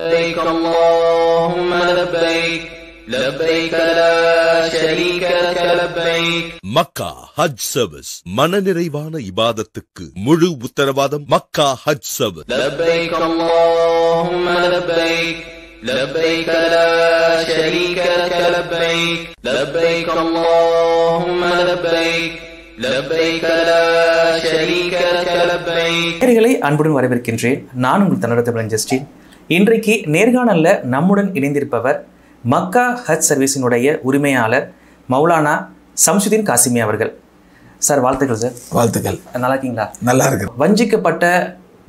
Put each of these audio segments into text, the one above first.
لبيك اللهم لبيك لبيك لا شريك لك لبيك. மக்கா ஹஜ் service மனநிறைவான இபாதத்துக்கு முழு உத்தரவாதம். மக்கா ஹஜ் service. لبيك اللهم لبيك لبيك لا شريك لك لبيك لبيك اللهم لبيك لبيك لا شريك لك لبيك. நேயர்களை அன்புடன் வரவேற்கின்றேன். நான் உங்கள் தன்னடத்தமிழன் ஜஸ்டின். இன்றைக்கு நேர்காணல்ல நம்முடன் இணைந்திருப்பவர் மக்கா ஹஜ் சர்வீஸினுடைய உரிமையாளர் மௌலானா சம்சுதீன் காசிமி அவர்கள். சார் வாழ்த்துக்கள் சார். வாழ்த்துக்கள். நல்லா இருக்கீங்களா? நல்லா இருக்கு. வஞ்சிக்கப்பட்ட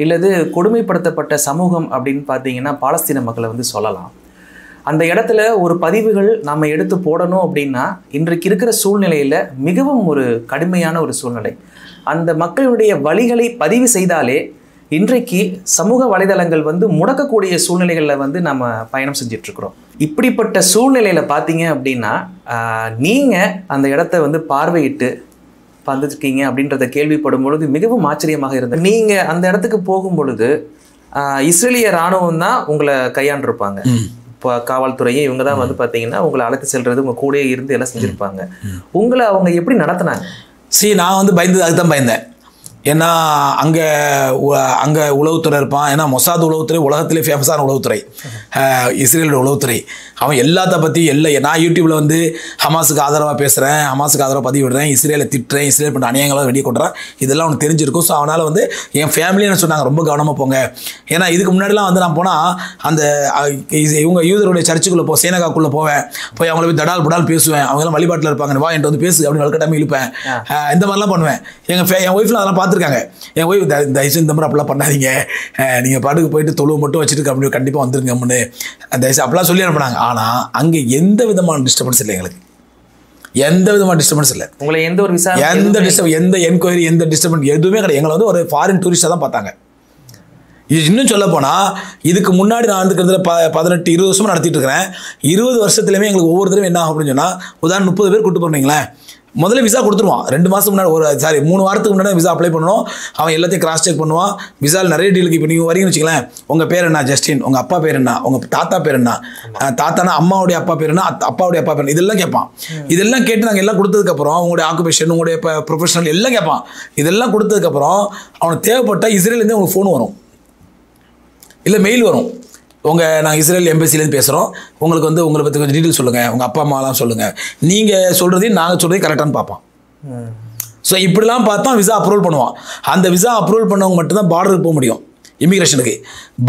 இல்லது கொடுமைப்படுத்தப்பட்ட சமூகம் அப்படின்னு பார்த்தீங்கன்னா பாலஸ்தீன மக்களை சொல்லலாம். அந்த இடத்துல ஒரு பதிவுகள் நம்ம எடுத்து போடணும் அப்படின்னா இன்றைக்கு இருக்கிற சூழ்நிலையில் மிகவும் ஒரு கடுமையான ஒரு சூழ்நிலை. அந்த மக்களுடைய வழிகளை பதிவு செய்தாலே இன்றைக்கு சமூக வலைதளங்கள் முடக்கக்கூடிய சூழ்நிலைகளில் நம்ம பயணம் செஞ்சிட்ருக்குறோம். இப்படிப்பட்ட சூழ்நிலையில் பார்த்தீங்க அப்படின்னா நீங்கள் அந்த இடத்த பார்வையிட்டு வந்துருக்கீங்க அப்படின்றத கேள்விப்படும் பொழுது மிகவும் ஆச்சரியமாக இருந்தது. நீங்கள் அந்த இடத்துக்கு போகும் பொழுது இஸ்ரேலிய இராணுவம் தான் உங்களை கையாண்டிருப்பாங்க. இப்போ காவல்துறையும் இவங்க தான் பார்த்தீங்கன்னா உங்களை அழைத்து செல்றது, உங்கள் கூடயே இருந்து எல்லாம் செஞ்சுருப்பாங்க. உங்களை அவங்க எப்படி நடத்தினாங்க? நான் பயந்தது அதுக்கு தான் பயந்தேன். ஏன்னா அங்கே உளவுத்துறை இருப்பான். ஏன்னா மொசாத் உளவுத்துறை உலகத்திலே ஃபேமஸான உளவுத்துறை, இஸ்ரேலோட உளவுத்துறை. அவன் எல்லாத்த பற்றி நான் யூடியூப்பில் ஹமாஸுக்கு ஆதரவாக பேசுகிறேன், ஹமாஸுக்கு ஆதரவாக பதிவு விடுறேன், இஸ்ரேலை திட்டுறேன், இஸ்ரேல் பண்ண அநியாயங்களாக வெளியே கொண்டுறேன், இதெல்லாம் அவனுக்கு தெரிஞ்சிருக்கும். ஸோ அவனால் என் ஃபேமிலியை என்ன சொன்னாங்க, ரொம்ப கவனமாக போங்க. ஏன்னா இதுக்கு முன்னாடிலாம் நான் போனால் அந்த இவங்க யூதருடைய சர்ச்சுக்குள்ளே சேனகாக்குள்ளே போவேன், போய் அவங்கள போய் தடால் புடால் பேசுவேன். அவங்களாம் வழிபாட்டில் இருப்பாங்க, வா என்கிட்ட பேசு அப்படின்னு வழக்கட்டாமல் இழுப்பேன். இந்த மாதிரிலாம் பண்ணுவேன். என் ஒய்ஃப்லாம் அதெல்லாம் பார்த்துருக்காங்க. என் ஒய்ஃப் தயவுசெய்து இந்த மாதிரி அப்படிலாம் பண்ணாதீங்க, நீங்கள் பாட்டுக்கு போயிட்டு தொழுவு மட்டும் வச்சுட்டு அப்படி கண்டிப்பாக வந்துருங்க அப்படின்னு தயவுசெய்து அப்படிலாம் சொல்லி அனுப்பினாங்க. ஆனால் அங்கே எந்த விதமான டிஸ்டர்பன்ஸ் இல்லை, எங்களுக்கு எந்த விதமான டிஸ்டர்பன்ஸ் இல்லை. உங்களை எந்த என்கொயரி எந்த டிஸ்டர்பன்ஸ் எதுவுமே கிடையாது. எங்களை ஒரு ஃபாரின் டூரிஸ்டாக தான் பார்த்தாங்க. இது இன்னும் சொல்ல போனால் இதுக்கு முன்னாடி நான் இருக்கிறதுல 18-20 வருஷமாக நடத்திட்டு இருக்கிறேன். 20 வருஷத்துலையுமே எங்களுக்கு ஒவ்வொரு தடவை என்ன ஆகும் அப்படின்னு சொன்னால், உதாரணம் 30 பேர் கூட்டு போனீங்களேன், முதல்ல விசா கொடுத்துருவான். 2 மாதத்துக்கு முன்னாடி 3 வாரத்துக்கு முன்னாடி விசா அப்ளை பண்ணணும். அவன் எல்லாத்தையும் கிராஸ் செக் பண்ணுவான். விசாவில் நிறைய டீலுக்கு இப்போ நீங்கள் வரீங்கன்னு வச்சுக்கலாம், உங்கள் பேர் என்ன ஜஸ்டின், உங்கள் அப்பா பேர் என்ன, உங்கள் தாத்தா பேர் என்ன, தாத்தானா அம்மாவுடைய அப்பா பேர் என்ன, அப்பாவுடைய அப்பா பேர் என்ன, இதெல்லாம் கேட்பான். இதெல்லாம் கேட்டு நாங்கள் எல்லாம் கொடுத்ததுக்கப்புறம் உங்களுடைய ஆக்குபேஷன், உங்களுடைய ப்ரொஃபஷனல் எல்லாம் கேட்பான். இதெல்லாம் கொடுத்ததுக்கப்புறம் அவனுக்கு தேவைப்பட்ட இஸ்ரேலேருந்து உங்களுக்கு ஃபோன் வரும், இல்லை மெயில் வரும். நாங்கள் இஸ்ரேல் எம்பசிலேருந்து பேசுகிறோம், உங்களுக்கு உங்களை பற்றி கொஞ்சம் டீட்டெயில் சொல்லுங்கள், உங்கள் அப்பா அம்மாலாம் சொல்லுங்கள், நீங்கள் சொல்கிறதையும் நாங்கள் சொல்கிறதையும் கரெக்டானு பார்ப்பான். ஸோ இப்படிலாம் பார்த்தா விசா அப்ரூவல் பண்ணுவான். அந்த விசா அப்ரூவல் பண்ணவங்க மட்டும்தான் பார்டருக்கு போக முடியும், இமிகிரேஷனுக்கு.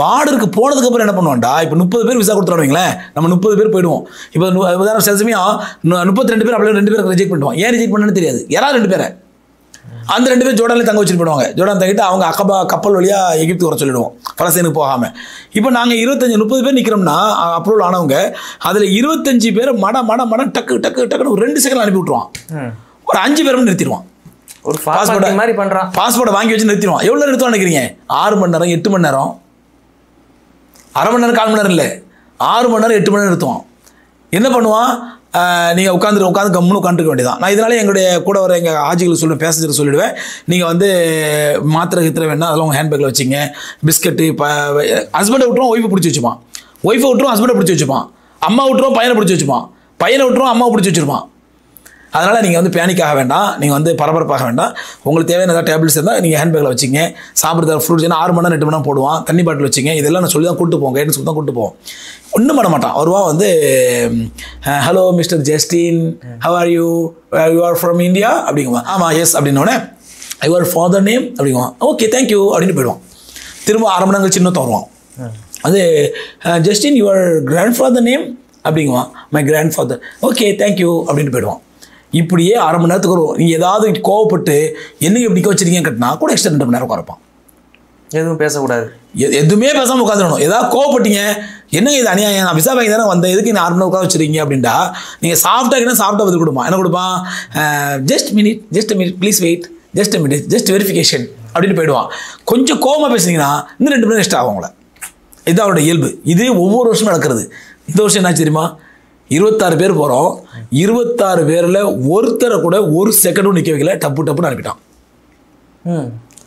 பார்டருக்கு போனதுக்கப்புறம் என்ன பண்ணுவான்டா, இப்போ 30 பேர் விசா கொடுத்துருவாங்களேன், நம்ம 30 பேர் போயிடுவோம். இப்போ உதாரணம் சில சமயம் 32 பேர் அப்படியே 2 பேருக்கு ரிஜெக்ட் பண்ணுவான். ஏன் ரிஜெக்ட் பண்ணணும்னு தெரியாது, யாராவது 2 பேரை அந்த 2 பேர் ஜோர்டான்ல தங்க வச்சுட்டு போயிடுவாங்க. ஜோர்டான் தங்கிட்டு அவங்க அக்கபா கப்பல் வழியாக எகிப்து வர சொல்லிடுவோம், பலஸ்தீனுக்கு போகாமல். இப்போ நாங்கள் 25-30 பேர் நிற்கிறோம்னா அப்ரூவல் ஆனவங்க, அதில் 25 பேர் மட டக்கு டக்குன்னு ஒரு 2 செகண்ட் அனுப்பி விட்டுருவான். ஒரு 5 பேரும் நிறுத்திடுவான். ஒரு பாஸ்போர்ட் மாதிரி பண்ணுறான். பாஸ்போர்ட்டை வாங்கி வச்சு நிறுத்திடுவான். எவ்வளோ நிறுத்துவான்னு நினைக்கிறீங்க? 6 மணி நேரம், 8 மணி நேரம், அரை மணி நேரம், 4 மணி நேரம் இல்லை, 6 மணி நேரம், 8 மணி நேரம் நிறுத்துவான். என்ன பண்ணுவான், நீங்கள் உட்காந்து கம்முன்னு உட்காந்துக்க வேண்டியதான். நான் இதனால எங்களுடைய கூட வர எங்கள் ஆஜிகளுக்கு சொல்லுவேன், பேசஞ்சர் சொல்லிவிடுவேன், நீங்கள் மாத்திரை கித்திர வேணா அதெல்லாம் உங்கள் ஹேண்ட்பேக்கில் வச்சிங்க. பிஸ்கட்டு ஹஸ்பண்டை விட்டுருவோம், ஒய்ஃபை பிடிச்சி வச்சுப்பான். ஒய்ஃபை விட்டுருவோம், ஹஸ்பண்டை பிடிச்சி வச்சுப்பான். அம்மா விட்டுருவோம், பையனை பிடிச்சி வச்சுப்பான். பையனை விட்டுருவோம், அம்மாவை பிடிச்சி வச்சுருப்பான். அதனால் நீங்கள் பேனிக்காக வேண்டாம், நீங்கள் பரபரப்பாக வேண்டாம். உங்களுக்கு தேவையான ஏதாவது டேப்லெட்ஸ் இருந்தால் நீங்கள் ஹேண்ட்பேக்கில் வச்சிங்க. சாப்பிட்ற ஃப்ரூட்ஸ் 6 மணி நேரம் 8 மணி நேரம் போடுவான். தண்ணி பாட்டில் வச்சிங்க. இதெல்லாம் நான் சொல்லி தான் கூட்டு போவோம், கைடன்ஸ் தான் கூட்டு போவோம். ஒன்றும் பண்ண மாட்டான். வருவா hello mister Justin, how are you, you are from India அப்படிங்குவான். ஆமாம் எஸ் அப்படின்னோடனே யுவர் ஃபாதர் நேம் அப்படிங்குவான். ஓகே தேங்க்யூ அப்படின்னு போயிடுவான். திரும்ப 1/2 மணி நேரம் சின்னத்தை வருவான். Justin your grandfather name அப்படிங்குவான். My grandfather. Okay thank you அப்படின்னு போயிடுவான். இப்படியே 1/2 மணி நேரத்துக்கு வருவோம். நீங்கள் ஏதாவது கோவப்பட்டு என்னங்க இப்படி வச்சிருக்கீங்க கட்டினா கூட எக்ஸ்ட்ரா 2 மணி நேரம் குறைப்பான். எதுவும் பேசக்கூடாது, எதுவுமே பேசாமல் உட்காந்துடணும். ஏதாவது கோவப்பட்டீங்க, என்னங்க இது அநியாயம், நான் விசா வாங்கி தானே வந்தேன், எதுக்கு நான் 6 மணி நேரம் உட்கார வச்சுருக்கீங்க அப்படின்ட்டா, நீங்கள் சாஃப்டாக பதில் கொடுப்பான். என்ன கொடுப்பான், just minute please wait, just minute, just verification அப்படின்னு போயிடுவான். கொஞ்சம் கோவமாக பேசுனீங்கன்னா இன்னும் 2 மணி நேரம் எக்ஸ்ட்ரா ஆகும் உங்களை. இது அவரோட இயல்பு. இது ஒவ்வொரு வருஷமும் நடக்கிறது. இந்த வருஷம் என்ன தெரியுமா, 26 பேர் போகிறோம். 26 பேரில் ஒருத்தரை கூட ஒரு செகண்டும் நிற்க வைக்கல, டப்புன்னு அனுப்பிட்டான்.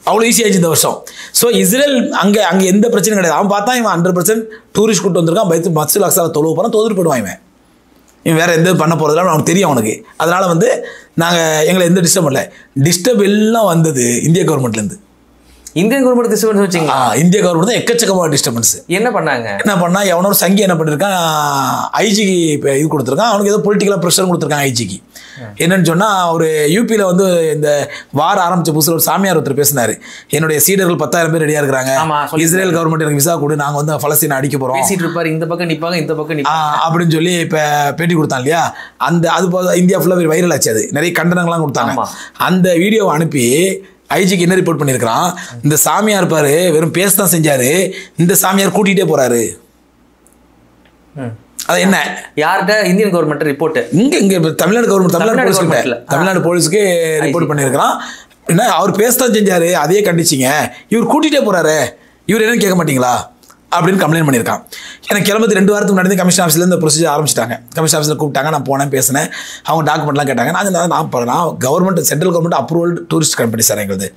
அவ்வளோ ஈஸியாகிடுச்சு இந்த வருஷம். ஸோ இஸ்ரேல் அங்கே எந்த பிரச்சனையும் கிடையாது. அவன் பார்த்தா இவன் 100% டூரிஸ்ட் கூட்டு வந்திருக்கான், மஸ்ஜிதுல் அக்ஸால தொழுவ போகிறான், தோதுட்டு போயிடுவான் இவன் வேறு எந்த பண்ண போகிறதுலாம் அவனுக்கு தெரியும் அவனுக்கு. அதனால் வந்து நாங்கள் எங்களை எந்த டிஸ்டர்ப் பண்ணல. டிஸ்டர்ப் எல்லாம் வந்தது இந்திய கவர்மெண்ட்லேருந்து. இந்தியன் கவர்மெண்ட் டிஸ்டர்பன்ஸ் வச்சுங்க. இந்திய கவர்மெண்ட் தான் எக்கச்சக்கமான டிஸ்டர்பன்ஸ். என்ன பண்ணா எவனோ ஒரு சங்கி என்ன பண்ணிருக்கான், ஐஜிக்கு இது கொடுத்துருக்கான். அவனுக்கு ஏதோ பொலிட்டிக்கலாக ப்ரெஷர் கொடுத்துருக்காங்க ஐஜிக்கு. என்னன்னு சொன்னால், ஒரு யூபியில் வந்து இந்த வார ஆரம்பிச்ச புதுசில் ஒரு சாமியார் ஒருத்தர் பேசினார், என்னுடைய சீடர்கள் 10,000 பேர் ரெடியாக இருக்கிறாங்க, இஸ்ரேல் கவர்மெண்ட் எனக்கு விசா கொடு, நாங்கள் வந்து பலஸ்தீனை அடிக்க போகிறோம் இந்த பக்கம் நிற்பாங்க இந்த பக்கம் அப்படின்னு சொல்லி இப்போ பேட்டி கொடுத்தான் இல்லையா. அது இந்தியா ஃபுல்லாக வைரல் ஆச்சு. அது நிறைய கண்டனங்கள்லாம் கொடுத்தாங்க. அந்த வீடியோவை அனுப்பி ஐஜிக்கு என்ன ரிப்போர்ட் பண்ணியிருக்கிறான், இந்த சாமியார் பாரு வெறும் பேச தான் செஞ்சாரு, இந்த சாமியார் கூட்டிகிட்டே போறாரு. அது என்ன, யார்கிட்ட? Indian government report. இங்கே தமிழ்நாடு கவர்மெண்ட், தமிழ்நாடு போலீஸுக்கு ரிப்போர்ட் பண்ணியிருக்கிறான். என்ன, அவர் பேச தான் செஞ்சாரு, அதையே கண்டிச்சிங்க, இவர் கூட்டிகிட்டே போறாரு, இவர் என்னன்னு கேட்க மாட்டீங்களா அப்படின்னு கம்ப்ளைண்ட் பண்ணியிருக்கான். எனக்கு கிளம்பி 2 வாரத்துக்கு முன்னாடி கமிஷன் ஆஃபீஸில் இந்த ப்ரொசீஜர் ஆரம்பிச்சிட்டாங்க. கமிஷன் ஆஃபீஸில் கூப்பிட்டாங்க, நான் போனேன், பேசினேன், அவங்க டாக்குமெண்ட்லாம் கேட்டாங்க. நான் government, central government approval tourist company sir, எங்களுது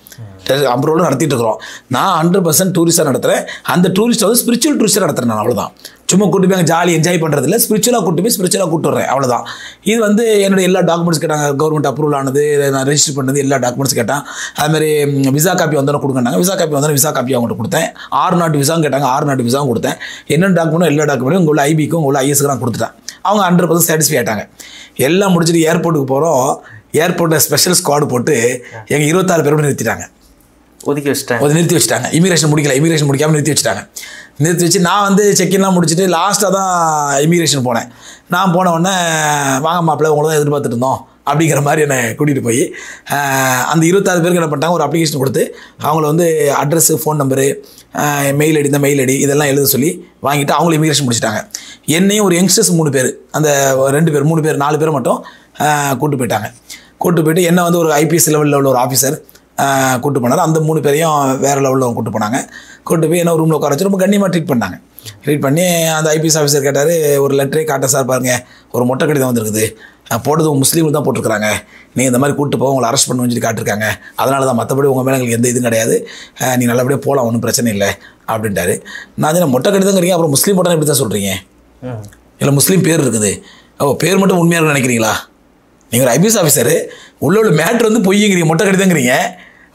அப்ரூவல் நடத்திட்டு இருக்கிறோம். நான் 100% டூரிஸ்டாக நடத்துகிறேன். அந்த டூரிஸ்ட் வந்து ஸ்பிரிச்சுவல் டூரிஸ்டாக நடத்துகிறேன். நான் அவ்வளோதான், சும்மா கூட்டு போய் ஜாலி என்ஜாய் பண்ணுறது இல்லை, ஸ்பிரிச்சுவலாக கூட்டு போய் ஸ்பிரிச்சுவலாக கூட்டு வரேன், அவ்வளோதான். இது வந்து என்னுடைய எல்லா டாக்குமெண்ட்ஸ் கேட்டாங்க, கவர்மெண்ட் அப்ரூவல் ஆனது, நான் ரெஜிஸ்டர் பண்ணது, எல்லா டாக்குமெண்ட்ஸ் கேட்டான். அதுமாதிரி விசா காப்பி வந்தோன்னு கொடுக்கண்டாங்க, விசா காப்பி வந்தோன்னு விசா காப்பி அவங்கள்ட்ட கொடுத்தேன். 6 நாட்டு விசாவும் கேட்டாங்க, 6 நாட்டு விசாவும் கொடுத்தேன். என்னென்ன டாக்குமெண்ட்டும் எல்லா டாக்குமெண்ட்டும் உள்ள ஐபிக்கும் உள்ள ஐஎஸ்க்கு நான் கொடுத்துட்டேன். அவங்க 100% சாட்டிஸ்ஃபை ஆகிட்டாங்க. எல்லாம் முடிச்சுட்டு ஏர்போர்ட்டுக்கு போகிறோம். ஏர்போர்ட்டில் ஸ்பெஷல் ஸ்குவாடு போட்டு எங்கள் 26 பேரோட நிறுத்திட்டாங்க, நிறுத்தி வச்சுட்டாங்க. இமிகிரேஷன் முடிக்காமல் நிறுத்தி வச்சுட்டாங்க. நிறுத்தி வச்சு நான் வந்து செக்இன்லாம் முடிச்சுட்டு லாஸ்ட்டாக தான் இமிகிரேஷன் போனேன். நான் போன உடனே, வாங்க மாப்பிள்ளை உங்களை தான் எதிர்பார்த்துட்டு இருந்தோம் அப்படிங்கிற மாதிரி என்னை கூட்டிகிட்டு போய் அந்த 26 பேருக்கு என்ன பண்ணிட்டாங்க, ஒரு அப்ளிகேஷன் கொடுத்து அவங்கள வந்து address, phone number, mail ID, இந்த மெயில் ஐடி இதெல்லாம் எழுத சொல்லி வாங்கிட்டு அவங்களும் இமிகிரேஷன் முடிச்சிட்டாங்க. என்னையும் ஒரு யங்ஸ்டர்ஸ் 3 பேர், அந்த 2 பேர் 3 பேர் 4 பேர் மட்டும் கூப்பிட்டு போயிட்டாங்க. கூப்பிட்டு போயிட்டு என்ன வந்து ஒரு ஐபிஎஸ் லெவலில் உள்ள ஒரு ஆஃபீஸர் கூப்பிட்டு போனார். அந்த 3 பேரையும் வேறு லெவலில் கூப்பிட்டு போனாங்க. கூப்பிட்டு போய் என்ன ரூமில் உட்கார வச்சு ரொம்ப கண்ணியமாக ட்ரீட் பண்ணாங்க. ட்ரீட் பண்ணி அந்த ஐபிஎஸ் ஆஃபீஸர் கேட்டார், ஒரு லெட்டரே காட்ட சார், பாருங்கள் ஒரு மொட்டை கடிதம் வந்துருக்குது, போட்டது முஸ்லீம்கள் தான் போட்டிருக்கிறாங்க, நீங்கள் இந்த மாதிரி கூப்பிட்டு போக உங்களை அரெஸ்ட் பண்ண சொல்லி காட்டிருக்காங்க, அதனால தான், மற்றபடி உங்கள் மேலே எங்களுக்கு எந்த இதுவும் கிடையாது, நீ நல்லபடியாக போகலாம், ஒன்றும் பிரச்சனை இல்லை அப்படின்ட்டாரு. நான் வந்து மொட்டை கடிதங்கிறீங்க, அப்புறம் முஸ்லீம் போட்டால் எப்படி தான் சொல்கிறீங்க, இல்லை முஸ்லீம் பேர் இருக்குது, பேர் மட்டும் உண்மையாக நினைக்கிறீங்களா, நீங்கள் ஒரு ஐபிஎஸ் ஆஃபீஸரு, உள்ள மேட்ரு வந்து பொய்யுங்கிறீங்க, மொட்டை கடிதங்கிறீங்க,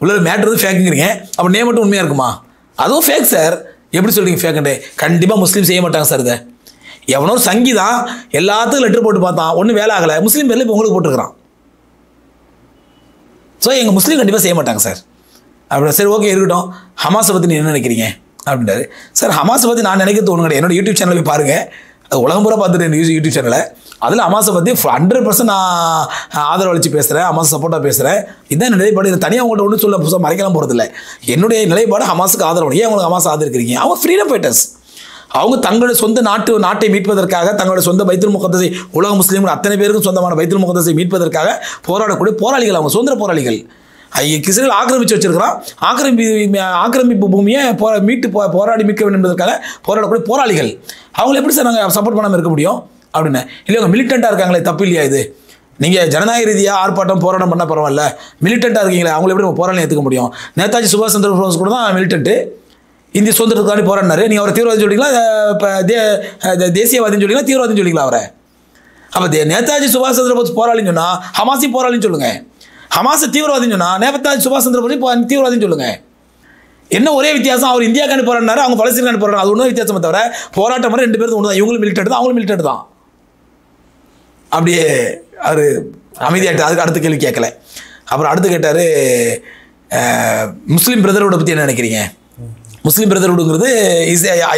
உள்ள மேட்ரு வந்து ஃபேக்குங்கிறீங்க, அப்போ நேம் மட்டும் உண்மையாக இருக்குமா, அதுவும் ஃபேக் சார், எப்படி சொல்கிறீங்க ஃபேக்குன்ட்டு, கண்டிப்பாக முஸ்லீம் செய்ய மாட்டாங்க சார். இதை எவனோ சங்கி தான் எல்லாத்துக்கும் லெட்டர் போட்டு பார்த்தான், ஒன்றும் வேலை ஆகலை, முஸ்லீம் பேரில் இப்போ உங்களுக்கு போட்டுருக்கிறான். ஸோ எங்கள் முஸ்லீம் கண்டிப்பாக செய்ய மாட்டாங்க சார் அப்படி. சரி ஓகே இருக்கட்டும், ஹமாஸை பற்றி நீ என்ன நினைக்கிறீங்க அப்படின்றாரு. சார் ஹமாஸை பற்றி நான் நினைக்கிறது ஒன்றும் கிடையாது, என்னோட யூடியூப் சேனல் போய் பாருங்கள், அது உலகம் பூரா பார்த்துட்டு யூடியூப் சேனலில், அதில் ஹமாஸை பற்றி 100% நான் ஆதரவு அளித்து பேசுகிறேன், ஹமாஸ் சப்போர்ட்டாக பேசுகிறேன். இதுதான் நிலைப்பாடு. இது தனியாக அவங்கள்ட்ட ஒன்றும் சொல்ல புதுசாக மறைக்கலாம் போகிறதில்ல. என்னுடைய நிலைப்பாடு ஹமாஸுக்கு ஆதரவு. ஏன் அவங்களுக்கு ஹமாஸ் ஆதரிக்கிறீங்க? அவங்க ஃப்ரீடம் ஃபைட்டர்ஸ். அவங்க தங்களுடைய சொந்த நாட்டை மீட்பதற்காக, தங்களுடைய சொந்த பைத்துல் முகத்தஸை, உலக முஸ்லீம்கள் அத்தனை பேருக்கும் சொந்தமான பைத்துல் முகத்தஸை மீட்பதற்காக போராடக்கூடிய போராளிகள், அவங்க சுதந்திர போராளிகள். இஸ்ரேல் ஆக்கிரமிச்சு வச்சிருக்கிறான், ஆக்கிரமிப்பு பூமியை மீட்டு போராடி மீட்க வேண்டும் என்பதற்காக போராடக்கூடிய போராளிகள். அவங்களை எப்படி சார் நாங்கள் சப்போர்ட் பண்ணாமல் இருக்க முடியும் அப்படின்னு? இல்லை அவங்க மிலிட்டண்ட்டாக இருக்காங்களே, தப்பு இல்லையா இது? நீங்கள் ஜனநாயக ரீதியாக ஆர்ப்பாட்டம் போராட்டம் பண்ணால் பரவாயில்ல, மிலிட்டண்ட்டாக இருக்கீங்களே, அவங்களை எப்படி நம்ம போராட்டம் ஏற்றுக்க முடியும்? நேதாஜி சுபாஷ் சந்திர போஸ் கூட தான் மிலிட்டண்ட்டு, இந்திய சுதந்திரத்துக்காண்டி போராடினாரு. நீங்கள் அவரை தீவிரவாதம் சொல்லிங்களா, இப்போ தேசியவாதின்னு சொல்லிங்களா, தீவிரவாதம் சொல்லிங்களா அவரை? அப்போ நேதாஜி சுபாஷ் சந்திர போஸ் போராளின்னு சொன்னால் ஹமாஸையும் போராளின்னு சொல்லுங்கள், ஹமாஸை தீவிரவாதின்னு சொன்னால் நேதாஜி சுபாஷ் சந்திர போஸ் தீவிரவாதின்னு சொல்லுங்கள். என்ன ஒரே வித்தியாசம், அவர் இந்தியாக்காண்டி போராடினாரு, அவங்க பலஸ்தீனுக்காண்டி போராடினாரு, அது ஒன்றும் வித்தியாசமே தவிர போராட்டம் மாதிரி 2 பேரும் ஒன்று தான். இவங்களும் மிலிட்டண்ட் தான், அவங்களும் மிலிட்டண்ட் தான். அப்படியே அவர் அமைதியாகிட்டு. அதுக்கு அடுத்த கேள்வி கேட்கல. அப்புறம் அடுத்து கேட்டார், முஸ்லீம் பிரதர்ஹுட்டை பற்றி என்ன நினைக்கிறீங்க? முஸ்லீம் பிரதர்ஹுட்ங்கிறது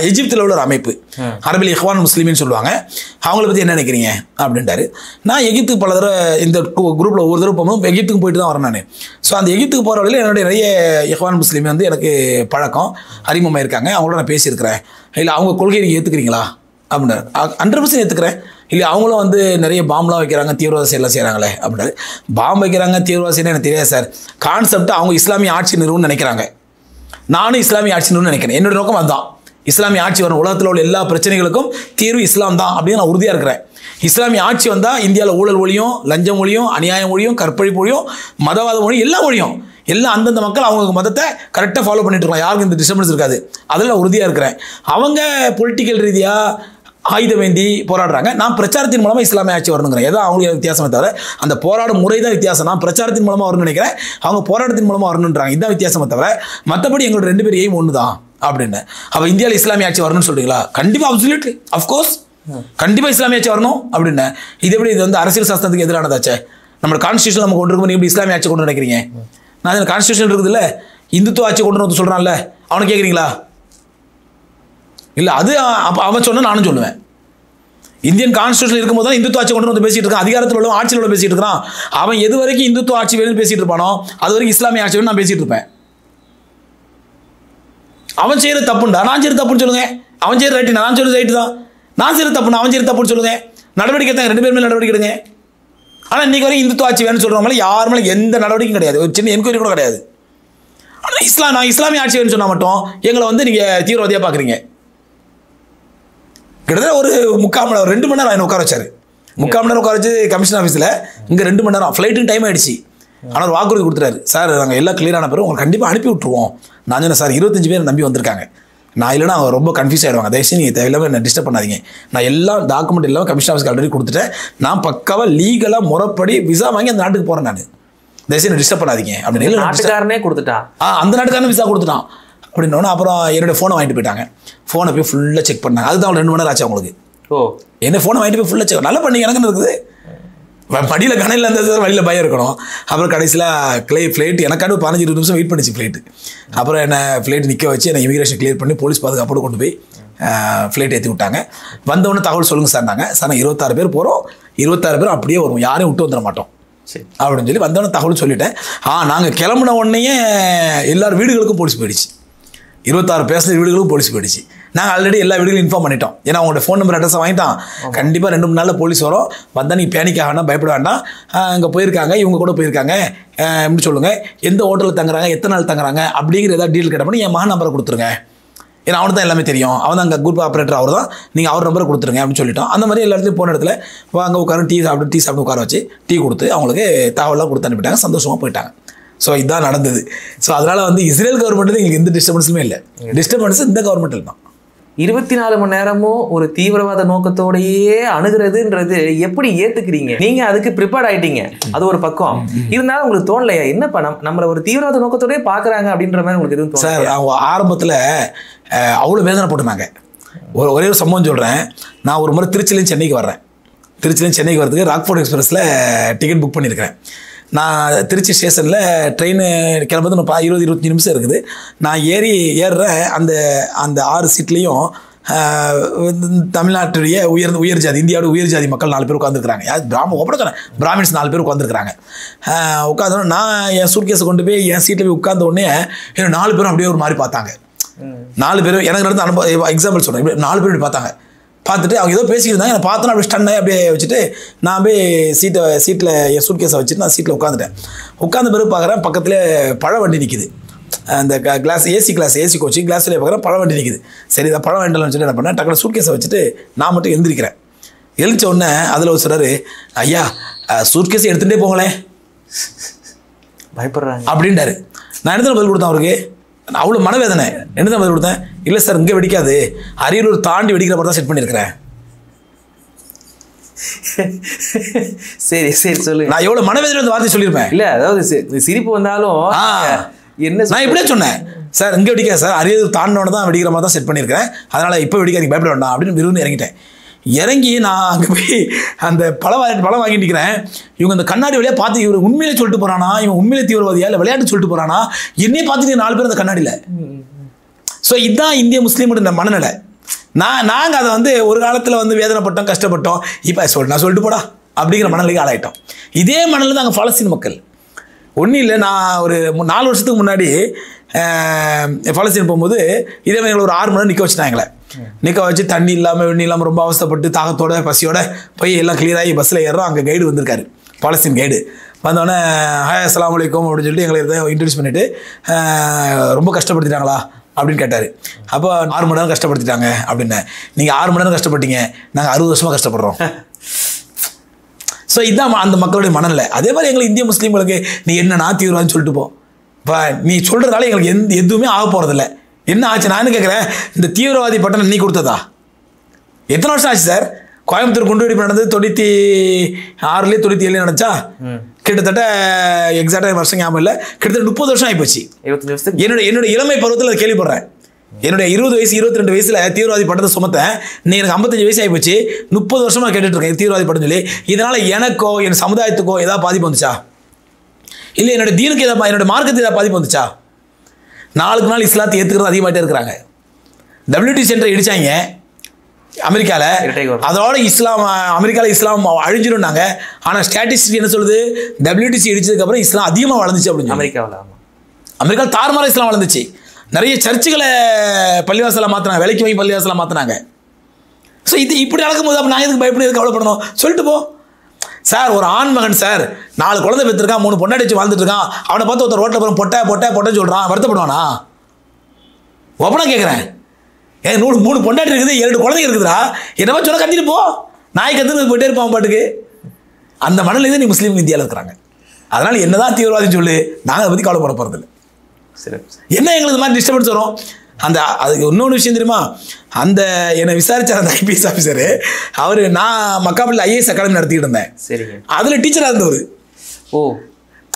எஜிப்தில் உள்ள ஒரு அமைப்பு, அரபில் இஹ்வான் முஸ்லீம்னு சொல்லுவாங்க. அவங்கள பற்றி என்ன நினைக்கிறீங்க அப்படின்ட்டாரு. நான் எகிப்துக்கு பல தடவை இந்த குரூப்பில் ஒவ்வொரு தடவை போகும்போது எகிப்துக்கு போயிட்டு தான் வரேன் நான். ஸோ அந்த எகிப்துக்கு போகிற வழியில் என்னுடைய நிறைய இஹ்வான் முஸ்லீம் வந்து எனக்கு பழக்கம், அறிமுகமாக இருக்காங்க. அவங்களோட நான் பேசியிருக்கிறேன். இல்லை அவங்க கொள்கையை நீங்கள் ஏற்றுக்கிறீங்களா அப்படின்னாரு. 100% ஏற்றுக்கிறேன். இல்லை அவங்களும் வந்து நிறைய பாம்பெலாம் வைக்கிறாங்க, தீவிரவாத செயலாம் செய்கிறாங்களே அப்படின்னாரு. பாம்பு வைக்கிறாங்க, தீவிரவாத செய்யணும் எனக்கு தெரியாது சார். கான்செப்ட் அவங்க இஸ்லாமிய ஆட்சி நிறுவனம்னு நினைக்கிறாங்க, நானும் இஸ்லாமிய ஆட்சி நிறுவனம் நினைக்கிறேன். என்னோட நோக்கம் அதுதான், இஸ்லாமிய ஆட்சி வரும், உலகத்தில் உள்ள எல்லா பிரச்சனைகளுக்கும் தீர்வு இஸ்லாம் தான் அப்படின்னு நான் உறுதியாக இருக்கிறேன். இஸ்லாமிய ஆட்சி வந்தால் இந்தியாவில் ஊழல் ஒழியும், லஞ்சம் ஒழியும், அநியாயம் ஒழியும், கற்பழிப்பு ஒழியும், மதவாதம் ஒழியும், எல்லாம் ஒழியும். எல்லாம் அந்தந்த மக்கள் அவங்க மதத்தை கரெக்டாக ஃபாலோ பண்ணிட்டு இருக்கலாம், யாருக்கும் இந்த டிஸ்டர்பன்ஸ் இருக்காது, அதில் உறுதியாக இருக்கிறேன். அவங்க பொலிட்டிக்கல் ரீதியாக ஆயுதம் வேண்டி போராடுறாங்க, நான் பிரச்சாரத்தின் மூலமாக இஸ்லாமிய ஆட்சி வரணுங்கிறேன். ஏதோ அவங்களுக்கு வித்தியாசமே தவிர அந்த போராடும் முறை தான் வித்தியாசம். நான் பிரச்சாரத்தின் மூலமாக வரணும்னு நினைக்கிறேன், அவங்க போராட்டத்தின் மூலமாக வரணுன்றாங்க. இதுதான் வித்தியாசமே தவிர மற்றபடி எங்களோட 2 பேர் எய்ம் ஒன்று தான் அப்படின்னு. அப்போ இந்தியாவில் இஸ்லாமிய ஆட்சி வரணும்னு சொல்றீங்களா? கண்டிப்பாக, அப்சல்யூட்லி, அஃப்கோர்ஸ், கண்டிப்பாக இஸ்லாமிய ஆட்சி வரணும் அப்படின்னு. இது எப்படி இது வந்து அரசியல் சாஸ்திரத்துக்கு எதிரானதாச்சே? நம்ம கான்ஸ்டியூஷன் நம்ம கொண்டு இருக்கும், எப்படி இஸ்லாமிய ஆட்சி கொண்டு நினைக்கிறீங்க? நான் கான்ஸ்டியூஷன் இருக்குது இல்லை, இந்துத்துவ ஆட்சி கொண்டு வந்து சொல்கிறான்ல, அவனை கேட்குறீங்களா? இல்லை, அது அவன் சொன்ன நானும் சொல்லுவேன். இந்தியன் கான்ஸ்டியூஷன் இருக்கும்போது தான் இந்துத்துவ ஆட்சி கொண்டு வந்து பேசிட்டு இருக்கான், அதிகாரத்தில் உள்ள ஆட்சியில் உள்ள பேசிட்டு இருக்கான். அவன் எது வரைக்கும் இந்துத்துவ ஆட்சி வேணும்னு பேசிட்டு இருப்பானோ அது வரைக்கும் இஸ்லாமிய ஆட்சி வேணும் நான் பேசிட்டு இருப்பேன். அவன் செய்யற தப்புண்டா, நான் செய்யற தப்புன்னு சொல்லுங்க. அவன் செய்யற ரைட்டு, நான் சொல்றது ரைட்டு தான். நான் செய்யற தப்புண்ணா, அவன் செய்யற தப்புன்னு சொல்லுங்க. நடவடிக்கை தான், 2 பேருமே நடவடிக்கை எடுங்க. ஆனால் இன்னைக்கு வரைக்கும் இந்துத்துவ ஆட்சி வேணும்னு சொல்றவங்க யார் மேலே எந்த நடவடிக்கையும் கிடையாது, ஒரு சின்ன என்கொயரி கூட கிடையாது. ஆனால் நான் இஸ்லாமிய ஆட்சி வேணும்னு சொன்னால் மட்டும் எங்களை வந்து நீங்கள் தீவிரவாதியாக பார்க்குறீங்க. கிட்டத்தட்ட ஒரு 3/4 மணி நேரம் 2 மணி நேரம் என்ன உட்கார வச்சாரு. 3/4 மணி நேரம் உட்கார வச்சு கமிஷன் ஆஃபீஸில் இங்கே 2 மணி நேரம் ஃப்ளைட்டுக்கு டைம் ஆகிடுச்சு. ஆனால் ஒரு வாக்குறுதி கொடுத்துட்டாரு, சார் நாங்கள் எல்லாம் கிளியரான பிறகு உங்களுக்கு கண்டிப்பாக அனுப்பி விட்டுருவோம். நான் சொன்னேன், சார் 25 பேர் நம்பி வந்திருக்காங்க, நான் இல்லைனா அவங்க ரொம்ப கன்ஃபியூஸ் ஆகிடுவாங்க, தயவுசெய்து நீங்கள் தேவையில்லாமல் என்ன டிஸ்டர்ப் பண்ணாதீங்க. நான் எல்லாம் டாக்குமெண்ட் எல்லாம் கமிஷன் ஆஃபீஸ்க்கு ஆல்ரெடி கொடுத்துட்டேன், நான் பக்காவாக லீகலாக முறைப்படி விசா வாங்கி அந்த நாட்டுக்கு போகிறேன், நான் தயவுசெய்து டிஸ்டர்ப் பண்ணாதீங்க அப்படின்னு. நாட்டுக்காரனே கொடுத்துட்டான், அந்த நாட்டுக்காரனே விசா கொடுத்துட்டான் அப்படின்னோன்னா அப்புறம் என்னோடய ஃபோனை வாங்கிட்டு போயிட்டாங்க. ஃபோனை போய் ஃபுல்லாக செக் பண்ணாங்க. அதுதான் 2 மணி நேரம் ஆச்சு அவங்களுக்கு. என்ன ஃபோனை வாங்கிட்டு போய் ஃபுல்லாக செக், நல்லா பண்ணீங்க, எனக்குன்னு இருக்குது. படியில் கணையில் இருந்தது, வழியில் பயம் இருக்கணும். அப்புறம் கடைசியில் ஃப்ளைட் எனக்கான 15-20 நிமிஷம் வெயிட் பண்ணிச்சு ஃப்ளைட்டு. அப்புறம் என்ன ஃப்ளைட் நிற்க வச்சு என்னை இமிகிரேஷன் கிளியர் பண்ணி போலீஸ் பாதுகாப்போடு கொண்டு போய் ஃப்ளைட் ஏற்றி விட்டாங்க. வந்தவொடனே தகவல் சொல்லுங்கள் சார், நாங்கள் 26 பேர் போகிறோம், 26 பேரும் அப்படியே வருவோம், யாரையும் விட்டு வந்துட மாட்டோம் அப்படின்னு சொல்லி வந்தவொடனே தகவல் சொல்லிட்டேன். நாங்கள் கிளம்புன உடனேயே எல்லார் வீடுகளுக்கும் போலீஸ் போயிடுச்சு, 26 பேசஞ்சர் வீடுகளுக்கும் போலீஸ் போயிடுச்சு. நாங்கள் ஆல்ரெடி எல்லா வீடுகளும் இன்ஃபார்ம் பண்ணிட்டோம், ஏன்னா அவங்களோட ஃபோன் நம்பர் அட்ரஸை வாங்கிட்டான். கண்டிப்பாக 2-3 நாளில் போலீஸ் வரும், வந்தால் நீங்கள் பேனிக் ஆகணும், பயப்பட வேண்டாம், அங்கே போயிருக்காங்க, இவங்க கூட போயிருக்காங்க எப்படி சொல்லுங்கள், எந்த ஹோட்டலில் தங்குறாங்க, எத்தனை நாள் தங்குறாங்க அப்படிங்கிற ஏதாவது டீல் கேட்டப்போ என் மகன் நம்பரை கொடுத்துருங்க, ஏன்னா அவனுக்கு தான் எல்லாமே தெரியும், அவன் தான் அங்கே குரூப் ஆப்ரேட்டர், அவர் தான், நீங்கள் அவர் நம்பரை கொடுத்துருங்க அப்படின்னு சொல்லிட்டோம். அந்த மாதிரி எல்லா இடத்துலையும் போன இடத்துல அங்கே உட்கார டீ சாப்பிட்டு உட்கார வச்சு டீ கொடுத்து அவங்களுக்கு தகவலாம் கொடுத்து அனுப்பிட்டாங்க, சந்தோஷமாக போயிட்டாங்க. ஸோ இதுதான் நடந்தது. ஸோ அதனால் வந்து இஸ்ரேல் கவர்மெண்ட்டு எங்களுக்கு எந்த டிஸ்டர்பன்ஸுமே இல்லை, டிஸ்டர்பன்ஸ் இந்த கவர்மெண்ட்டில் தான். 24 மணி நேரமும் ஒரு தீவிரவாத நோக்கத்தோடையே அணுகிறதுன்றது எப்படி ஏத்துக்கிறீங்க? நீங்க அதுக்கு ப்ரிப்பேர்ட் ஆயிட்டீங்க, அது ஒரு பக்கம் இருந்தாலும் உங்களுக்கு தோணலையா, என்னப்பா நம்மள ஒரு தீவிரவாத நோக்கத்தோடய பாக்குறாங்க அப்படின்ற மாதிரி உங்களுக்கு எதுவும் தோணும்? சார், அவங்க ஆரம்பத்தில் அவ்வளோ வேதனை போட்டுனாங்க. ஒரே ஒரு சம்பவம் சொல்கிறேன். நான் ஒரு முறை திருச்சிலேருந்து சென்னைக்கு வர்றேன். திருச்சிலேருந்து சென்னைக்கு வரதுக்கு ராக்ஃபோர்ட் எக்ஸ்பிரஸில் டிக்கெட் புக் பண்ணியிருக்கிறேன். நான் திருச்சி ஸ்டேஷனில் ட்ரெயின் கிளம்புறது 20-25 நிமிஷம் இருக்குது. நான் ஏறுறேன். அந்த 6 சீட்லேயும் தமிழ்நாட்டுடைய உயர் ஜாதி, இந்தியாவோட உயர் ஜாதி மக்கள் 4 பேர் உட்காந்துருக்காங்க. பிராமின்ஸ் 4 பேர் உட்காந்துருக்காங்க. உட்காந்தோன்னே நான் என் சூட்கேஸை கொண்டு போய் என் சீட்டில் போய் உட்காந்த உடனே என்ன 4 பேரும் அப்படியே ஒரு மாதிரி பார்த்தாங்க. 4 பேரும் எனக்கு நடந்த அனுபவம் எக்ஸாம்பிள் சொல்கிறேன். 4 பேர் இப்படி பார்த்தாங்க. பார்த்துட்டு அவங்க ஏதோ பேசிக்கிட்டு இருந்தாங்க. என்னை பார்த்தோன்னா அப்படியே ஸ்டன்னை அப்படியே வச்சுட்டு நான் போய் சீட்டில் என் சூட்கேஸை வச்சுட்டு நான் சீட்டில் உட்காந்துட்டேன். உட்காந்த பிறகு பார்க்குறேன், பக்கத்தில் பழ வண்டி நிற்கிது. அந்த ஏசி ஏசி கோச்சு கிளாஸ்லேயே பார்க்குறேன், பழ வண்டி நிற்கிது. சரி, இதை பழ வேண்டலாம்னு சொல்லி என்ன பண்ணேன், டக்குனு சூட்கேஸை வச்சுட்டு நான் மட்டும் எழுந்திரிக்கிறேன். எழுந்திரிச்ச உடனே அதில் ஒரு சொல்கிறாரு, ஐயா சூட்கேஸை எடுத்துகிட்டே போங்களேன், பயப்படுறாங்க அப்படின்ட்டாரு. நான் எடுத்து பதில் கொடுத்தேன் அவருக்கு. அவ்வளோ மனவேதனை. என்ன தான் பதில் கொடுத்தேன், இல்லை சார் இங்கே வெடிக்காது, அரியலூர் தாண்டி வெடிக்கிற மாதிரி தான் செட் பண்ணியிருக்கிறேன். சரி சரி சொல்லுங்க. நான் எவ்வளோ மனவேதனை அந்த வார்த்தை சொல்லியிருப்பேன். இல்லை, அதாவது சிரிப்பு வந்தாலும் என்ன நான் இப்படியே சொன்னேன், சார் இங்கே வெடிக்காது சார், அரியலூர் தாண்டோட தான் வெடிக்கிற மாதிரி தான் செட் பண்ணியிருக்கிறேன், அதனால் இப்போ வெடிக்காது, பயப்பட வேண்டாம் அப்படின்னு விரும்பி இறங்கிட்டேன். இறங்கி நான் அங்கே போய் அந்த பழம் வாங்கி நிற்கிறேன். இவங்க அந்த கண்ணாடி வழியாக பார்த்து இவர் உண்மையிலே சொல்லிட்டு போகிறானா, இவன் உண்மையிலே தீவிரவாதியா இல்லை விளையாட்டு சொல்லிட்டு போகிறானா, என்னையே பார்த்துட்டு 4 பேர் அந்த கண்ணாடியில். ஸோ இதுதான் இந்திய முஸ்லீமோட இந்த மனநிலை. நாங்கள் அதை வந்து ஒரு காலத்தில் வந்து வேதனைப்பட்டோம், கஷ்டப்பட்டோம். இப்போ நான் சொல்லிட்டு போடா அப்படிங்கிற மனநிலைக்கு ஆளாயிட்டோம். இதே மனநிலை தான் அங்கே பாலஸ்தீன் மக்கள். ஒன்றும் இல்லை, நான் ஒரு 4 வருஷத்துக்கு முன்னாடி பாலஸ்தீன் போகும்போது இதே மாதிரி ஒரு 6 மணி நேரம் நிற்க வச்சுட்டாங்களே. நிற்க வச்சு தண்ணி இல்லாமல் வெண்ணி இல்லாமல் ரொம்ப அவஸ்தைப்பட்டு தாகத்தோட பசியோட போய் எல்லாம் கிளியராகி பஸ்ஸில் ஏறுறோம். அங்கே கைடு வந்திருக்காரு, பாலஸ்தீன் கைடு. வந்தோடனே ஹாய் அஸ்ஸலாமு அலைக்கும் அப்படின்னு சொல்லிட்டு எங்களை இன்ட்ரடியூஸ் பண்ணிவிட்டு ரொம்ப கஷ்டப்படுத்திட்டாங்களா அப்படின்னு கேட்டார். அப்போ 6 மணி நேரம் கஷ்டப்படுத்திட்டாங்க அப்படின்னேன். நீங்கள் 6 மணி நேரம் கஷ்டப்பட்டீங்க, நாங்கள் 60 வருஷமாக கஷ்டப்படுறோம். ஸோ இதுதான் அந்த மக்களுடைய மனநிலை. அதே மாதிரி எங்களுக்கு இந்திய முஸ்லீம்களுக்கு நீ என்ன தீவிரவாதம்னு சொல்லிட்டு போ, இப்போ நீ சொல்கிறதால எங்களுக்கு எதுவுமே ஆக போகிறதில்ல. என்ன ஆச்சு? நான் என்ன கேட்குறேன், இந்த தீவிரவாதி பட்டம் நீ கொடுத்ததா? எத்தனை வருஷம் ஆச்சு சார்? கோயம்புத்தூர் குண்டுவெடிப்பு நடந்தது 96 97 நடந்துச்சா? கிட்டத்தட்ட எக்ஸாக்டாக வருஷம் ஞாபகம் இல்லை, கிட்டத்தட்ட 30 வருஷம் ஆகிப்போச்சு. 25 வருஷத்துக்கு என்னுடைய இளமை பருவத்தில் அதை கேள்விப்படுறேன். என்னுடைய 20 வயசு 22 வயசில் தீவிரவாதி பட்டத்தை சுமத்தேன். நீ எனக்கு 55 வயசு ஆகிப்போச்சு, 30 வருஷமாக கேட்டுட்டு இருக்கேன் தீவிரவாதி பட்டம் சொல்லி. இதனால் எனக்கோ என் சமுதாயத்துக்கோ ஏதாவது பாதிப்பு வந்துச்சா? இல்லை என்னோட தீனுக்கு ஏதாவது, என்னோட மார்க்கத்துக்கு ஏதாவது பாதிப்பு வந்துச்சா? நாளுக்கு நாள் இஸ்லாத்தை ஏற்றுக்கிறது அதிகமாகிட்டே இருக்கிறாங்க. WT சென்டரை இடிச்சாங்க அமெரிக்காவில், அதோட அமெரிக்காவில் இஸ்லாம் அழிஞ்சிருந்தாங்க. ஆனால் ஸ்டாட்டிஸ்டிக் என்ன சொல்லுது? WTC இடிச்சதுக்கப்புறம் இஸ்லாம் அதிகமாக வளர்ந்துச்சு அப்படின்னு. அமெரிக்காவில் தாறுமாற இஸ்லாம் வளர்ந்துச்சு. நிறைய சர்ச்சுகளை பள்ளிவாசலாக மாற்றினாங்க, விலைக்கு வாங்கி பள்ளிவாசலாக மாற்றினாங்க. ஸோ இப்படி நடக்கும்போது அப்போ நான் எதுக்கு பயப்பட, எதுக்கு கவலைப்படணும்? சொல்லிட்டு போ சார். ஒரு ஆண் மகன் சார் 4 குழந்தை பெற்றிருக்கான், 3 பொண்டாட்டி வச்சு வாழ்ந்துட்டு இருக்கான். அவனை பார்த்து ஒருத்தர் ரோட்டில் போகிற பொட்டை சொல்கிறான், வருத்தப்படுவானா? ஒப்பனா கேட்குறேன். 3 பொண்டாட்டி இருக்குது, 7 குழந்தைங்க இருக்குதுடா, என்னவா சொல்ல கத்திட்டு போ, நாய் கத்துன்னு போயிட்டே இருப்பான் பாட்டுக்கு. அந்த மனநிலை தான் நீ முஸ்லீம் இந்தியாவில் இருக்கிறாங்க. அதனால் என்னதான் தீவிரவாதம் சொல்லு, நாங்கள் அதை பற்றி கவலைப்பட போகிறதில்ல. என்ன எங்களுக்கு மாதிரி டிஸ்டர்பன்ஸ் வரும்? அதுக்கு இன்னொன்று விஷயம் தெரியுமா? என்னை விசாரிச்சார் அந்த IPS ஆஃபீஸரு. நான் மக்காப்பள்ளி IAS அகாடமி நடத்திக்கிட்டு இருந்தேன். சரிங்க. அதில் டீச்சராக இருந்தவர்.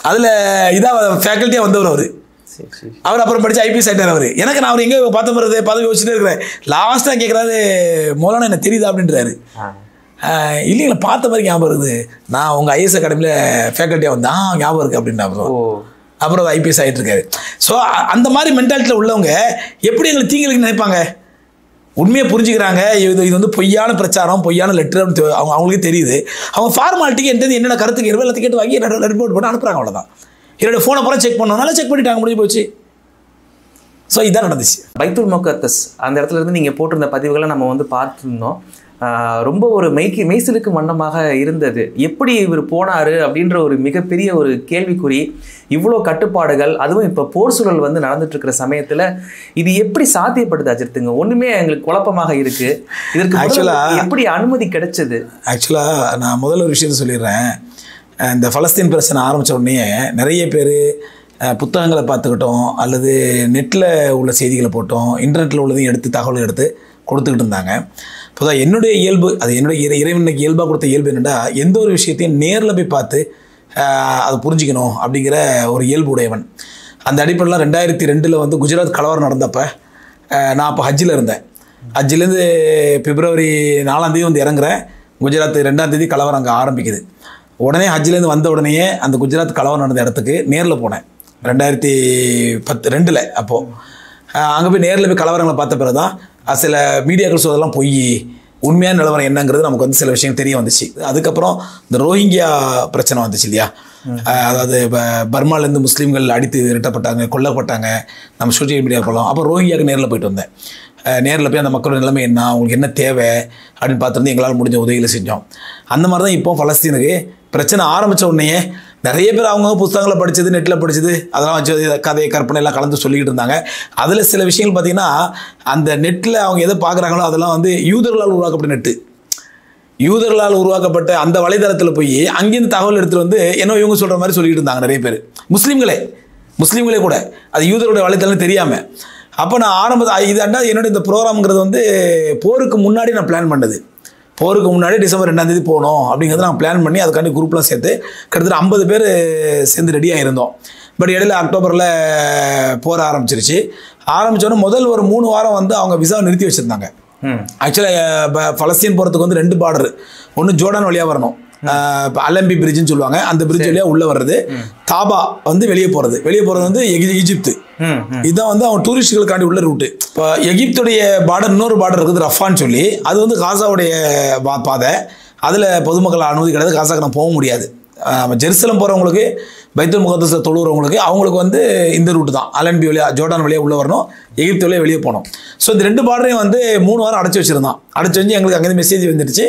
அதில் இதாக ஃபேக்கல்ட்டியாக வந்தவர் அவர் அப்புறம் படித்து IPS ஆகிட்டார் அவர். எனக்கு நான் அவர் எங்கே பார்த்த போகிறது பதவி யோசிச்சுட்டே இருக்கிறேன். லாஸ்ட்டாக கேட்குறாரு, மோலானா எனக்கு தெரியுதா அப்படின்றாரு. இல்லைங்களா, பார்த்த மாதிரி ஞாபகம் இருக்குது, நான் உங்கள் IAS அகாடமியில் ஃபேக்கல்ட்டியாக வந்தேன், ஞாபகம் இருக்குது அப்படின்னா அப்புறம் IPS ஆகிட்டு இருக்காரு. ஸோ அந்த மாதிரி மென்டாலிட்டியில் உள்ளவங்க எப்படி எங்களுக்கு தீங்களுக்கு நினைப்பாங்க? உண்மையை புரிஞ்சுக்கிறாங்க. இது வந்து பொய்யான பிரச்சாரம், பொய்யான லெட்டர் அவங்களுக்கே தெரியுது. அவங்க ஃபார்மாலிட்டிக்கு என்னென்ன கருத்துக்கு எல்லாத்தையும் கேட்டு வாங்கி ரிப்போர்ட் போட்டு அனுப்புகிறாங்க, அவ்வளோதான். என்னோட ஃபோனை பூரா செக் பண்ணோம்னால செக் பண்ணிட்டாங்க, முடிஞ்சு போச்சு. ஸோ இதான் நடந்துச்சு. பைத்துல் முகத்தஸ் அந்த இடத்துல இருந்து நீங்கள் போட்டிருந்த பதிவுகளை நம்ம வந்து பார்த்துருந்தோம். ரொம்ப ஒரு மெய்சிலுக்கு வண்ணமாக இருந்தது. எப்படி இவர் போனார் அப்படின்ற ஒரு மிகப்பெரிய ஒரு கேள்விக்குறி, இவ்வளோ கட்டுப்பாடுகள், அதுவும் இப்போ போர் சூழல் வந்து நடந்துட்டு இருக்கிற சமயத்தில் இது எப்படி சாத்தியப்படுது அஜித்துங்க? ஒன்றுமே எங்களுக்கு குழப்பமாக இருக்குது. இதற்கு ஆக்சுவலாக எப்படி அனுமதி கிடைச்சது? ஆக்சுவலாக நான் முதல்ல ஒரு விஷயத்தை சொல்லிடுறேன். இந்த பலஸ்தீன் பிரச்சனை ஆரம்பித்த உடனே நிறைய பேர் புத்தகங்களை பார்த்துக்கிட்டோம், அல்லது நெட்டில் உள்ள செய்திகளை போட்டோம், இன்டர்நெட்டில் உள்ளதையும் எடுத்து தகவல் எடுத்து கொடுத்துக்கிட்டு இருந்தாங்க. இப்போதான் என்னுடைய இயல்பு, அது என்னுடைய இறைவனுக்கு இயல்பாக கொடுத்த இயல்பு என்னென்னா, எந்த ஒரு விஷயத்தையும் நேரில் போய் பார்த்து அதை புரிஞ்சிக்கணும் அப்படிங்கிற ஒரு இயல்பு உடையவன். அந்த அடிப்படையில் 2002 வந்து குஜராத் கலவரம் நடந்தப்போ நான் அப்போ ஹஜ்ஜில் இருந்தேன். ஹஜ்ஜிலேருந்து February 4 வந்து இறங்குறேன். குஜராத் 2 கலவரம் அங்கே ஆரம்பிக்குது. உடனே ஹஜ்ஜிலேருந்து வந்த உடனேயே அந்த குஜராத் கலவரம் நடந்த இடத்துக்கு நேரில் போனேன் 2002. அப்போது அங்கே போய் நேரில் போய் கலவரங்களை பார்த்த பிறகு தான் சில மீடியாக்கள் சொல்றதெல்லாம் பொய், உண்மையான நிலவரம் என்னங்கிறது நமக்கு வந்து சில விஷயம் தெரிய வந்துச்சு. அதுக்கப்புறம் இந்த ரோஹிங்கியா பிரச்சனை வந்துச்சு இல்லையா? அதாவது இப்போ பர்மாலேருந்து முஸ்லீம்கள் அடித்து விரட்டப்பட்டாங்க, கொல்லப்பட்டாங்க. நம்ம சோஷியல் மீடியா போகலாம். அப்போ ரோஹிங்கியாவுக்கு நேரில் போயிட்டு வந்தேன். நேரில் போய் அந்த மக்களோட நிலைமை என்ன, அவங்களுக்கு என்ன தேவை அப்படின்னு பார்த்துருந்து எங்களால் முடிஞ்ச உதவிகளை செஞ்சோம். அந்த மாதிரி தான் இப்போ பலஸ்தீனுக்கு பிரச்சனை ஆரம்பித்த உடனே நிறைய பேர் அவங்க புத்தகங்களை படித்தது, நெட்டில் படித்தது, அதெல்லாம் வச்சு கதை கற்பனை எல்லாம் கலந்து சொல்லிக்கிட்டு இருந்தாங்க. அதில் சில விஷயங்கள் பார்த்திங்கன்னா, அந்த நெட்டில் அவங்க எதை பார்க்குறாங்களோ அதெல்லாம் வந்து யூதர்களால் உருவாக்கப்பட்ட நெட்டு, யூதர்களால் உருவாக்கப்பட்ட அந்த வலைதளத்தில் போய் அங்கேருந்து தகவல் எடுத்துகிட்டு வந்து என்ன இவங்க சொல்கிற மாதிரி சொல்லிக்கிட்டு இருந்தாங்க நிறைய பேர், முஸ்லீம்களே கூட. அது யூதர்களுடைய வலைதளம் தெரியாமல். அப்போ நான் இது என்னோட இந்த ப்ரோக்ராம்ங்கிறது வந்து போருக்கு முன்னாடி நான் பிளான் பண்ணது. போருக்கு முன்னாடி December 2 போகணும் அப்படிங்கிறத நான் பிளான் பண்ணி அதுக்காண்டி குரூப்லாம் சேர்த்து கிட்டத்தட்ட 50 பேர் சேர்ந்து ரெடியாக இருந்தோம். பட் இடையில அக்டோபரில் போர் ஆரம்பிச்சிருச்சு. ஆரம்பித்தோன்னே முதல் ஒரு 3 வாரம் வந்து அவங்க விசாவை நிறுத்தி வச்சுருந்தாங்க. ஆக்சுவலாக பலஸ்தீன் போகிறதுக்கு வந்து 2 பார்டரு. ஒன்று ஜோர்டான் வழியாக வரணும், இப்போ அலம்பி பிரிட்ஜுன்னு சொல்லுவாங்க, அந்த பிரிட்ஜ் வழியாக உள்ளே வர்றது. தாபா வந்து வெளியே போகிறது வந்து ஈஜிப்து. இதுதான் வந்து அவங்க டூரிஸ்டுகளுக்காண்டி உள்ள ரூட்டு. இப்போ எகிப்துடைய பார்டர், இன்னொரு பார்டர் இருக்குது ரஃபான்னு சொல்லி, அது வந்து காசாவுடைய பாதை. அதில் பொதுமக்கள் அனுமதி கிடையாது, காசாக்கு நான் போக முடியாது. ஜெருசலம் போகிறவங்களுக்கு, பைத்துல் முகத்தஸில் தொழுகிறவங்களுக்கு அவங்களுக்கு வந்து இந்த ரூட்டு தான். அலன்பி வழியாக ஜோர்டான் வழியாக உள்ளே வரணும், எகிப்து வழியாக வெளியே போகணும். ஸோ இந்த 2 பார்டரையும் வந்து 3 வாரம் அடைச்சி வச்சுருந்தான். அடைச்சி வச்சு எங்களுக்கு அங்கேருந்து மெசேஜ் வந்துடுச்சு,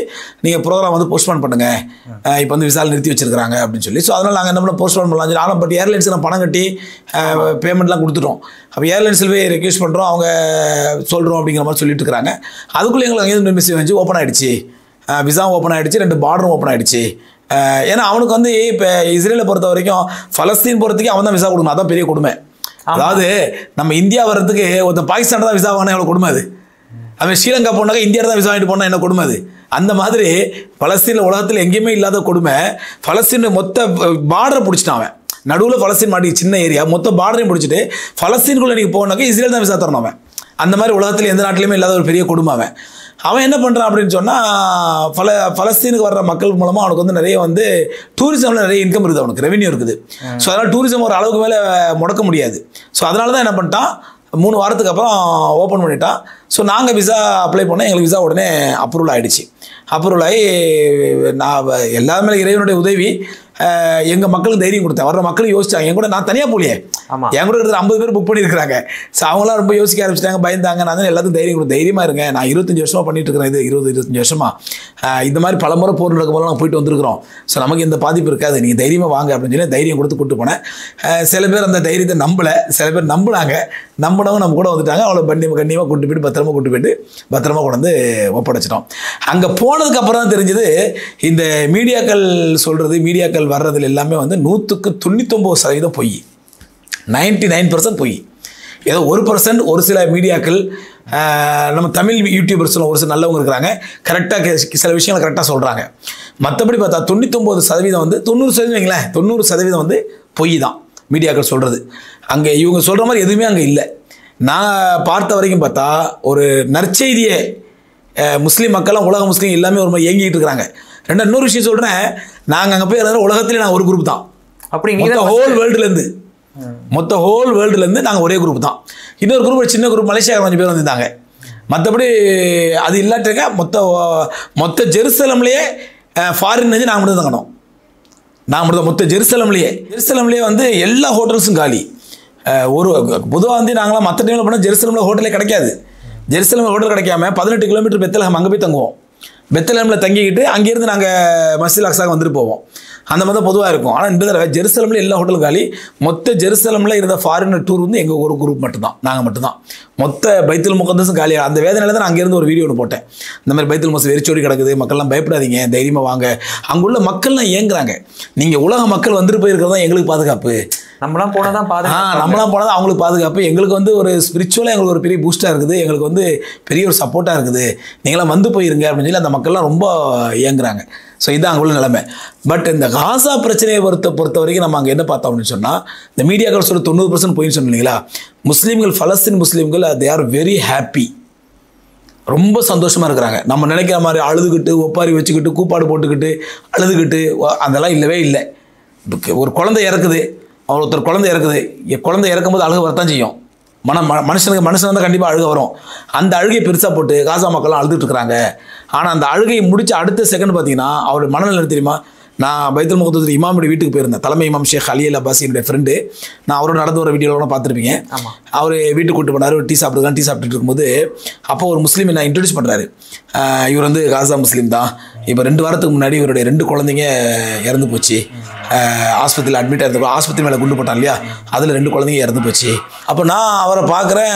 நீங்கள் ப்ரோக்ராம் வந்து போஸ்ட்போன் பண்ணுங்கள், இப்போ வந்து விசால் நிறுத்தி வச்சுருக்காங்க அப்படின்னு சொல்லி. ஸோ அதனால் நாங்கள் என்ன பண்ண போஸ்ட்போன் பண்ணலாம் சொல்லி. ஆனால் பட் ஏர்லைன்ஸுக்கு நான் பணம் கட்டி பேமெண்ட்லாம் கொடுத்துட்டோம். அப்போ ஏர்லைன்ஸில் போய் ரெக்வெஸ்ட் பண்ணுறோம், அவங்க சொல்கிறோம் அப்படிங்கிற மாதிரி சொல்லிட்டு இருக்கிறாங்க. அதுக்குள்ளே எங்களுக்கு அங்கேருந்து மெசேஜ் வந்துச்சு, ஓப்பன் ஆகிடுச்சு, விசாவும் ஓப்பன் ஆகிடுச்சு, 2 பார்டரும் ஓப்பன் ஆகிடுச்சு. ஏன்னா அவனுக்கு வந்து இப்போ இஸ்ரேலை பொறுத்த வரைக்கும் பலஸ்தீன் போகிறதுக்கே அவன் தான் விசா கொடுக்கணும். அதான் பெரிய கொடுமை. அதாவது நம்ம இந்தியா வர்றதுக்கு ஒருத்தன் பாகிஸ்தான் தான் விசா வாங்கினா எவ்வளோ கொடுமை அது. அவன் ஸ்ரீலங்கா போனாக்கா இந்தியா தான் விசா வாங்கிட்டு போனால் என்ன கொடுமை அது. அந்த மாதிரி பலஸ்தீனில் உலகத்தில் எங்கேயுமே இல்லாத கொடுமை. பலஸ்தீன் மொத்த பார்டரை பிடிச்சிட்டான் அவன். நடுவில் பலஸ்தீன் மாட்டி சின்ன ஏரியா மொத்த பார்டரையும் பிடிச்சிட்டு பலஸ்தீனுக்குள்ளே நீங்கள் போனாக்கா இஸ்ரேல் தான் விசா தரணும் அவன். அந்த மாதிரி உலகத்தில் எந்த நாட்டிலையுமே இல்லாத ஒரு பெரிய கொடுமை அவன். அவன் என்ன பண்ணுறான் அப்படின்னு சொன்னால் பலஸ்தீனுக்கு வர்ற மக்கள் மூலமாக அவனுக்கு வந்து நிறைய வந்து டூரிசமில் நிறைய இன்கம் இருக்குது, அவனுக்கு ரெவென்யூ இருக்குது. ஸோ அதனால் டூரிசம் ஒரு அளவுக்கு மேலே முடக்க முடியாது. ஸோ அதனால தான் என்ன பண்ணிட்டான், 3 வாரத்துக்கு அப்புறம் ஓப்பன் பண்ணிட்டான். ஸோ நாங்கள் விசா அப்ளை பண்ணோம், எங்களுக்கு விசா உடனே அப்ரூவல் ஆகிடுச்சு. அப்ரூவல் ஆகி நான் எல்லாருமே இறைவனுடைய உதவி எங்கள் மக்களுக்கு தைரியம் கொடுத்தேன். வர்ற மக்களும் யோசிச்சாங்க. என் கூட நான் தனியாக போலியே, என் கூட இருக்கிற 50 பேர் புக் பண்ணியிருக்கிறாங்க. ஸோ அவங்களாம் ரொம்ப யோசிக்க ஆரம்பிச்சிட்டாங்க, பயந்தாங்க. நான் தான் எல்லாத்துக்கும் தைரியம் கொடுத்தேன். தைரியமாக இருங்க, நான் 25 வருஷமாக பண்ணிட்டு இருக்கிறேன், இது 20-25 வருஷமாக இந்த மாதிரி பல முறை போர் நடக்கும் போது நான் போயிட்டு வந்திருக்கிறோம். ஸோ நமக்கு எந்த பாதிப்பு இருக்காது, நீங்கள் தைரியமாக வாங்க அப்படின்னு சொல்லி தைரியம் கொடுத்து கூட்டு போனேன். சில பேர் அந்த தைரியத்தை நம்பலை, சில பேர் நம்பினாங்க. நம்பினவங்க நம்ம கூட வந்துட்டாங்க. அவளை கண்ணியமாக கூட்டு போயிட்டு பத்திரமா கூட்டு போயிட்டு பத்திரமா கொண்டு வந்து ஒப்படைச்சிட்டோம். அங்கே போனதுக்கு அப்புறம் தான் தெரிஞ்சது, இந்த மீடியாக்கள் சொல்கிறது, மீடியாக்கள் வர்றதுல எல்லாமே வந்து 100க்கு 99% பொய், 99% பொய். ஏதோ 1% ஒரு சில மீடியாக்கள், நம்ம தமிழ் யூடியூபர்ஸ்லாம் ஒரு சில நல்லவங்க இருக்கிறாங்க, கரெக்டாக சில விஷயங்களை கரெக்டாக சொல்கிறாங்க. மற்றபடி பார்த்தா 99% வந்து 90% வைங்களேன், 90% வந்து பொய் தான் மீடியாக்கள் சொல்கிறது. அங்கே இவங்க சொல்கிற மாதிரி எதுவுமே அங்கே இல்லை. நான் பார்த்த வரைக்கும் பார்த்தா ஒரு நற்செய்தியை முஸ்லீம் மக்கள்லாம், உலக முஸ்லீம் எல்லாமே ஒரு மாதிரி இயங்கிட்டு இருக்கிறாங்க. இன்னொரு விஷயம் சொல்கிறேன், நாங்கள் அங்கே போய் உலகத்திலே நாங்கள் ஒரு குரூப் தான். அப்படி மொத்த ஹோல் வேர்ல்டுலேருந்து நாங்கள் ஒரே குரூப் தான். இன்னொரு குரூப், ஒரு சின்ன குரூப், மலேசியா கொஞ்சம் பேர் வந்திருந்தாங்க. மற்றபடி அது இல்லாட்டிருக்க மொத்த ஜெருசலம்லேயே ஃபாரின் வந்து நாங்கள் மட்டும் தான் தங்கணும். நான் மட்டும் தான் மொத்த ஜெருசலம்லேயே வந்து எல்லா ஹோட்டல்ஸும் காலி. ஒரு பொதுவாக வந்து நாங்களாம் மற்ற டைமில் போனால் ஜெருசலமில் ஹோட்டலே கிடைக்காது. ஜெருசலமில் ஹோட்டல் கிடைக்காம 18 கிலோமீட்டர் பெத்தலகம் அங்கே போய் தங்குவோம். பெத்தலகமில் தங்கிக்கிட்டு அங்கேருந்து நாங்கள் மஸ்ஜித் அக்ஸாக்கு வந்துட்டு போவோம். அந்த மாதிரி தான் பொதுவாக இருக்கும். ஆனால் இந்த தடவை ஜெருசலமில் எல்லா ஹோட்டலும் காலி. மொத்த ஜெருசலமில் இருந்த ஃபாரினர் டூர் வந்து எங்கள் ஒரு குரூப் மட்டும்தான், நாங்கள் மட்டும்தான். மொத்த பைத்துல் முகத்தஸும் காலியாக. அந்த வேதனையில் தான் நான் அங்கேருந்து ஒரு வீடியோ ஒன்று போட்டேன். இந்த மாதிரி பைத்துல் முகத்தஸ் வெறிச்சோடி கிடக்குது, மக்கள்லாம் பயப்படாதீங்க, தைரியமாக வாங்க. அங்குள்ள மக்கள்லாம் ஏங்குறாங்க. நீங்கள் உலக மக்கள் வந்துட்டு போயிருக்கிறது தான் எங்களுக்கு பாதுகாப்பு, நம்மளாம் போனால் தான் நம்மளாம் போனால் தான் அவங்களுக்கு பாதுகாப்பு. எங்களுக்கு வந்து ஒரு ஸ்பிரிச்சுவலாக எங்களுக்கு ஒரு பெரிய பூஸ்டாக இருக்குது, எங்களுக்கு வந்து பெரிய ஒரு சப்போர்ட்டாக இருக்குது, நீங்களாம் வந்து போயிருங்க அப்படின்னு சொல்லி அந்த மக்கள்லாம் ரொம்ப ஏங்குறாங்க. ஸோ இதுதான் அங்கே உள்ள நிலைமை. பட் இந்த காசா பிரச்சனையை பொறுத்த வரைக்கும் நம்ம அங்கே என்ன பார்த்தோம் அப்படின்னு சொன்னால், இந்த மீடியாக்கள் சொல்ல 90% போயின்னு சொன்னீங்களா, முஸ்லீம்கள், பலஸ்தீன் முஸ்லீம்கள் தே ஆர் வெரி ஹாப்பி, ரொம்ப சந்தோஷமாக இருக்கிறாங்க. நம்ம நினைக்கிற மாதிரி அழுதுகிட்டு ஒப்பாரி வச்சுக்கிட்டு கூப்பாடு போட்டுக்கிட்டு அழுதுகிட்டு அதெல்லாம் இல்லவே இல்லை. ஒரு குழந்தை இறக்குது, ஒருத்தர் குழந்தை இறக்கும்போது அழுக வரத்தான் செய்யும். மனுஷனுக்கு தான் கண்டிப்பாக அழுக வரும். அந்த அழுகையை பெருசாக போட்டு காசா மக்கள்லாம் அழுதுட்டு இருக்கிறாங்க. ஆனால் அந்த அழுகையை முடிச்சு அடுத்த செகண்ட் பார்த்தீங்கன்னா அவருடைய மனநிலை தெரியுமா, நான் பைத்துல் முகத்தஸ் இமாமுடைய வீட்டுக்கு போயிருந்தேன். தலைமை இமாம் ஷேக் அலி அல் அப்பாசி என்னுடைய ஃப்ரெண்டு. நான் அவரோட நடந்து வர வீடியோலாம் பார்த்துருப்பீங்க. அவர் வீட்டுக்கு கூப்பிட்டு போனார். டீ சாப்பிட்டுட்டு இருக்கும்போது அப்போ ஒரு முஸ்லீம் நான் இன்ட்ரடியூஸ் பண்ணுறாரு. இவர் வந்து காசா முஸ்லீம் தான். இப்போ 2 வாரத்துக்கு முன்னாடி இவருடைய 2 குழந்தைங்க இறந்து போச்சு. ஆஸ்பத்திரியில் அட்மிட் ஆயிருந்தப்போ ஆஸ்பத்திரி மேலே குண்டு போட்டான் இல்லையா, அதில் 2 குழந்தைங்க இறந்து போச்சு. அப்போ நான் அவரை பார்க்குறேன்.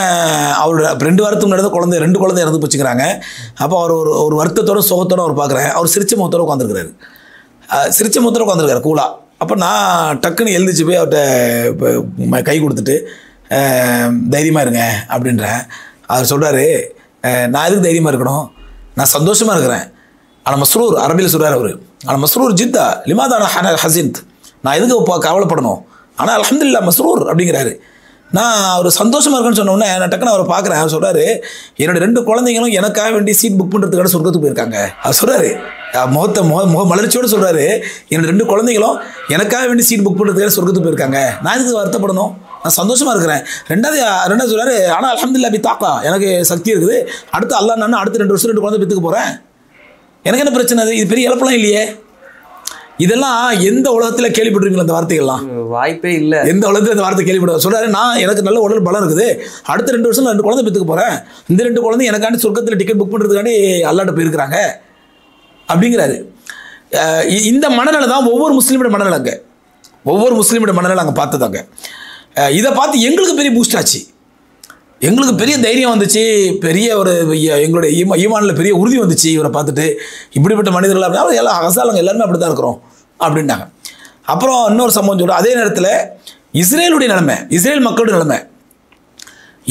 அவரோட 2 வாரத்துக்கு முன்னாடி 2 குழந்தை இறந்து போச்சுக்கிறாங்க. அப்போ அவர் ஒரு வருத்தத்தோட சோகத்தோடு அவர் பார்க்குறேன். அவர் சிரிச்ச முகத்தோடு உட்காந்துருக்காரு கூலா. அப்போ நான் டக்குன்னு எழுந்திரிச்சு போய் அவர்கிட்ட கை கொடுத்துட்டு தைரியமாக இருங்க அப்படின்றேன். அவர் சொல்கிறாரு, நான் எதுக்கு தைரியமாக இருக்கணும், நான் சந்தோஷமாக இருக்கிறேன். ஆனால் மஸ்ரூர், அரபியில் சொல்கிறார் அவர், ஆனால் மஸ்ரூர் ஜித்தா லிமாதான ஹசிந்த், நான் எதுக்கு கவலைப்படணும், ஆனால் அல்ஹம்துலில்லாஹ் மஸ்ரூர் அப்படிங்கிறாரு. நான் அவர் சந்தோஷமாக இருக்குன்னு சொன்னோடனே நான் டக்குன்னு அவரை பார்க்குறேன். அவர் சொல்கிறாரு, என்னோட 2 குழந்தைங்களும் எனக்காக வேண்டி சீட் புக் பண்ணுறதுக்காக சொர்க்கத்துக்கு போயிருக்காங்க. அவர் சொல்கிறாரு, முக மலர்ச்சியோடு சொல்கிறாரு, என்னோட 2 குழந்தைங்களும் எனக்காக வேண்டி சீட் புக் பண்ணுறதுக்காக சொர்க்கத்துக்கு போயிருக்காங்க, நான் இதுக்கு வருத்தப்படணும், நான் சந்தோஷமாக இருக்கிறேன். ரெண்டாவது சொல்கிறாரு, ஆனால் அல்ஹம்துலில்லாஹ் பி தாக்கா, எனக்கு சக்தி இருக்குது, அடுத்து அல்லாஹ் நான் அடுத்த 2 வருஷம் 2 குழந்தை பெற்றுக்க போகிறேன், எனக்கு என்ன பிரச்சனை, இது பெரிய இழப்பெல்லாம் இல்லையே. இதெல்லாம் எந்த உலகத்தில் கேள்விப்பட்டிருக்கீங்களா இந்த வார்த்தைகள்லாம்? வாய்ப்பே இல்லை. எந்த உலகத்தில் இந்த வார்த்தை கேள்விப்பட சொல்கிறாரு, நான் எனக்கு நல்ல உடல் பலம் இருக்குது, அடுத்த 2 வருஷம் 2 குழந்தை பெற்றுக்க போகிறேன், இந்த 2 குழந்தை எனக்காண்டி சொர்க்கத்தில் டிக்கெட் புக் பண்ணுறதுக்காண்டி அல்லாட்ட போயிருக்கிறாங்க அப்படிங்கிறாரு. இந்த மனநிலை தான் ஒவ்வொரு முஸ்லீமோட மனநிலை அங்கே பார்த்ததாங்க. இதை பார்த்து எங்களுக்கு பெரிய பூஸ்ட் ஆச்சு, எங்களுக்கு பெரிய தைரியம் வந்துச்சு, பெரிய ஒரு எங்களுடைய ஈமானில் பெரிய உறுதி வந்துச்சு. இவரை பார்த்துட்டு இப்படிப்பட்ட மனிதர்கள் அப்படின்னா எல்லாம் அகசாலங்க எல்லாருமே அப்படி தான் இருக்கிறோம் அப்படின்னாங்க. அப்புறம் இன்னொரு சம்பவம் சொல்கிறோம். அதே நேரத்தில் இஸ்ரேலுடைய நிலைமை, இஸ்ரேல் மக்களுடைய நிலைமை,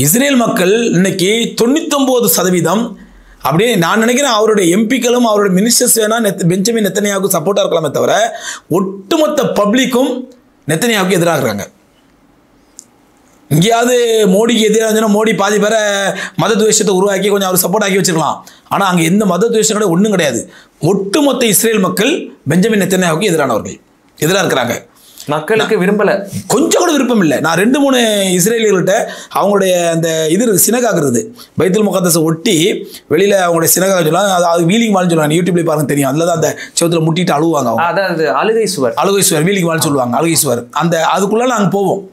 இஸ்ரேல் மக்கள் இன்னைக்கு 99% அப்படியே நான் நினைக்கிறேன் அவருடைய எம்பிக்களும் அவருடைய மினிஸ்டர்ஸ் வேணா பெஞ்சமின் நெத்தனியாவுக்கு சப்போர்ட்டாக இருக்கலாமே தவிர ஒட்டுமொத்த பப்ளிக்கும் நெத்தனியாவுக்கு எதிராக இருக்காங்க. இங்கேயாவது மோடிக்கு எதிராக இருந்துச்சுன்னா மோடி பாதி பேரை மத துவேஷத்தை உருவாக்கி கொஞ்சம் அவர் சப்போர்ட் ஆக்கி வச்சிருக்கலாம். ஆனால் அங்கே எந்த மத துவேஷம் கூட ஒன்றும் கிடையாது. ஒட்டுமொத்த இஸ்ரேல் மக்கள் பெஞ்சமின் நெத்தனியாவுக்கு எதிரானவர்கள், எதிராக இருக்கிறாங்க. மக்களுக்கு விரும்பல, கொஞ்சம் கூட விருப்பம் இல்லை. நான் 2-3 இஸ்ரேலியர்கள்ட்ட அவங்களுடைய அந்த இது சினகாகிறது பைத்துல் முகத்தஸை ஒட்டி வெளியில் அவங்களுடைய சினகாக சொல்லலாம். அது வீலிங் வால்னு சொல்லுவாங்க, யூடியூப்ல பாருங்க தெரியும். அதில் தான் அந்த செவத்தில் முட்டிட்டு அழுவாங்க. அதாவது அழுகை சுவர் வீலிங் வால்னு சொல்லுவாங்க, அழுகை சுவர். அந்த அதுக்குள்ளே நாங்கள் போவோம்.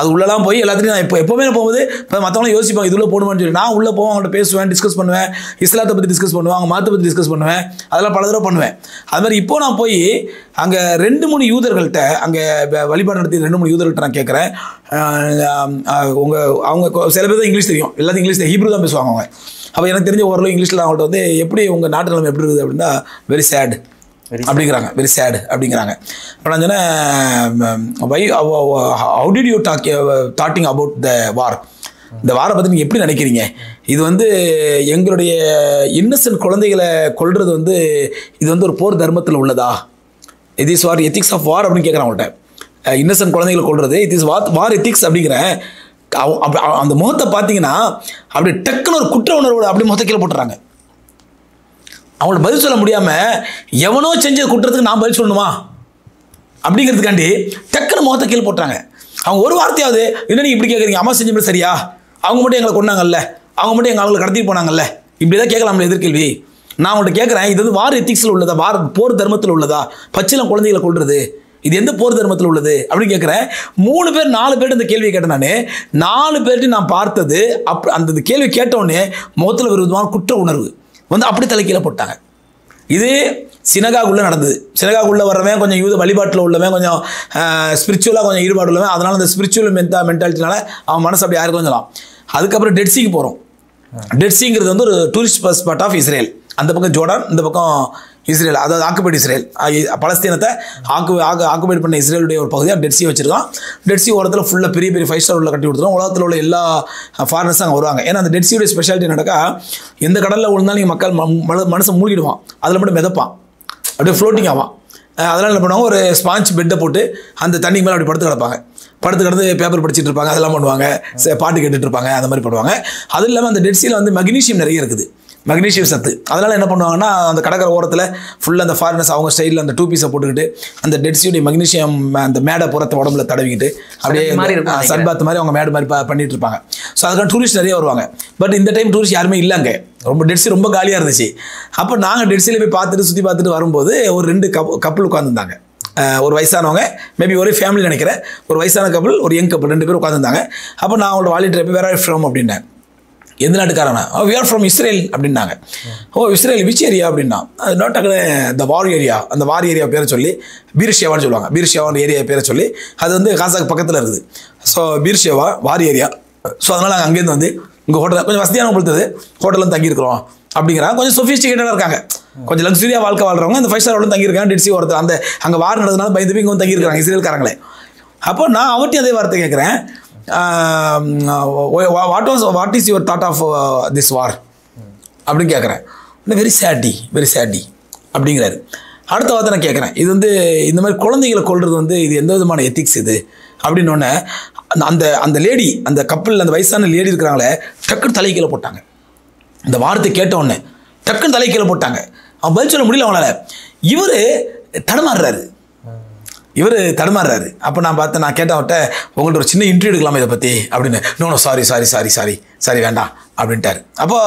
அது உள்ளலாம் போய் எல்லாத்தையும் நான் எப்போவுமே போகும்போது இப்போ மற்றவங்களும் யோசிப்பாங்க இது உள்ள போடுவான்னு சொல்லி நான் உள்ளே போவேன், அவங்கள்ட்ட பேசுவேன், டிஸ்கஸ் பண்ணுவேன், இஸ்லாத்தை பற்றி டிஸ்கஸ் பண்ணுவேன், அவங்க மதத்தை பற்றி டிஸ்கஸ் பண்ணுவேன், அதெல்லாம் பல தடவை பண்ணுவேன். அது மாதிரி இப்போ நான் போய் அங்கே 2-3 யூதர்கள்ட்ட அங்கே வழிபாடு நடத்தி 2-3 யூதர்கள்ட்ட நான் கேட்குறேன், அவங்க சில பேர் தான் இங்கிலீஷ் தெரியும், எல்லாத்தையும் இங்கிலீஷ் ஹீப்ரு தான் பேசுவாங்க அவங்க. அப்போ எனக்கு தெரிஞ்ச ஓரளவு இங்கிலீஷில் அவங்கள்ட்ட வந்து எப்படி உங்கள் நாட்டு நிலைமை எப்படி இருக்குது அப்படின்னா வெரி சேட் அப்படிங்கிறாங்க, வெரி சேட் அப்படிங்கிறாங்க. இப்போ நான் சொன்னேன் how did you talking about the war, இந்த வாரை பற்றி நீங்கள் எப்படி நினைக்கிறீங்க? இது வந்து எங்களுடைய இன்னசென்ட் குழந்தைகளை கொல்றது வந்து இது வந்து ஒரு போர் தர்மத்தில் உள்ளதா? It is war ethics of war அப்படின்னு கேட்குறேன் அவங்கள்ட்ட. இன்னசென்ட் குழந்தைகளை கொல்றது இட் இஸ் வார் எத்திக்ஸ் அப்படிங்கிறேன். அந்த முகத்தை பார்த்தீங்கன்னா அப்படி டக்குன்னு ஒரு குற்ற உணர்வோட அப்படி முகத்தை கீழே போட்டுறாங்க. அவங்கள பதில் சொல்ல முடியாமல் எவனோ செஞ்ச குற்றத்துக்கு நான் பதில் சொல்லணுமா அப்படிங்கிறதுக்காண்டி டக்குன்னு முகத்தை கீழே போட்டாங்க. அவங்க ஒரு வார்த்தையாவது என்ன நீங்கள் இப்படி கேட்குறீங்க, அம்மா செஞ்சு சரியா, அவங்க மட்டும் எங்களை கொண்டாங்கல்ல, அவங்க மட்டும் எங்கள் அவங்களை கடத்திட்டு போனாங்கல்ல, இப்படி தான் கேட்கலாம்ல எதிர்கேள்வி. நான் அவங்கள்ட்ட கேட்குறேன், இது வந்து வார் எத்திக்ஸில் உள்ளதா, வார் போர் தர்மத்தில் உள்ளதா, பச்சிலம் குழந்தைகளை கொள்வது இது எந்த போர் தர்மத்தில் உள்ளது அப்படின்னு கேட்குறேன். 3 பேர் 4 பேர் இந்த கேள்வியை கேட்டேன். நான் 4 பேர்ட்டு நான் பார்த்தது அந்த கேள்வி கேட்டவுடனே முகத்தில் ஒரு விதமான குற்ற உணர்வு வந்து அப்படி தலைக்கீழ போட்டாங்க. இது சினகாகுள்ளே நடந்தது. சினகாகுள்ளே வர்றவன் கொஞ்சம் யூத வழிபாட்டில் உள்ளவன், கொஞ்சம் ஸ்பிரிச்சுவலாக கொஞ்சம் ஈடுபாடு உள்ளவன். அதனால் அந்த ஸ்பிரிச்சுவல் மென்டாலிட்டினால அவன் மனசு அப்படி யாருக்கும் சொல்லலாம். அதுக்கப்புறம் டெட்சிக்கு போகிறோம். டெட்சிங்கிறது வந்து ஒரு டூரிஸ்ட் ஸ்பாட் ஆஃப் இஸ்ரேல். அந்த பக்கம் ஜோர்டான், இந்த பக்கம் இஸ்ரேல், அதாவது ஆக்குபைடு இஸ்ரேல், பலஸ்தீனத்தை ஆக்குபைடு பண்ண இஸ்ரேலுடைய ஒரு பகுதியாக டெட்சி வச்சிருக்கான். டெட்சி ஓரத்தில் ஃபுல்லாக பெரிய 5 ஸ்டார் உள்ள கட்டி கொடுத்துருவோம். உலகத்தில் உள்ள எல்லா ஃபாரினர்ஸும் அங்கே வருவாங்க. ஏன்னா அந்த டெட்சியோடைய ஸ்பெஷாலிட்டி நடக்கா, எந்த கடலில் விழுந்தாலும் நீங்கள் மக்கள் மனசை மூழ்கிடுவான், அதில் மட்டும் மிதப்பான், அப்படியே ஃப்ளோட்டிங் ஆவான். அதெல்லாம் என்ன பண்ணுவாங்க, ஒரு ஸ்பாஞ்ச் பெட்டை போட்டு அந்த தண்ணிக்கு மேலே அப்படி படுத்து கிடப்பாங்க. படுத்து கிடந்து பேப்பர் படிச்சுட்டு இருப்பாங்க, அதெல்லாம் பண்ணுவாங்க, பாட்டு கேட்டுட்டு இருப்பாங்க, அந்த மாதிரி பண்ணுவாங்க. அது இல்லாமல் அந்த டெட்சியில் வந்து மெக்னீஷியம் நிறைய இருக்குது, மெக்னீஷியம் சத்து. அதனால் என்ன பண்ணுவாங்கன்னா அந்த கடற்கரை ஓரத்தில் ஃபுல்லாக அந்த ஃபாரினர்ஸ் அவங்க ஸ்டைலில் அந்த 2 பீஸை போட்டுக்கிட்டு அந்த டெட்சியுடைய மெக்னீஷியம் அந்த மேடை புறத்தை உடம்புல தடவிக்கிட்டு அப்படியே சன்பாத் மாதிரி அவங்க மேடு மாதிரி பண்ணிட்டு இருப்பாங்க. ஸோ அதுக்கான டூரிஸ்ட் நிறைய வருவாங்க. பட் இந்த டைம் டூரிஸ்ட் யாருமே இல்லைங்க, ரொம்ப டெட்சி ரொம்ப காலியாக இருந்துச்சு. அப்போ நாங்கள் டெட்சியில் போய் பார்த்துட்டு சுற்றி பார்த்துட்டு வரும்போது ஒரு 2 கப்பல் உட்காந்துருந்தாங்க. ஒரு வயசானவங்க, மேபி ஒரே ஃபேமிலி நினைக்கிறேன், ஒரு வயசான கப்பல், ஒரு யங் கப்பல், 2 பேர் உட்காந்துருந்தாங்க. அப்போ நான் அவங்களோட வாலிட்டர் போய் வேற ஃப்ரம் அப்படின்னேன். எந்த நாட்டுக்காரனா? வி ஆர் ஃப்ரம் இஸ்ரேல் அப்படின்னாங்க. ஓ இஸ்ரேல், விச் ஏரியா அப்படின்னா, நாட் த வார் ஏரியா, அந்த வார் ஏரியா பேரை சொல்லி பீர்ஷேவான்னு சொல்லுவாங்க. பீர்ஷேவான்னு ஏரியா பேரை சொல்லி அது வந்து காசாக்கு பக்கத்தில் இருக்குது. ஸோ பீர்ஷேவா வார் ஏரியா. ஸோ அதனால் நாங்கள் அங்கேருந்து வந்து இங்கே ஹோட்டலில் கொஞ்சம் வசதியான பொறுத்தது ஹோட்டலில் தங்கியிருக்கிறோம் அப்படிங்கிறாங்க. கொஞ்சம் சொஃபிஸ்டிகேட்டடாக இருக்காங்க, கொஞ்சம் லக்ஸுரியாக வாழ்க்கை வாழ்றவங்க அந்த 5 ஸ்டார் ஹோட்டல் தங்கியிருக்காங்க. டெட்சி ஒருத்தர் அந்த அங்கே வார் நடந்ததுனால பயந்து போய் இங்கே வந்து தங்கியிருக்காங்க இஸ்ரேல்காரங்களே. அப்போ நான் அவர்கிட்ட அதே வார்த்தை கேட்குறேன், what is your thought of this war அப்படின்னு கேட்குறேன். வெரி சேட்டி அப்படிங்கிறாரு. அடுத்த வார்த்தை நான் கேட்குறேன், இது வந்து இந்த மாதிரி குழந்தைகளை கொல்றது வந்து இது எந்த விதமான எத்திக்ஸ் இது அப்படின்னோடனே அந்த லேடி, அந்த கப்பலில் அந்த வயசான லேடி இருக்கிறாங்களே டக்குன்னு தலைக்கீழே போட்டாங்க. இந்த வார்த்தை கேட்டவுடனே டக்குன்னு தலைக்கீழே போட்டாங்க. அவன் பதில் சொல்ல முடியல அவங்களால. இவர் தடுமாறுறாரு. அப்போ நான் பார்த்தேன், நான் கேட்டேன் அவர்கிட்ட, உங்கள்கிட்ட ஒரு சின்ன இன்டர்வியூ எடுக்கலாமா இதை பற்றி அப்படின்னு. நோ சாரி வேண்டாம் அப்படின்ட்டார். அப்போ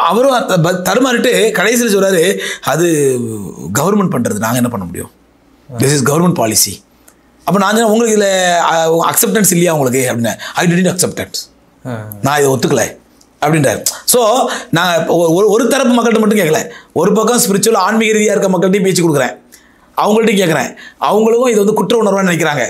அவரும் தடுமாறிட்டு கடைசியில் சொல்கிறாரு, அது கவர்மெண்ட் பண்ணுறது, நாங்கள் என்ன பண்ண முடியும், திஸ் இஸ் கவர்மெண்ட் பாலிசி. அப்போ நான் சொன்னேன், உங்களுக்கு இதில் அக்செப்டன்ஸ் இல்லையா உங்களுக்கு அப்படின்னு. ஐ டிடன்ட் அக்செப்டன்ஸ், நான் இதை ஒத்துக்கலை அப்படின்றார். ஸோ நான் ஒரு தரப்பு மக்கள்கிட்ட மட்டும் கேட்கல, ஒரு பக்கம் ஸ்பிரிச்சுவல் ஆன்மீக ரீதியாக இருக்க மக்கள்கிட்டையும் பேச்சு கொடுக்குறேன், அவங்கள்ட்டையும் கேட்குறேன். அவங்களுக்கும் இது வந்து குற்ற உணர்வாக நினைக்கிறாங்க.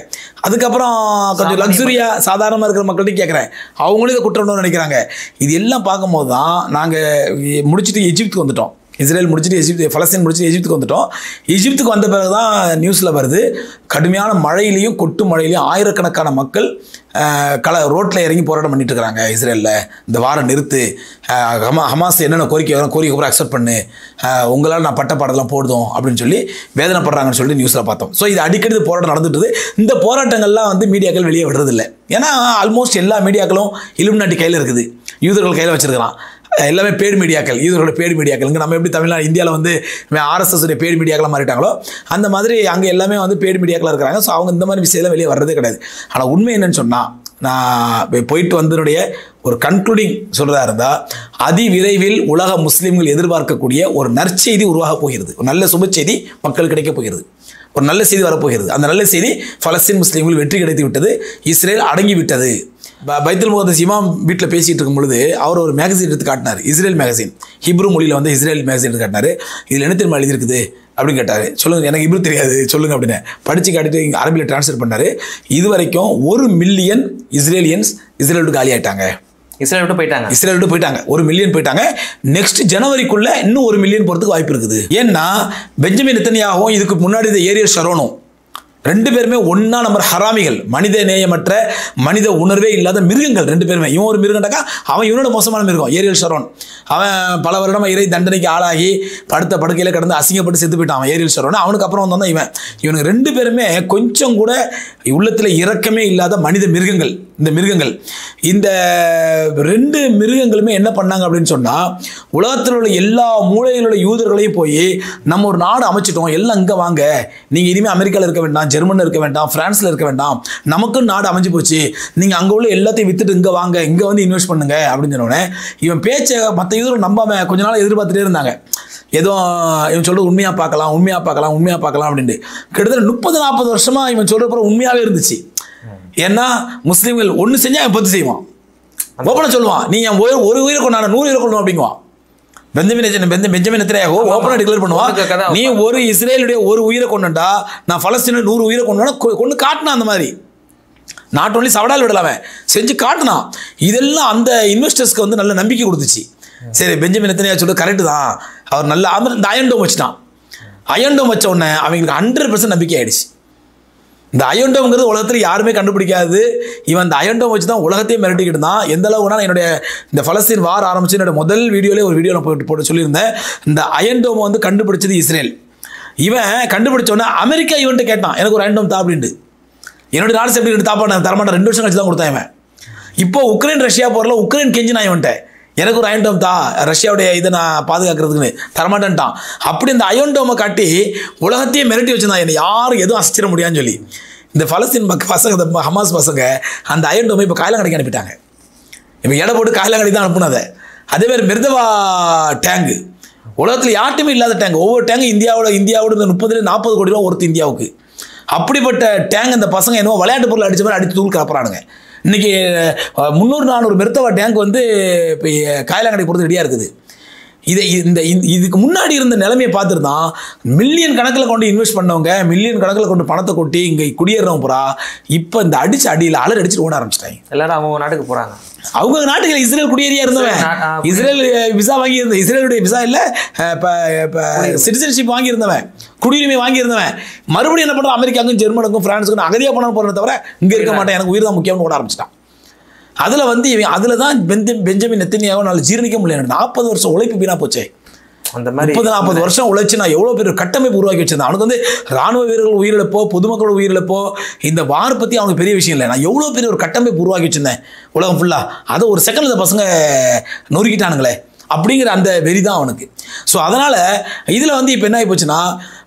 அதுக்கப்புறம் கொஞ்சம் லக்ஸுரியாக சாதாரணமாக இருக்கிற மக்கள்கிட்டையும் கேட்குறேன், அவங்களும் இதை குற்ற உணர்வு நினைக்கிறாங்க. இது எல்லாம் பார்க்கும்போது தான் நாங்கள் முடிச்சுட்டு எஜிப்துக்கு வந்துட்டோம். இஸ்ரேல் முடிச்சுட்டு பலஸ்தீன் முடிச்சுட்டு எஜிப்துக்கு வந்துட்டோம். எஜிப்துக்கு வந்த பிறகு தான் நியூஸில் வருது, கடுமையான மழையிலையும் கொட்டு மழையிலையும் ஆயிரக்கணக்கான மக்கள் ரோட்டில் இறங்கி போராட்டம் பண்ணிட்டு இருக்கிறாங்க இஸ்ரேலில். இந்த வாரம் நிறுத்து, ஹமாஸ் என்னென்ன கோரிக்கை கூட அக்செப்ட் பண்ணு, உங்களால் நான் பட்ட பாடலாம் போடுதோம் அப்படின்னு சொல்லி வேதனைப்படுறாங்கன்னு சொல்லி நியூஸில் பார்த்தோம். ஸோ இது அடிக்கடி போராட்டம் நடந்துட்டு, இந்த போராட்டங்கள்லாம் வந்து மீடியாக்கள் வெளியே விடுறதில்லை. ஏன்னா ஆல்மோஸ்ட் எல்லா மீடியாக்களும் இலுமினாட்டி கையில் இருக்குது, யூதர்கள் கையில் வச்சிருக்கிறான். எல்லாமே பேடு மீடியாக்கள், யூதர்களோட பேடு மீடியாக்கள். இங்கே நம்ம எப்படி தமிழ்நாடு இந்தியாவில் வந்து RSS பேடு மீடியாக்களாக மாறிட்டாங்களோ அந்த மாதிரி அங்கே எல்லாமே வந்து பேடு மீடியாக்களாக இருக்கிறாங்க. ஸோ அவங்க இந்த மாதிரி விஷயம்லாம் வெளியே வர்றதே கிடையாது. ஆனால் உண்மை என்னன்னு சொன்னால், நான் போயிட்டு வந்தனுடைய ஒரு கன்க்ளூடிங் சொல்கிறதா இருந்தால், அதிவிரைவில் உலக முஸ்லீம்கள் எதிர்பார்க்கக்கூடிய ஒரு நற்செய்தி உருவாக போகிறது. ஒரு நல்ல சுப செய்தி மக்களுக்கு கிடைக்க போகிறது, ஒரு நல்ல செய்தி வரப்போகிறது. அந்த நல்ல செய்தி, பலஸ்தீன் முஸ்லீம்கள் வெற்றி கிடைத்து விட்டது, இஸ்ரேல் அடங்கி விட்டது. பைத்துல் முகத்தஸ் இமாம் வீட்டில் பேசிகிட்டு இருக்கும் பொழுது அவர் ஒரு மேகசின் எடுத்து காட்டினார், இஸ்ரேல் மேகசின், ஹிப்ரு மொழியில் வந்து இஸ்ரேல் மேகசின் எடுத்து காட்டினார். இதில் என்ன தெரியுமா எழுதியிருக்குது அப்படின்னு கேட்டார். சொல்லுங்கள், எனக்கு ஹிப்ரு தெரியாது சொல்லுங்கள் அப்படின்னு படித்து காட்டிட்டு இங்கே அரபியில் டிரான்ஸ்லேட் பண்ணார். இது வரைக்கும் 1 மில்லியன் இஸ்ரேலியன்ஸ் இஸ்ரேல் விட்டு காலி ஆகிட்டாங்க. இஸ்ரேல் விட்டு போயிட்டாங்க 1 மில்லியன் போயிட்டாங்க. நெக்ஸ்ட் ஜனவரிக்குள்ள இன்னும் 1 மில்லியன் போகிறதுக்கு வாய்ப்பு இருக்குது. ஏன்னா பெஞ்சமின் நெத்தன்யாகும் இதுக்கு முன்னாடி இந்த ஏரியல் ஷரோனும் 2 பேருமே ஒன்னா நம்பர் ஹராமிகள், மனித நேயமற்ற, மனித உணர்வே இல்லாத மிருகங்கள் 2 பேருமே. இவன் ஒரு மிருகண்டாக்கா, அவன் இவனோட மோசமான மிருகம். ஏரியல் ஷரோன் அவன் பல வருடமாக இறை தண்டனைக்கு ஆளாகி படுத்த படுக்கையில் கிடந்து அசிங்கப்பட்டு செத்து போயிட்டான் அவன், ஏரியல் ஷரோன். அவனுக்கு அப்புறம் வந்தான் இவனுக்கு 2 பேருமே கொஞ்சம் கூட உள்ளத்தில் இரக்கமே இல்லாத மனித மிருகங்கள். இந்த மிருகங்கள், இந்த 2 மிருகங்களுமே என்ன பண்ணாங்க அப்படின்னு சொன்னால், உலகத்தில் உள்ள எல்லா மூலையிலுள்ள யூதர்களையும் போய் நம்ம ஒரு நாடு அமைச்சிட்டோம், எல்லாம் இங்கே வாங்க, நீங்கள் இனிமேல் அமெரிக்காவில் இருக்க வேண்டாம், ஜெர்மனில் இருக்க வேண்டாம், பிரான்ஸில் இருக்க வேண்டாம், நமக்கும் நாடு அமைஞ்சு போச்சு, நீங்கள் அங்கே உள்ள எல்லாத்தையும் வித்துட்டு இங்கே வாங்க, இங்கே வந்து இன்வெஸ்ட் பண்ணுங்க அப்படின்னு சொன்னோடனே இவன் பேச்சை மற்ற யூதர்கள் நம்பாமல் கொஞ்ச நாள் எதிர்பார்த்துட்டே இருந்தாங்க. ஏதோ இவன் சொல்கிறது உண்மையாக பார்க்கலாம் அப்படின்ட்டு கிட்டத்தட்ட 30-40 வருஷமாக இவன் சொல்கிறப்ப உண்மையாகவே இருந்துச்சு. ஏன்னா முஸ்லீம்கள் ஒன்று செஞ்சால் அவன் 10 செய்வான், ஓப்பனாக சொல்லுவான், நீ என் ஒரு உயிரை கொண்டாட 100 உயிரை கொள்ளும் அப்படிங்குவான். பெஞ்சமின் நெத்தன்யாகு ஓப்பனாக டிக்ளேர் பண்ணுவான், நீ ஒரு இஸ்ரேலுடைய 1 உயிரை கொண்டுட்டா நான் பலஸ்தீன 100 உயிரை கொண்டு காட்டினான். அந்த மாதிரி நாட் ஒன்லி சவடால் விடலாமே செஞ்சு காட்டினான். இதெல்லாம் அந்த இன்வெஸ்டர்ஸ்க்கு வந்து நல்ல நம்பிக்கை கொடுத்துச்சு. சரி, பெஞ்சமின் நெத்தன்யாகு சொல்ல கரெக்டு தான், அவர் நல்ல இந்த அயன்டோம் வச்சுட்டான். அயன்டோம் வச்ச உடனே அவங்களுக்கு 100% நம்பிக்கை ஆயிடுச்சு. இந்த அயன்டோம்ங்கிறது உலகத்தில் யாருமே கண்டுபிடிக்காது. இவன் இந்த அயன்டோம் வச்சு தான் உலகத்தையும் மிரட்டிக்கிட்டு தான். எந்த அளவுக்குனா, என்னுடைய இந்த பலஸ்தீன் வார் ஆரம்பிச்சு என்னோட முதல் வீடியோலேயே ஒரு வீடியோவில் போட்டு சொல்லியிருந்தேன், இந்த அயன்டோமை வந்து கண்டுபிடிச்சது இஸ்ரேல். இவன் கண்டுபிடிச்சோன்னே அமெரிக்கா இவன்ட்டு கேட்டான், எனக்கு ஒரு அயன்டோம் தா அப்படின்ட்டு. என்னோட நாடு எப்படி தாப்பா நான் தரமாட்டேன், 2 வருஷம் கழிச்சு தான் கொடுத்தான் இவன். இப்போ உக்ரைன் ரஷ்யா போரில் உக்ரைன் கெஞ்சி நான் இவன்ட்ட எனக்கு ஒரு அயன்டோம் தா, ரஷ்யாவுடைய இதை நான் பாதுகாக்கிறதுக்குன்னு தரமாட்டேன்ட்டான். அப்படி இந்த அயன்டோமை காட்டி உலகத்தையே மிரட்டி வச்சுருந்தான், என்னை யாரும் எதுவும் அசைச்சிட முடியாதுன்னு சொல்லி. இந்த பலஸ்தீன் பசங்க, ஹமாஸ் பசங்க அந்த அயன்டோமை இப்போ காயலாங்கடைக்கு அனுப்பிட்டாங்க. இப்போ எடை போட்டு காயலாங்கடி தான் அனுப்புனதை. அதேமாதிரி மிர்தவா டேங்கு உலகத்தில் யார்ட்டுமே இல்லாத டேங்க். ஒவ்வொரு டேங்கு இந்தியாவோட இந்த 30-40 கோடி ரூபா ஒருத்தர் இந்தியாவுக்கு. அப்படிப்பட்ட டேங்க் அந்த பசங்க என்னவோ விளையாட்டு பொருள் அடித்த மாதிரி அடித்து தூள் கலப்புறானுங்க. இன்றைக்கி 300-400 மிர்தவா டேங்க் வந்து இப்போ காயலாங்கடை போகிறது ரெடியாக இருக்குது. இதுக்கு முன்னாடி இருந்த நிலைமையை பார்த்துருந்தான், மில்லியன் கணக்கில் கொண்டு இன்வெஸ்ட் பண்ணவங்க, மில்லியன் கணக்கில் கொண்டு பணத்தை கொட்டி இங்கே குடியேறவங்க பூரா இப்போ இந்த அடியில் அலர் அடிச்சுட்டு ஓட ஆரம்பிச்சிட்டாங்க. எல்லாரும் அவங்க நாட்டுக்கு போகிறாங்க. அவங்க நாட்டுக்கு இஸ்ரேல் குடியேறியா இருந்தவன், இஸ்ரேல் விசா வாங்கியிருந்த, இஸ்ரேலுடைய விசா இல்லை இப்போ சிட்டிசன்ஷிப் வாங்கியிருந்தவன், குடியுரிமை வாங்கியிருந்தவன், மறுபடியும் என்ன பண்ணுறான், அமெரிக்காவுக்கும் ஜெர்மனுக்கும் ஃப்ரான்ஸுக்கும் அகதியாக போன போகிறத தவிர இங்கே இருக்க மாட்டேன், எனக்கு உயிர் தான் முக்கியம்னு ஓட ஆரம்பிச்சிட்டான். அதில் தான் பெஞ்சமின் நெத்தன்யாகு நாள் ஜீரணிக்க முடியல. 40 வருஷம் உழைப்பு வீணாக போச்சே. அந்த மாதிரி 30-40 வருஷம் உழைச்சு நான் எவ்வளோ பேர் கட்டமைப்பு உருவாக்கி வச்சிருந்தேன். அவனுக்கு வந்து ராணுவ வீரர்கள் உயிரிழப்போ, பொதுமக்களோட உயிரிழப்போ, இந்த வார் பற்றி அவனுக்கு பெரிய விஷயம் இல்லை. நான் எவ்வளோ பெரிய ஒரு கட்டமைப்பு உருவாக்கி வச்சிருந்தேன் உலகம் ஃபுல்லாக. அதை ஒரு செகண்ட் இந்த பசங்க நொறுக்கிட்டானுங்களே அப்படிங்கிற அந்த வெறி தான் அவனுக்கு. ஸோ அதனால் இதில் வந்து இப்போ என்ன ஆகி போச்சுன்னா,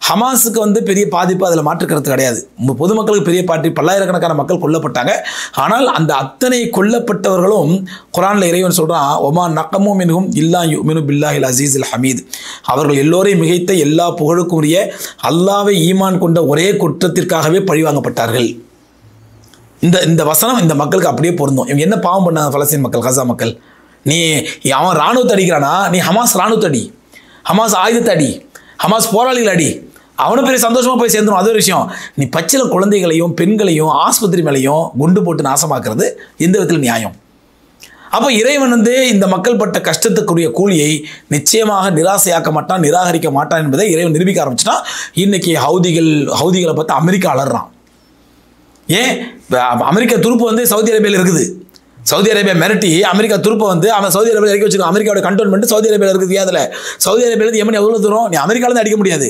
ஹமாஸுக்கு வந்து பெரிய பாதிப்பு அதில் மாற்றுக்கிறது கிடையாது. பொதுமக்களுக்கு பெரிய பல்லாயிரக்கணக்கான மக்கள் கொல்லப்பட்டாங்க. ஆனால் அந்த அத்தனை கொல்லப்பட்டவர்களும் குரானில் இறைவன் சொல்கிறான், ஒமா நக்கமும் மின்ஹும் இல்லா யுமினு பில்லாஹில் அசீஸில் ஹமீத், அவர்கள் எல்லோரையும் மிகைத்த எல்லா புகழுக்கும் உரிய அல்லாஹ்வை ஈமான் கொண்ட ஒரே குற்றத்திற்காகவே பழிவாங்கப்பட்டார்கள். இந்த வசனம் இந்த மக்களுக்கு அப்படியே பொருந்தும். இவங்க என்ன பாவம் பண்ணாங்க பலஸ்தீன் மக்கள், கசா மக்கள்? நீ அவன் இராணுவத்தை அடிக்கிறானா, நீ ஹமாஸ் இராணுவத்தை அடி, ஹமாஸ் ஆயுதத்தை அடி, ஹமாஸ் போராளிகள் அடி, அவனும் பெரிய சந்தோஷமாக போய் சேர்ந்துடும். அது ஒரு விஷயம். நீ பச்சில குழந்தைகளையும் பெண்களையும் ஆஸ்பத்திரி மேலையும் குண்டு போட்டு நாசமாக்குறது எந்த விதத்தில் நியாயம்? அப்போ இறைவன் வந்து இந்த மக்கள் பட்ட கஷ்டத்துக்குரிய கூலியை நிச்சயமாக நிராசையாக்க மாட்டான், நிராகரிக்க மாட்டான் என்பதை இறைவன் நிரூபிக்க ஆரம்பிச்சுட்டான். இன்னைக்கு ஹவுதிகளை பார்த்து அமெரிக்கா அலறான். ஏன் அமெரிக்கா துருப்பு வந்து சவுதி அரேபியாவில் இருக்குது. சவுதி அரேபியா மிரட்டி அமெரிக்கா துருப்பை வந்து அவன் சவுதி அரேபியா இறக்கி வச்சிருக்கான். அமெரிக்காவோட கண்டோன்மெண்ட் சவுதி அரேபியாவில் இருக்குது. அதில் சவுதி அரேபியாவில் எமன் எவ்வளோ தூரம், நீ அமெரிக்காவிலேருந்து அடிக்க முடியாது.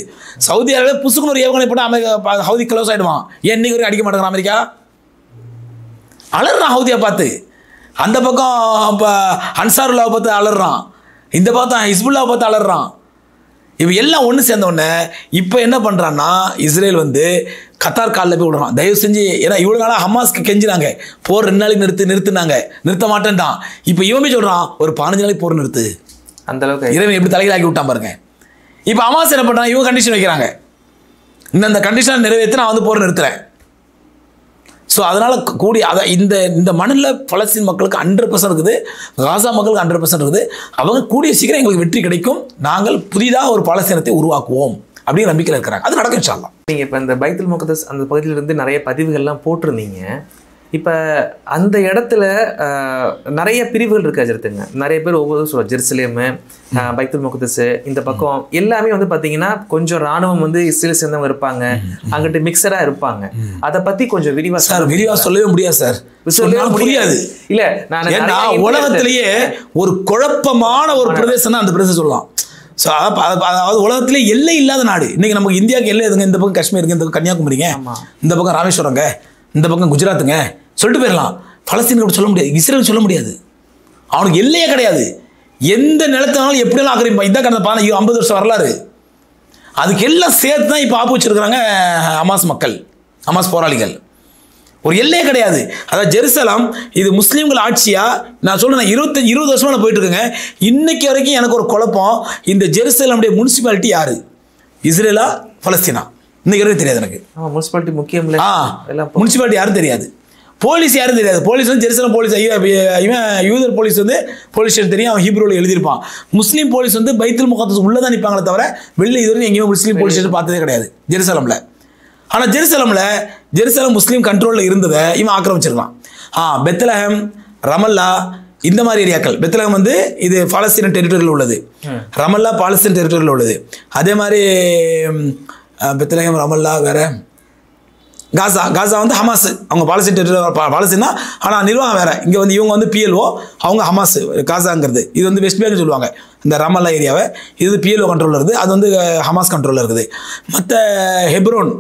சவுதி அரேபியா புசுக்குன்னு ஒரு ஏவுகணை போட்டு அமெரிக்கா ஹவுதி க்ளோஸ் ஆகிடுவான். ஏன் இன்னைக்கு வரைக்கும் அடிக்க மாட்டேங்கிறான் அமெரிக்கா? அலறான் ஹவுதியை பார்த்து. அந்த பக்கம் இப்போ அன்சாருல்லாவை பார்த்து அலறான், இந்த பக்கம் ஹிஸ்புல்லாவை பார்த்து அலறான். இப்போ எல்லாம் ஒன்று சேர்ந்த உடனே இப்போ என்ன பண்ணுறான்னா இஸ்ரேல் வந்து கத்தார் காலில் போய் விடுறான். தயவு செஞ்சு, ஏன்னா இவ்வளோ நாளாக ஹமாஸ்க்கு கெஞ்சினாங்க, போர் 2 நாளைக்கு நிறுத்தினாங்க, நிறுத்த மாட்டேன்ட்டான். இப்போ இவமே சொல்கிறான் ஒரு 15 நாளைக்கு போர் நிறுத்து. அந்த அளவுக்கு இறைவன் எப்படி தலைகளாக்கி விட்டான் பாருங்க. இப்போ ஹமாஸ் என்ன பண்ணுறான், இவங்க கண்டிஷன் வைக்கிறாங்க, இந்த கண்டிஷன் நிறைவேற்றி நான் வந்து போர் நிறுத்துறேன். ஸோ அதனால் இந்த மண்ணில் பலஸ்தீன் மக்களுக்கு 100% இருக்குது, காசா மக்களுக்கு 100% இருக்குது. அவங்க கூடிய சீக்கிரம் எங்களுக்கு வெற்றி கிடைக்கும், நாங்கள் புதிதாக ஒரு பாலஸ்தீனத்தை உருவாக்குவோம் அப்படின்னு நம்பிக்கையில் இருக்கிறாங்க. அது நடக்கும் இன்ஷா அல்லாஹ். நீங்கள் இப்போ இந்த பைத்துல் முகத்தஸ் அந்த பகுதியிலிருந்து நிறைய பதிவுகள்லாம் போட்டிருந்தீங்க. இப்போ அந்த இடத்துல நிறைய பிரிவுகள் இருக்கு அஜரத்துங்க. நிறைய பேர் ஒவ்வொரு சொல்லுவாங்க, ஜெருசலேமு, பைத்துல் முகத்தஸ், இந்த பக்கம் எல்லாமே வந்து பார்த்தீங்கன்னா கொஞ்சம் ராணுவம் வந்து இஸ்ரேல் சேர்ந்தவங்க இருப்பாங்க, அங்கிட்டு மிக்சராக இருப்பாங்க. அதை பற்றி கொஞ்சம் விரிவாக சொல்லவே முடியாது சார், சொல்லவே முடியாது. இல்லை நான் உலகத்திலேயே ஒரு குழப்பமான ஒரு பிரதேசம் தான் அந்த பிரதேசம் சொல்லலாம். ஸோ அதாவது உலகத்திலே எல்லை இல்லாத நாடு. இன்னைக்கு நமக்கு இந்தியாவுக்கு எல்லை எதுங்க, இந்த பக்கம் காஷ்மீருக்கு, இந்த பக்கம் கன்னியாகுமரிங்க, இந்த பக்கம் ராமேஸ்வரங்க, இந்த பக்கம் குஜராத்துங்க சொல்லிட்டு போயிடலாம். பலஸ்தீனுக்கு சொல்ல முடியாது, இஸ்ரேல் சொல்ல முடியாது. அவனுக்கு எல்லையே கிடையாது. எந்த நிலத்தினாலும் எப்படியெல்லாம் ஆக்கிரமிப்பான். இதான் கடந்த 50 வருஷம் வரலாறு. அதுக்கு எல்லாம் சேர்த்து தான் இப்போ ஆப்பு வச்சிருக்கிறாங்க ஹமாஸ் மக்கள், ஹமாஸ் போராளிகள். ஒரு எல்லையே கிடையாது. அதாவது ஜெருசலம் இது முஸ்லீம்கள் ஆட்சியா? நான் சொல்றேன், 20 வருஷமா நான் போயிட்டு இருக்கேங்க. இன்னைக்கு வரைக்கும் எனக்கு ஒரு குழப்பம், இந்த ஜெருசலமுடைய முனிசிபாலிட்டி யாரு, இஸ்ரேலா பலஸ்தீனா? இன்னைக்கு வரைக்கும் தெரியாது எனக்கு. முனிசிபாலிட்டி முக்கியம் இல்லை, முனிசிபாலிட்டி யாரும் தெரியாது, போலீஸ் யாரும் தெரியாது. போலீஸ் வந்து ஜெருசலம் போலீஸ், இவன் யூதர் போலீஸ் வந்து போலீஸ் ஸ்டேஷன் தெரியும், அவன் ஹீப்ரோவில் எழுதியிருப்பான். முஸ்லீம் போலீஸ் வந்து பைத்துல் முகத்தஸ் உள்ளதான் நிற்பாங்களே தவிர வெளில இதுவரை எங்கேயுமே முஸ்லீம் போலீஸ் ஸ்டேஷன் பார்த்ததே கிடையாது ஜெருசலம்ல. ஆனால் ஜெருசலம் முஸ்லீம் கண்ட்ரோலில் இருந்ததை இவன் ஆக்கிரமிச்சிருக்கான். பெத்லஹேம், ரமல்லா, இந்த மாதிரி ஏரியாக்கள். பெத்லஹேம் வந்து இது பாலஸ்தீன் டெரிட்டரியில் உள்ளது, ரமல்லா பாலஸ்தீன் டெரிட்டரியில் உள்ளது. அதே மாதிரி பெத்லஹேம், ரமல்லா, வேற காசா வந்து ஹமாஸ், அவங்க பாலஸ்தீன் பாலஸ்தீன் தான், ஆனால் நிர்வாகம் வேற. இங்கே வந்து இவங்க வந்து PLO, அவங்க ஹமாஸ். காசாங்கிறது இது வந்து வெஸ்ட் பேங்க் சொல்லுவாங்க, இந்த ரமல்லா ஏரியாவை. இது PLO கண்ட்ரோலில் இருக்குது, அது வந்து ஹமாஸ் கண்ட்ரோலில் இருக்குது. மற்ற ஹெப்ரோன்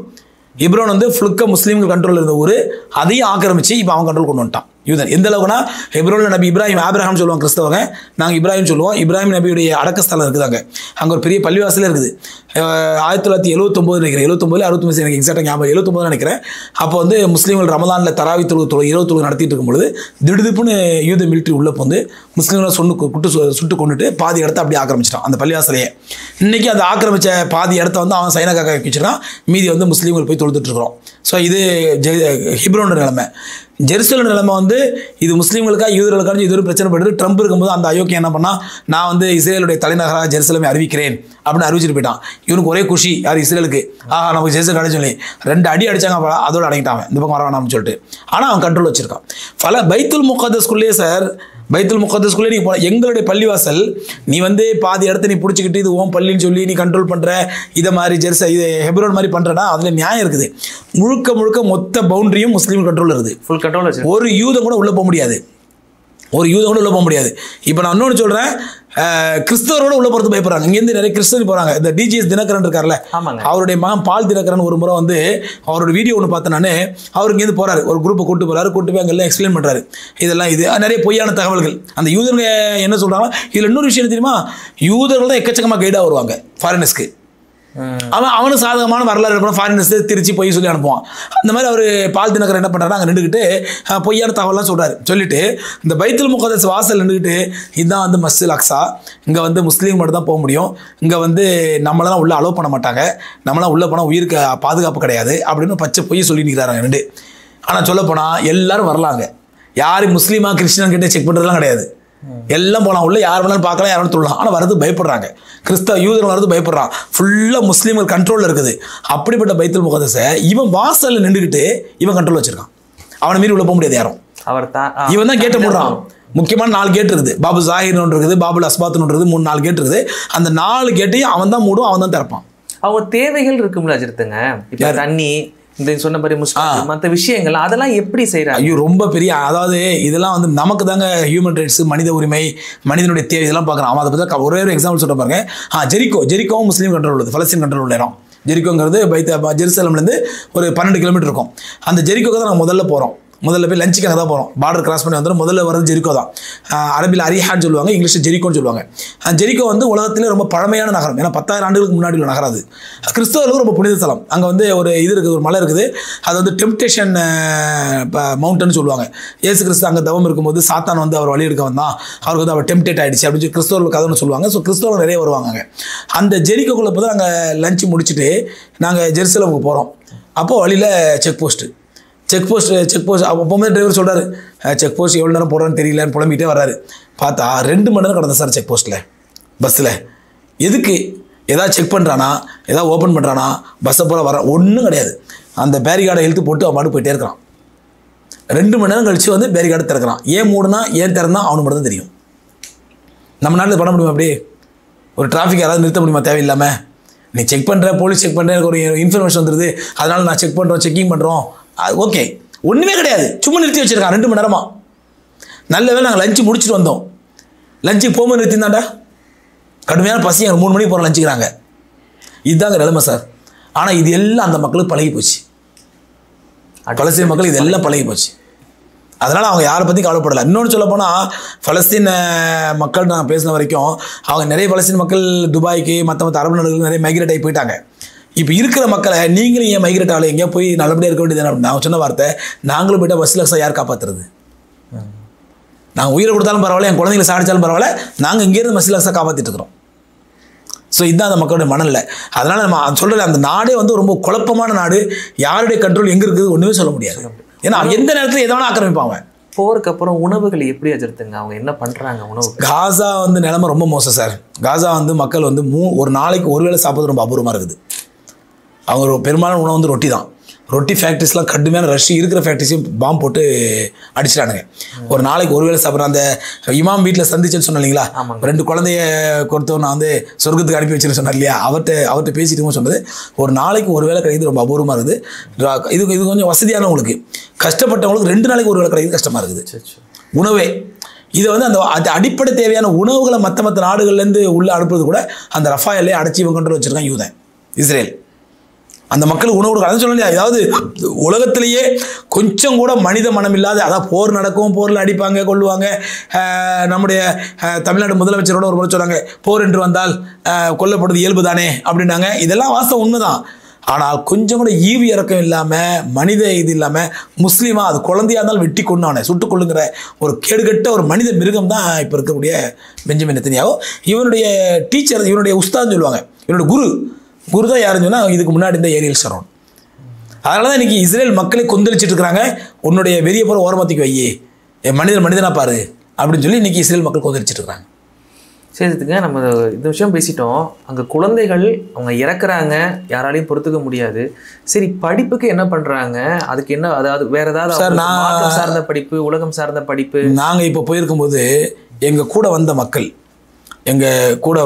வந்து ஃபுல்க முஸ்லீம்கள் கண்ட்ரோலில் இருந்த ஊர், அதையும் ஆக்கிரமிச்சு இப்போ அவன் கண்ட்ரோல் கொண்டு வந்துட்டான் யூதன். எந்த அளவுக்குனா ஹெப்ரோனில் நபி இப்ராஹிம், ஆபிரஹாம் சொல்லுவாங்க கிறிஸ்தவங்க, நாங்கள் இப்ராஹிம் சொல்லுவோம். இப்ராஹிம் நபியுடைய அடக்கஸ்தலம் இருக்குது அங்கே ஒரு பெரிய பள்ளிவாசலே இருக்குது. 1979 நினைக்கிறேன், 79 69 எனக்கு எக்ஸாக்டாக ஞாபகம், 79 நினைக்கிறேன். அப்போ வந்து முஸ்லீம்கள் ரமலானில் தராவி தொழுகை 20 நடத்திட்டு இருக்கும்பொழுது திடுதிப்புன்னு யூத மிலிட்ரி உள்ள வந்து முஸ்லீம்களை சுட்டு கொண்டுட்டு பாதி இடத்த அப்படியே ஆக்கிரமிச்சிட்டான் அந்த பள்ளிவாசலையே. இன்றைக்கி அந்த ஆக்கிரமித்த பாதி இடத்த வந்து அவன் சைனாக்காக வச்சுருக்கான், மீதி வந்து முஸ்லீம்கள் போய் தொழுதுட்டுருக்குறோம். ஸோ இது ஹெப்ரோனோட நிலைமை. ஜெருசலம் நிலைமை வந்து இது முஸ்லீம்களுக்காக யூதர்களுக்காக இது ஒரு பிரச்சனை படுது. ட்ரம்ப் இருக்கும்போது அந்த அயோக்கியம் என்ன பண்ணால், நான் வந்து இஸ்ரேலுடைய தலைநகராக ஜெருசலமை அறிவிக்கிறேன் அப்படின்னு அறிவிச்சிட்டு போயிட்டான். இவனுக்கு ஒரே குஷி, யார் இஸ்ரேலுக்கு, நமக்கு ஜெருசலம் கிடைச்சு சொல்லி 2 அடி அடித்தாங்க, அதோடு அடங்கிட்டான் இந்த பக்கம் வர வேணாம்னு சொல்லிட்டு. ஆனால் அவன் கண்ட்ரோல் வச்சிருக்கான். பைத்துல் முகத்தஸ்குள்ளேயே சார், பைத்துல் முகத்தஸ்குள்ளே நீ போன எங்களுடைய பள்ளிவாசல், நீ வந்து பாதி இடத்த நீ பிடிச்சிக்கிட்டு இது ஓம் பள்ளின்னு சொல்லி நீ கண்ட்ரோல் பண்ணுற, இதை மாதிரி இது ஹெப்ரோன் மாதிரி பண்ணுறனா அதில் நியாயம் இருக்குது. முழுக்க மொத்த பவுண்டரியும் முஸ்லீம் கண்ட்ரோல் இருக்குது, ஃபுல் கண்ட்ரோல். ஒரு யூதம் கூட உள்ளே போக முடியாது, இப்போ நான் இன்னொன்று சொல்கிறேன், கிறிஸ்தவரோட உள்ள போகிறது பயப்படுறாங்க. இங்கேருந்து நிறைய கிறிஸ்தவர் போகிறாங்க. இந்த DGS தினகரன் இருக்கார்ல, அவருடைய மகன் பால் தினகரன் ஒரு முறை வந்து அவரோட வீடியோ ஒன்று பார்த்தேன் நான். அவர் இங்கேருந்து போகிறாரு, ஒரு குரூப்பை கூட்டு போய் அங்கெல்லாம் எக்ஸ்பிளைன் பண்ணுறாரு. இதெல்லாம் இது நிறைய பொய்யான தகவல்கள். அந்த யூதர்கள் என்ன சொல்கிறாங்கன்னா, இதில் இன்னொரு விஷயம் தெரியுமா, யூதர்கள் தான் எக்கச்சக்கமாக கைடாக வருவாங்க ஃபாரினர்ஸ்க்கு. அவனு சாதகமான வரலாறு இருப்பான், ஃபாரினர்ஸ் திருச்சி போய் சொல்லி அனுப்புவான். அந்த மாதிரி அவர் பால் தினகரன் என்ன பண்ணுறாரு, அங்கே நின்றுக்கிட்டு பொய்யான தகவலாம் சொல்கிறாரு. சொல்லிட்டு இந்த பைத்துல் முகத்தஸ் வாசல் நின்றுக்கிட்டு, இதுதான் வந்து மஸ்ஜித் அக்ஸா, இங்கே வந்து முஸ்லீம் மட்டும் தான் போக முடியும், இங்கே வந்து நம்மளெல்லாம் உள்ளே அலோவ் பண்ண மாட்டாங்க, நம்மளாம் உள்ளே போனால் உயிருக்கு பாதுகாப்பு கிடையாது அப்படின்னு பச்சை பொய் சொல்லி நிற்கிறாங்க 2. ஆனால் சொல்லப்போனால் எல்லாரும் வரலாங்க, யார் முஸ்லீமா கிறிஸ்டினான்னு கிட்டே செக் பண்ணுறதுலாம் கிடையாது. எல்லாம் போகலாம், உள்ள யார் வேணாலும் பார்க்கலாம், யாரும் சொல்லலாம். ஆனால் வரது பயப்படுறாங்க, கிறிஸ்தவ யூதர்கள் வரது பயப்படுறான். ஃபுல்லாக முஸ்லீம்கள் கண்ட்ரோலில் இருக்குது. அப்படிப்பட்ட பைத்துல் முகத்தஸை இவன் வாசலில் நின்றுக்கிட்டு இவன் கண்ட்ரோல் வச்சிருக்கான். அவனை மீறி உள்ள போக முடியாது யாரும். இவன் தான் கேட்ட போடுறான், முக்கியமான 4 கேட் இருக்குது. பாபு ஜாஹிர்னு ஒன்று இருக்குது, பாபுல் அஸ்பாத்னு ஒன்று இருக்குது, 3-4 கேட் இருக்குது. அந்த 4 கேட்டையும் அவன் தான் மூடும், அவன் தான் திறப்பான். அவங்க தேவைகள் இருக்கும்ல அஜித்துங்க, இப்போ தண்ணி, இந்த சொன்ன மாதிரி முஸ்லிம் மற்ற விஷயங்கள் அதெல்லாம் எப்படி செய்யறாங்க? ஐயோ ரொம்ப பெரிய, அதாவது இதெல்லாம் வந்து நமக்கு தாங்க ஹியூமன் ரைட்ஸ், மனித உரிமை, மனிதனுடைய தேவை இதெல்லாம் பார்க்குறோம். அவன் அதை பற்றி ஒரே ஒரு எக்ஸாம்பிள் சொல்ல பாருங்க. ஜெரிக்கோவும் முஸ்லீம் கண்ட்ரோல் உள்ளது, பலஸ்தீன் கண்ட்ரோல் உள்ள இடம். ஜெரிக்கோங்கிறது ஜெருசலம்லேருந்து ஒரு 12 கிலோமீட்டர் இருக்கும். அந்த ஜெரிக்கோக்கு தான் நாங்கள் முதல்ல போகிறோம். முதல்ல போய் லஞ்சுக்காக தான் போகிறோம். பார்டர் கிராஸ் பண்ணி வந்துடும். முதல்ல வரது ஜெரிக்கோ தான். அரபியில் அரிஹான்னு சொல்லுவாங்க, இங்கிலீஷில் ஜெரிக்கோன்னு சொல்லுவாங்க. ஜெரிக்கோ வந்து உலகத்திலே ரொம்ப பழமையான நகரம். ஏன்னா 10,000 ஆண்டுகளுக்கு முன்னாடி உள்ள நகரம் அது. கிறிஸ்தவர்களுக்கு ரொம்ப புனித தலம். அங்கே வந்து ஒரு இது இருக்குது, ஒரு மலை இருக்குது. அது வந்து டெம்ப்டேஷன் மவுண்டன் சொல்லுவாங்க. இயேசு கிறிஸ்து அங்கே தவம் இருக்கும்போது சாத்தான் வந்து அவர் வழி எடுக்க வந்தான், அவருக்கு வந்து அவர் டெம்ப்டேட் ஆகிடுச்சு அப்படின்னு சொல்லி கிறிஸ்தவர்கள் கதைன்னு சொல்லுவாங்க. ஸோ கிறிஸ்தவர்கள் நிறைய வருவாங்க அங்கே. அந்த ஜெரிக்கோக்குள்ளே போய் நாங்கள் லஞ்சு முடிச்சுட்டு நாங்கள் ஜெருசலமுக்கு போகிறோம். அப்போது வழியில் செக் போஸ்ட் அப்போவுமே டிரைவர் சொல்கிறார், செக் போஸ்ட் எவ்வளோ நேரம் போடுறான்னு தெரியலன்னு புலம்பிகிட்டே வர்றாரு. பார்த்தா 2 மணி நேரம் கிடந்தேன் சார் செக் போஸ்ட்டில், பஸ்ஸில். எதுக்கு? எதாவது செக் பண்ணுறானா, எதாவது ஓப்பன் பண்ணுறானா, பஸ்ஸை போல வர ஒன்றும் கிடையாது. அந்த பேரிகார்டை இழுத்து போட்டு அவன் பாட்டு போயிட்டே இருக்கிறான். 2 மணி நேரம் கழிச்சு வந்து பேரிகார்டு திறக்கிறான். ஏன் மூடுனா ஏன் திறந்தா அவனுக்கு மட்டும் தான் தெரியும். நம்ம நாட்டில் பண்ண முடியுமா? அப்படி ஒரு டிராஃபிக் யாராவது நிறுத்த முடியுமா தேவையில்லாமல்? நீ செக் பண்ணுற, போலீஸ் செக் பண்ணுற, எனக்கு ஒரு இன்ஃபர்மேஷன் வந்துடுது, அதனால் நான் செக் பண்ணுறோம், செக்கிங் பண்ணுறோம், ஓகே, ஒன்றுமே கிடையாது. சும்மா நிறுத்தி வச்சுருக்கான் 2 மணி நேரமாக. நல்ல வேலை நாங்கள் லஞ்சு முடிச்சுட்டு வந்தோம். லஞ்சுக்கு போகும்போது நிறுத்திருந்தாண்டா, கடுமையான பசி, 3 மணிக்கு போகிற லஞ்சுக்கிறாங்க. இதுதாங்க நிலைமை சார். ஆனால் இது எல்லாம் அந்த மக்களுக்கு பழகி போச்சு. பலஸ்தீன மக்கள் இதெல்லாம் பழகி போச்சு. அதனால் அவங்க யாரை பற்றி கவலைப்படலை. இன்னொன்று சொல்ல போனால் பலஸ்தீன மக்கள் நான் பேசின வரைக்கும் அவங்க நிறைய பலஸ்தீன மக்கள் துபாய்க்கு மற்ற அரபு நாடுகளுக்கு நிறைய மைக்ரேட் ஆகி போயிட்டாங்க. இப்போ இருக்கிற மக்களை நீங்களும் ஏன் மைக்ரேட் ஆகலை, எங்கேயா போய் நல்லபடியாக இருக்க வேண்டியது என்ன? நான் சொன்ன வார்த்தை, நாங்களும் போய்ட்டா பஸ்ஸில் யார் காப்பாற்றுறது? நாங்கள் உயிரை கொடுத்தாலும் பரவாயில்ல, என் குழந்தைங்களை சாடிச்சாலும் பரவாயில்ல, நாங்கள் இங்கேருந்து மஸ்லாஸாக காப்பாற்றிட்டு இருக்கிறோம். ஸோ இதுதான் அந்த மக்களுடைய மனநிலை. அதனால் நம்ம சொல்கிற அந்த நாடே வந்து ரொம்ப குழப்பமான நாடு. யாருடைய கண்ட்ரோல் எங்கே இருக்குது ஒன்றுமே சொல்ல முடியாது. ஏன்னா எந்த நேரத்தில் எதனா ஆக்கிரமிப்பாங்க. போருக்கு அப்புறம் உணவுகள் எப்படி வச்சிருத்துங்க, அவங்க என்ன பண்ணுறாங்க? உணவு காசா வந்து நிலைமை ரொம்ப மோசம் சார். காசா வந்து மக்கள் வந்து ஒரு நாளைக்கு ஒரு வேளை சாப்பிட்றது ரொம்ப அபூர்வமாக இருக்குது. அவங்க பெரும்பாலான உணவு வந்து ரொட்டி தான். ரொட்டி ஃபேக்ட்ரிஸ்லாம் கடுமையான ரஷ், இருக்கிற ஃபேக்ட்ரிஸையும் பாம்பு போட்டு அடிச்சிட்டானுங்க. ஒரு நாளைக்கு ஒரு வேளை சாப்பிட்றேன். அந்த இமாம் வீட்டில் சந்திச்சேன்னு சொன்னேன் இல்லைங்களா, 2 குழந்தைய கொடுத்தவன் நான் வந்து சொர்க்கத்துக்கு அனுப்பி வச்சுன்னு சொன்னேன் இல்லையா, அவர்கிட்ட பேசிட்டு சொன்னது, ஒரு நாளைக்கு ஒரு வேளை கிடைக்கிறது ரொம்ப அபூர்வமாக இருக்குது. இது கொஞ்சம் வசதியானவங்களுக்கு. கஷ்டப்பட்டவங்களுக்கு 2 நாளைக்கு ஒரு வேளை கிடைக்கிறது கஷ்டமாக இருக்குது உணவே. இதை வந்து அந்த அடிப்படை தேவையான உணவுகளை மற்ற நாடுகள்லேருந்து உள்ளே அனுப்புறது கூட அந்த ரஃபாயிலே அடைச்சி இவங்க கொண்டு வச்சுருக்கான் யூதன், இஸ்ரேல். அந்த மக்களுக்கு உணவு கொடுக்க அதை சொல்லலையா? அதாவது உலகத்திலேயே கொஞ்சம் கூட மனித மனம் இல்லாத, அதாவது போர் நடக்கும், போரில் அடிப்பாங்க, கொள்ளுவாங்க. நம்முடைய தமிழ்நாடு முதலமைச்சரோட ஒரு முறை சொன்னாங்க, போர் என்று வந்தால் கொல்லப்படுறது இயல்பு தானே அப்படின்னாங்க. இதெல்லாம் வாஸ்தவம் உண்மைதான். ஆனால் கொஞ்சம் கூட ஈவு இறக்கம் இல்லாமல், மனித இது இல்லாமல், முஸ்லீமாக அது குழந்தையாக இருந்தாலும் வெட்டி கொண்டானே சுட்டுக் கொள்ளுங்கிற ஒரு கேடுகட்ட ஒரு மனித மிருகம் தான் இப்போ இருக்கக்கூடிய பெஞ்சமின் நெத்தன்யாஹூ. இவனுடைய டீச்சர், இவனுடைய உஸ்தான்னு சொல்லுவாங்க, இவனுடைய குரு தான் யாருன்னு சொன்னால் இதுக்கு முன்னாடி இந்த ஏரியல் ஷரோன். அதனால தான் இன்றைக்கி இஸ்ரேல் மக்களை கொந்தளிச்சிட்டு இருக்கிறாங்க. உன்னுடைய வெறிய போகிற ஓரமத்திக்கு வையே, மனிதனாக பாரு அப்படின்னு சொல்லி இன்றைக்கி இஸ்ரேல் மக்கள் கொந்தளிச்சிட்டு இருக்கிறாங்க. சரித்துங்க, நம்ம இந்த விஷயம் பேசிட்டோம். அங்கே குழந்தைகள் அவங்க இறக்குறாங்க, யாராலையும் பொறுத்துக்க முடியாது. சரி, படிப்புக்கு என்ன பண்ணுறாங்க? அதுக்கு என்ன, அதாவது வேற ஏதாவது சார்ந்த படிப்பு, உலகம் சார்ந்த படிப்பு? நாங்கள் இப்போ போயிருக்கும்போது எங்கள் கூட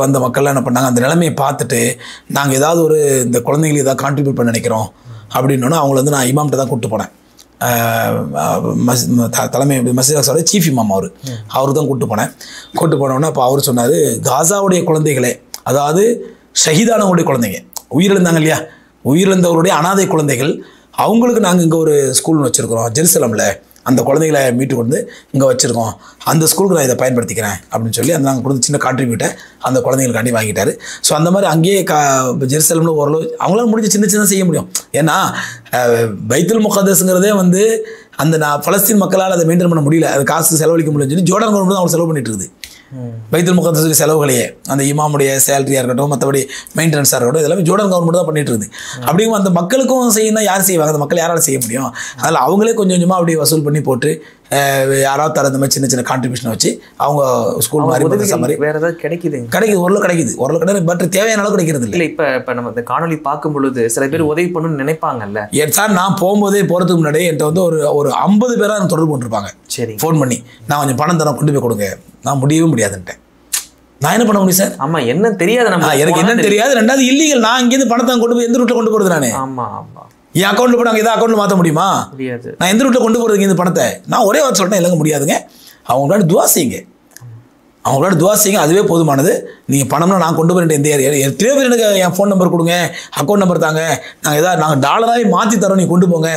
வந்த மக்கள்லாம் என்ன பண்ணாங்க, அந்த நிலைமையை பார்த்துட்டு நாங்கள் ஏதாவது ஒரு இந்த குழந்தைங்களுக்கு ஏதாவது கான்ட்ரிபியூட் பண்ண நினைக்கிறோம் அப்படின்னோன்னா அவங்கள வந்து நான் இமாம்கிட்ட தான் கூப்பிட்டு போனேன். தலைமை மஸ்ஜித் சீஃப் இமாம் அவருக்கு தான் கூப்பிட்டு போனோன்னா அப்போ அவர் சொன்னார், காசாவுடைய குழந்தைகளே, அதாவது ஷஹீதானவங்களுடைய குழந்தைங்க, உயிரிழந்தாங்க இல்லையா, உயிரிழந்தவருடைய அனாதை குழந்தைகள், அவங்களுக்கு நாங்கள் இங்கே ஒரு ஸ்கூல் வச்சுருக்கிறோம் ஜெருசலமில். அந்த குழந்தைகளை மீட்டு கொண்டு இங்கே வச்சுருக்கோம், அந்த ஸ்கூலுக்கு நான் இதை பயன்படுத்திக்கிறேன் அப்படின்னு சொல்லி அந்த நாங்கள் கொடுத்து சின்ன கான்ட்ரிபியூட்டை அந்த குழந்தைங்களுக்காண்டி வாங்கிட்டார். ஸோ அந்த மாதிரி அங்கேயே ஜெருசலமில் ஓரளவு அவங்களால முடிஞ்ச சின்ன செய்ய முடியும். ஏன்னா பைத்துல் முகத்தஸ்ங்கிறதே வந்து அந்த பலஸ்தீன் மக்களால் அதை மெயின்டைன் பண்ண முடியல, அது காசு செலவழிக்க முடியலன்னு சொல்லி ஜோர்டான் கவர்மெண்ட் தான் அவங்க செலவு பண்ணிட்டு இருக்குது. பைத்துல் முகத்தஸுடைய செலவுகளையே அந்த இமாமுடைய சேலரியாக இருக்கட்டும், மற்றபடி மெயின்டெனன்ஸாக இருக்கட்டும், இதெல்லாமே ஜோர்டன் கவர்மெண்ட் தான் பண்ணிட்டு இருக்குது. அப்படிங்கும் அந்த மக்களுக்கும் செய்யணும், யார் செய்வாங்க? அந்த மக்கள் யாரால செய்ய முடியும்? அதனால் அவங்களே கொஞ்சம் கொஞ்சமாக அப்படி வசூல் பண்ணி போட்டு யாராவது தர இந்த மாதிரி சின்ன சின்ன கான்ட்ரிபியூஷன் வச்சு அவங்க ஸ்கூல் மாதிரி வேற ஏதாவது கிடைக்குது? ஓரளவு கிடைக்குது, பட் தேவையான அளவு கிடைக்கிறது இல்லை. இப்போ நம்ம இந்த காணொலி பார்க்கும் பொழுது சில பேர் உதவி பண்ணணும்னு நினைப்பாங்கல்ல. சார், நான் போகிறதுக்கு முன்னாடி என்கிட்ட வந்து ஒரு 50 பேராக எனக்கு தொடர்பு கொண்டிருப்பாங்க. சரி, ஃபோன் பண்ணி நான் கொஞ்சம் பணம் தரேன், கொண்டு போய் கொடுங்க. நான் முடியவே முடியாதுன்ட்டேன். நான் என்ன பண்ண முடியும் சார்? ஆமா, என்ன தெரியாது, எனக்கு என்ன தெரியாது. ரெண்டாவது இல்லீகல். நான் இங்கேருந்து பணத்தை கொண்டு போய் எந்த ரூட்டில் கொண்டு போகிறது? நான் ஆமா ஆமா என் அக்கௌண்ட்ல போய் நாங்கள் எதாவது அக்கௌண்ட்ல மாற்ற முடியுமா? முடியாது. நான் எந்த ரூட்டில் கொண்டு போகிறதுங்க இந்த பணத்தை? நான் ஒரே வார்த்தை சொல்லிட்டேன், இல்லைங்க முடியாதுங்க. அவங்களோட துவா செய்யுங்க, அதுவே போதுமானது. நீங்கள் பணம்னா நான் கொண்டு போய் இந்த ஏரியா எத்தனையோ பேர் எனக்கு என் ஃபோன் நம்பர் கொடுங்க, அக்கௌண்ட் நம்பர் தாங்க, நாங்கள் டாலராகவே மாற்றி தரோம், நீங்கள் கொண்டு போங்க.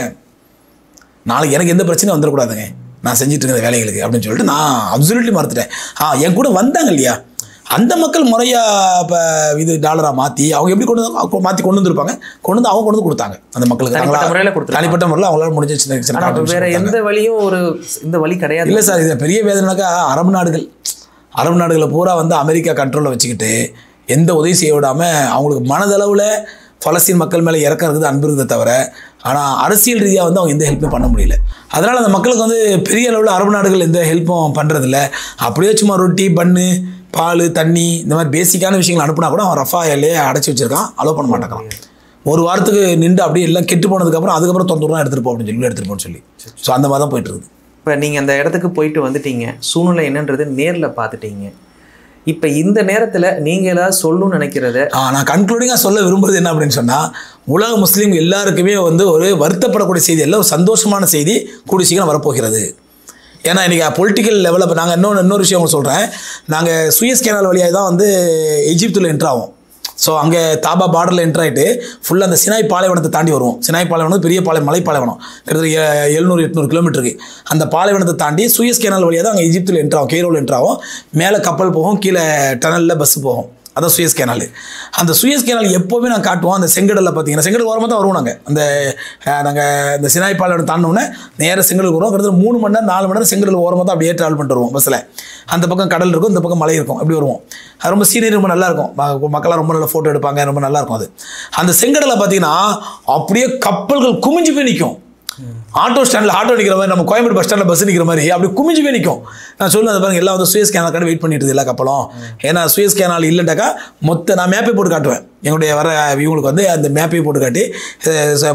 நாளைக்கு எனக்கு எந்த பிரச்சனையும் வந்துடக்கூடாதுங்க, நான் செஞ்சுட்டு இருக்கிற வேலைகளுக்கு அப்படின்னு சொல்லிட்டு நான் அப்சல்யூட்லி மறுத்துட்டேன். என் கூட வந்தாங்க இல்லையா அந்த மக்கள் முறையாக இப்போ இது டாலராக மாற்றி அவங்க எப்படி கொண்டு வந்துருப்பாங்க, கொண்டு வந்து அவங்க கொண்டு வந்து கொடுத்தாங்க அந்த மக்களுக்கு. தனிப்பட்ட முறையில் அவங்களால முடிஞ்ச சின்ன வேற எந்த வழியும் இந்த வழி கிடையாது. இல்லை சார், இதில் பெரிய வேதனைனாக்கா அரபு நாடுகளை பூரா வந்து அமெரிக்கா கண்ட்ரோலில் வச்சுக்கிட்டு எந்த உதவி செய்ய விடாமல் அவங்களுக்கு மனதளவில் பலஸ்தீன் மக்கள் மேலே இறக்கம் இருக்குது, அன்பு இருக்குதை தவிர, ஆனால் அரசியல் ரீதியாக வந்து அவங்க எந்த ஹெல்ப்பும் பண்ண முடியல. அதனால் அந்த மக்களுக்கு வந்து பெரிய அளவில் அரபு நாடுகள் எந்த ஹெல்ப்பும் பண்ணுறதில்ல. அப்படியே சும்மா ரொட்டி, பன்னு, பால், தண்ணி இந்த மாதிரி பேசிக்கான விஷயங்கள் அனுப்புனா கூட அவன் ரஃபாயிலே அடைச்சி வச்சிருக்கான், அலோவ் பண்ண மாட்டேங்கிறான். ஒரு வாரத்துக்கு நின்று அப்படியே எல்லாம் கெட்டு போனதுக்கப்புறம் அதுக்கப்புறம் 90 ரூபா எடுத்துகிட்டு போ அப்படின்னு சொல்லி எடுத்துகிட்டு போன்னு சொல்லி. ஸோ அந்த மாதிரி தான் போயிட்டு இருக்குது. இப்போ நீங்கள் அந்த இடத்துக்கு போயிட்டு வந்துட்டீங்க, சூழ்நிலை என்னன்றது நேரில் பார்த்துட்டீங்க. இப்போ இந்த நேரத்தில் நீங்கள் ஏதாவது சொல்லணும்னு நினைக்கிறத நான் கன்க்ளூடிங்காக சொல்ல விரும்புறது என்ன அப்படின்னு சொன்னால், உலக முஸ்லீம் எல்லாருக்குமே வந்து ஒரு வருத்தப்படக்கூடிய செய்தி இல்லை, ஒரு சந்தோஷமான செய்தி கூடிய சீக்கிரம் வரப்போகிறது. ஏன்னா இன்றைக்கி பொலிட்டிக்கல் லெவலில் இப்போ நாங்கள் இன்னொரு விஷயம் உங்களுக்கு சொல்கிறேன். நாங்கள் சுயஸ் கேனால் வழியாக தான் வந்து எஜிப்தில் என்ட்ரு ஆகும். ஸோ அங்கே தாபா பார்டரில் என்ட்ரு ஆகிட்டு ஃபுல்லாக அந்த சினாய் பாலைவனத்தை தாண்டி வருவோம். சினாய் பாலைவனம் பெரிய மலைப்பாலைவனம், கிட்டத்தட்ட 700-800 கிலோமீட்டருக்கு. அந்த பாலைவனத்தை தாண்டி சுயஸ் கேனால் வழியாக தான் அங்கே எஜிப்தில் என்ட்ரு ஆகும், கெய்ரோவில் என்ட்ரு ஆகும். மேலே கப்பல் போகும், கீழே டனலில் பஸ்ஸு போகும். அதான் சுயஸ் கேனால். அந்த சுயஸ் கேனால் எப்போவுமே நான் காட்டுவோம். அந்த செங்கடலில் பார்த்தீங்கன்னா செங்கடல் ஓரமாக தான் வருவோம். நாங்கள் இந்த சினாய் பாலைவனம் தாண்டினோன்னே நேராக செங்கடலுக்கு வருவோம். கிட்டத்தட்ட 3 மணி நேரம் 4 மணி நேரம் செங்கடல் ஓரமாக தான் அப்படியே ட்ராவல் பண்ணிட்டு வருவோம் பஸ்ஸில். அந்த பக்கம் கடல் இருக்கும், இந்த பக்கம் மலை இருக்கும், அப்படி வருவோம். அது ரொம்ப சீனரி, ரொம்ப நல்லாயிருக்கும். மக்களாக ரொம்ப நல்லா ஃபோட்டோ எடுப்பாங்க, ரொம்ப நல்லாயிருக்கும். அந்த செங்கடலை பார்த்தீங்கன்னா அப்படியே கப்பல்கள் குமிஞ்சு போய் நிற்கும். ஆட்டோ ஸ்டாண்டில் ஆட்டோ நிற்கிற மாதிரி, நம்ம கோயம்பேடு பஸ் ஸ்டாண்டில் பஸ் நிற்கிற மாதிரி அப்படி குமிஞ்சு போய் நிற்கும். நான் சொல்லுவேன், அதை பாருங்க, எல்லாம் வந்து சுயஸ் கேனாலுக்காக வெயிட் பண்ணிட்டு எல்லா கப்பலும். ஏன்னா சுயஸ் கேனால் இல்லைட்டாக்கா நான் மேப்பே போட்டு காட்டுவேன். எங்களுடைய வர இவங்களுக்கு வந்து அந்த மேப்பையும் போட்டு காட்டி